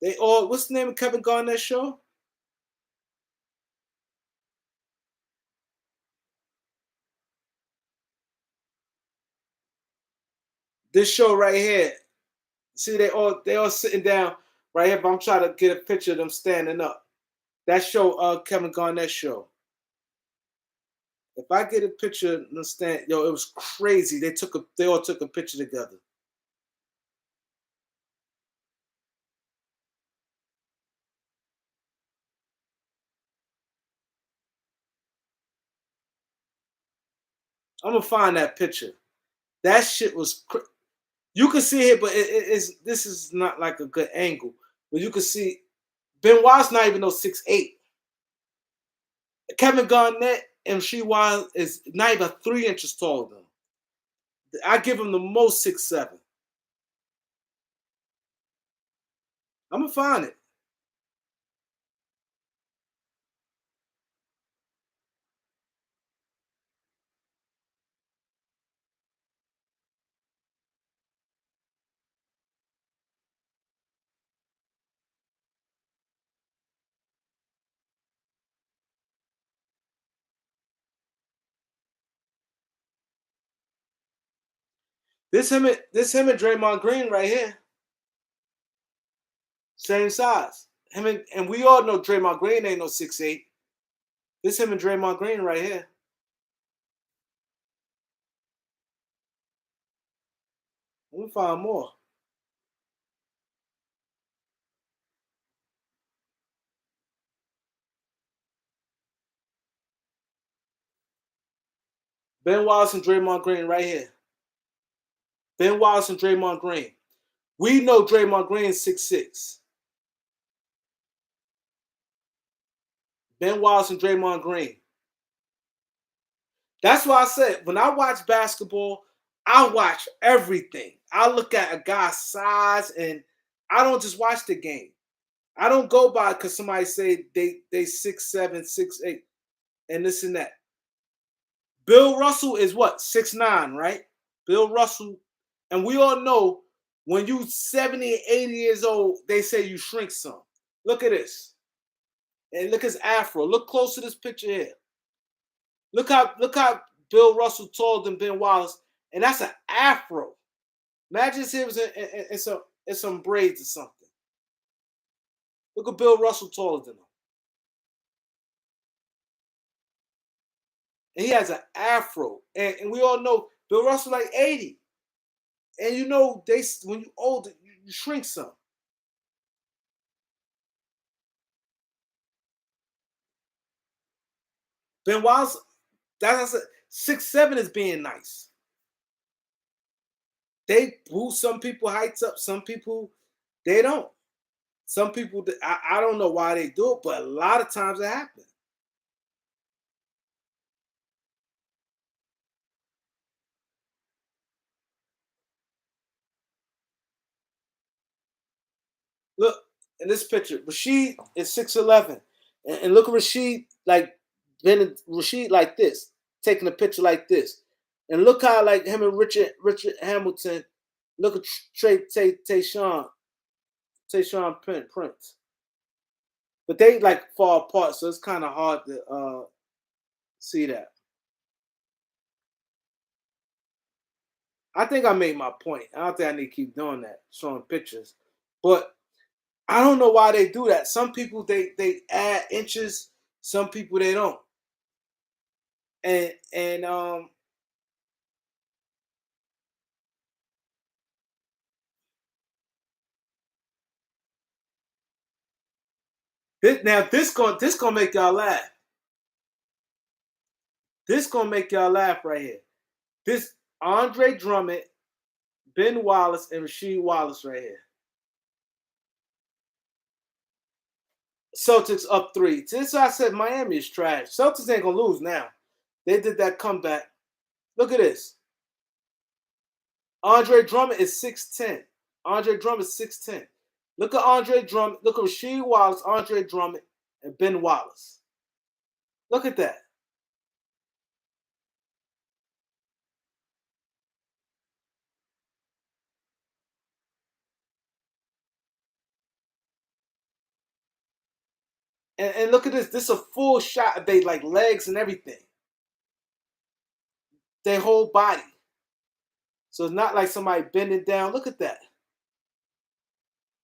They all what's the name of Kevin Garnett's show? This show right here. See, they all sitting down right here, but I'm trying to get a picture of them standing up. That show, Kevin Garnett show. If I get a picture of them stand, yo, it was crazy. They all took a picture together. I'm gonna find that picture. That shit was. You can see it, but it's this is not like a good angle. But you can see Ben Wallace not even no 6'8". Kevin Garnett and She Wild is not even 3 inches taller than him. I give him the most 6'7". I'm gonna find it. This him and Draymond Green right here, same size. And we all know Draymond Green ain't no 6'8". This him and Draymond Green right here. Let me find more. Ben Wallace and Draymond Green right here. Ben Wallace and Draymond Green. We know Draymond Green 6'6". Ben Wallace and Draymond Green. That's why I said when I watch basketball, I watch everything. I look at a guy's size, and I don't just watch the game. I don't go by because somebody say they 6'7", 6'8", and this and that. Bill Russell is what, 6'9", right? Bill Russell, and we all know when you 70, 80 years old, they say you shrink some. Look at this. And look at his afro. Look close to this picture here. Look how Bill Russell taller than Ben Wallace, and that's an afro. Imagine if it was in some braids or something. Look at Bill Russell taller than him. And he has an afro. And we all know Bill Russell like 80. And you know, when you older, you shrink some. Ben Wallace, that's what I said, 6'7" is being nice. They boost some people heights up, some people they don't. Some people, I don't know why they do it, but a lot of times it happens. Look in this picture, Rashid is 6'11", and look at Rashid like Rashid like this, taking a picture like this, and look how like him and Richard Hamilton. Look at Tayshaun Prince, but they like fall apart, so it's kind of hard to see that. I think I made my point. I don't think I need to keep doing that, showing pictures, but I don't know why they do that. Some people they add inches, some people they don't. And this gonna make y'all laugh. This gonna make y'all laugh right here. This Andre Drummond, Ben Wallace, and Rasheed Wallace right here. Celtics up 3. Since I said Miami is trash. Celtics ain't gonna lose now. They did that comeback. Look at this. Andre Drummond is 6'10". Andre Drummond is 6'10". Look at Andre Drummond. Look at Rasheed Wallace, Andre Drummond, and Ben Wallace. Look at that. And look at this. This is a full shot. They like legs and everything. Their whole body. So it's not like somebody bending down. Look at that.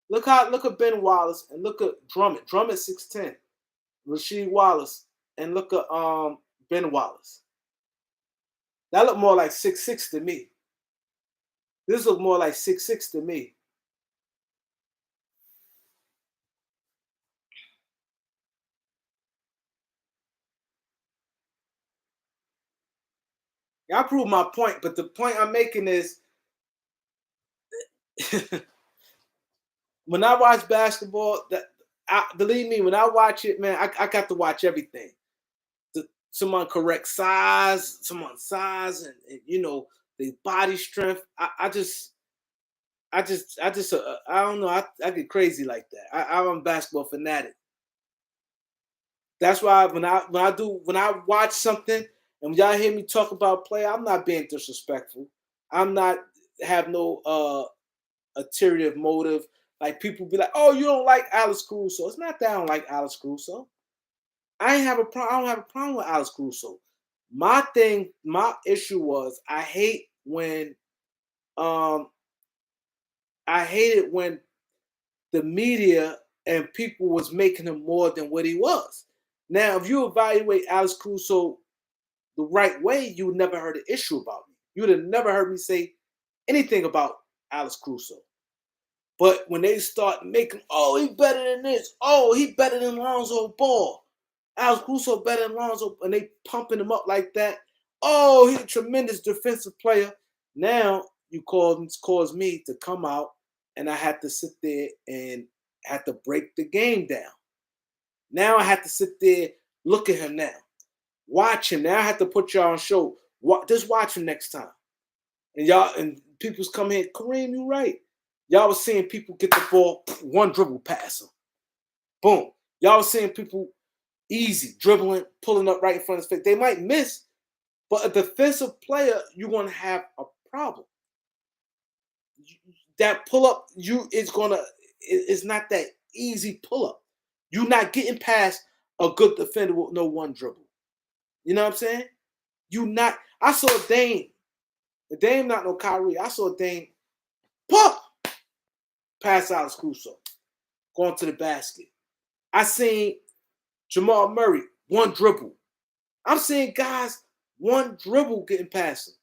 Look at Ben Wallace and look at Drummond. Drummond 6'10". Rasheed Wallace and look at Ben Wallace. That look more like 6'6" to me. This look more like 6'6" to me. I prove my point, but the point I'm making is when I watch basketball, believe me, when I watch it, man, I got to watch everything. Someone correct someone's size, and you know the body strength. I don't know. I get crazy like that. I'm a basketball fanatic. That's why when I watch something and when y'all hear me talk about play, I'm not being disrespectful. I'm not have no ulterior motive. Like people be like, "Oh, you don't like Alex Caruso." It's not that I don't like Alex Caruso. I don't have a problem with Alex Caruso. My issue was um I hated when the media and people was making him more than what he was. Now, if you evaluate Alex Caruso the right way, you would never heard an issue about me. You would have never heard me say anything about Alex Caruso. But when they start making, oh, he better than this. Oh, he better than Lonzo Ball. Alex Caruso better than Lonzo, and they pumping him up like that. Oh, he's a tremendous defensive player. Now you cause me to come out, and I had to sit there and had to break the game down. Now I have to sit there, look at him now. Watch him. Now I have to put y'all on show. Just watch him next time. And y'all and people's come here, Kareem, you right. Y'all was seeing people get the ball, one dribble pass him. Boom. Y'all was seeing people easy, dribbling, pulling up right in front of his face. They might miss, but a defensive player, you're going to have a problem. That pull-up, it's not that easy pull-up. You're not getting past a good defender with no one dribble. You know what I'm saying? I saw Dame. Dame not no Kyrie. I saw Dame pop pass Alex Caruso, going to the basket. I seen Jamal Murray, one dribble. I'm seeing guys, one dribble getting past him.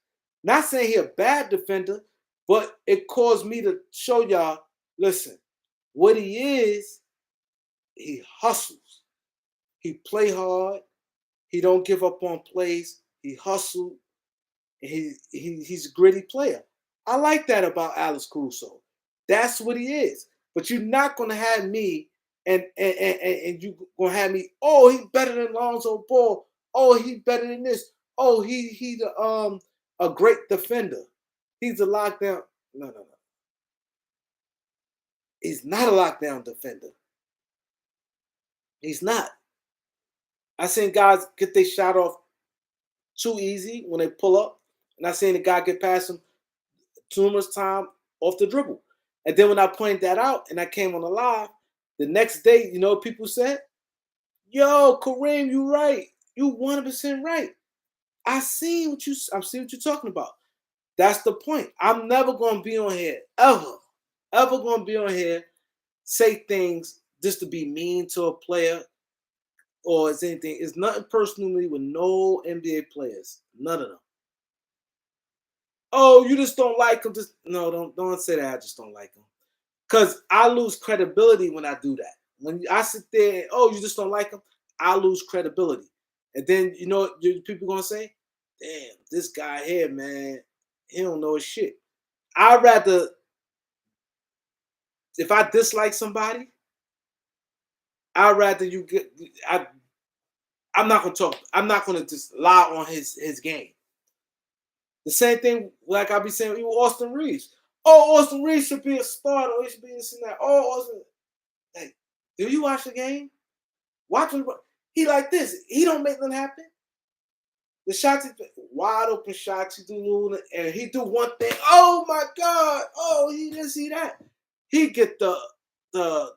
Not saying he a bad defender, but it caused me to show y'all, listen, what he is, he hustles. He play hard. He don't give up on plays. He hustle. He's a gritty player. I like that about Alex Caruso. That's what he is. But you're not going to have me and you going to have me, oh, he's better than Lonzo Ball. Oh, he's better than this. Oh, he's a great defender. He's a lockdown. No. He's not a lockdown defender. He's not. I seen guys get their shot off too easy when they pull up. And I seen the guy get past him too much time off the dribble. And then when I pointed that out and I came on the live, the next day, you know what people said? Yo, Kareem, you right. You 100% right. I'm seeing what you're talking about. That's the point. I'm never gonna be on here, ever gonna be on here, say things just to be mean to a player or it's anything. It's nothing personally with no NBA players. None of them. Oh, you just don't like them. Don't say that. I just don't like them. Because I lose credibility when I do that. When I sit there and, oh, you just don't like them, I lose credibility. And then, you know what people going to say? Damn, this guy here, man, he don't know his shit. I'd rather, if I dislike somebody, I'd rather you get, I'm not going to talk. I'm not going to just lie on his game. The same thing, like I be saying, even Austin Reeves. Oh, Austin Reeves should be a starter. He should be this and that. Oh, Austin. Hey, do you watch the game? Watch him. He like this. He don't make nothing happen. The shots, wide open shots, he do, and he do one thing. Oh my God! Oh, he didn't see that. He get the. Oh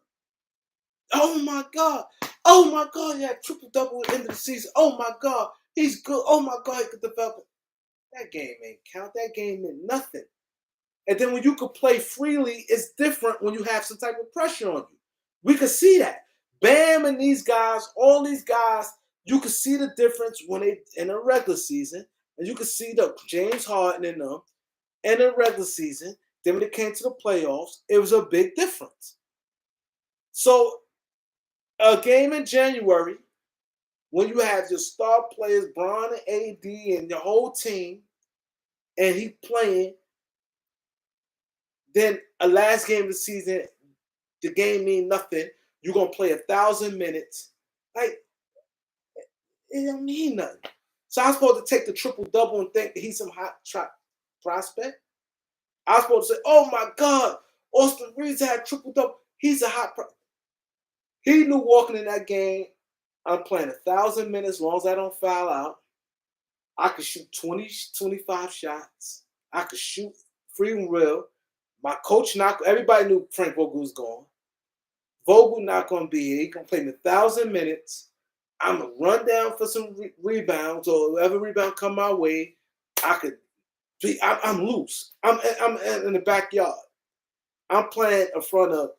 my God! Oh my God! He had triple double at the end of the season. Oh my God! He's good. Oh my God! He could develop it. That game ain't count. That game meant nothing. And then when you could play freely, it's different when you have some type of pressure on you. We could see that. Bam and these guys, all these guys, you could see the difference when they in a regular season, and you could see the James Harden in them in a regular season. Then when it came to the playoffs, it was a big difference. So a game in January, when you have your star players, Bron and AD and your whole team, and he playing, then a last game of the season, the game mean nothing. You're going to play 1,000 minutes. Like, it don't mean nothing. So I'm supposed to take the triple-double and think he's some hot prospect? I was supposed to say, oh, my God, Austin Reeves had triple-double. He's a hot prospect. He knew walking in that game, I'm playing 1,000 minutes as long as I don't foul out. I could shoot 20, 25 shots. I could shoot free and will. My coach everybody knew Frank Vogel was gone. Vogel not going to be here. He's going to play me 1,000 minutes. I'm going to run down for some rebounds or whoever rebound come my way. I'm loose. I'm in the backyard. I'm playing in front of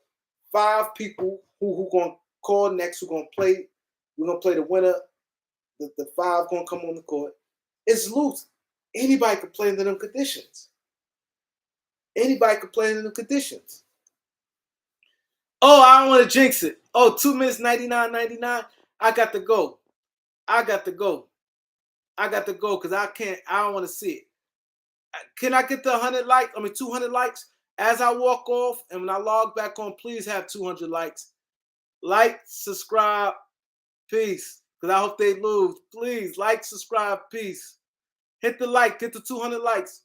5 people who going to call next, who going to play. We're going to play the winner. The 5 going to come on the court. It's loose. Anybody can play under them conditions. Anybody can play under them conditions. Oh, I don't want to jinx it. Oh, 2 minutes, 99.99. I got to go because I don't want to see it. Can I get the 200 likes as I walk off? And when I log back on, please have 200 likes. Like, subscribe, peace. because I hope they lose. Please like, subscribe, peace. Hit the like, get to 200 likes.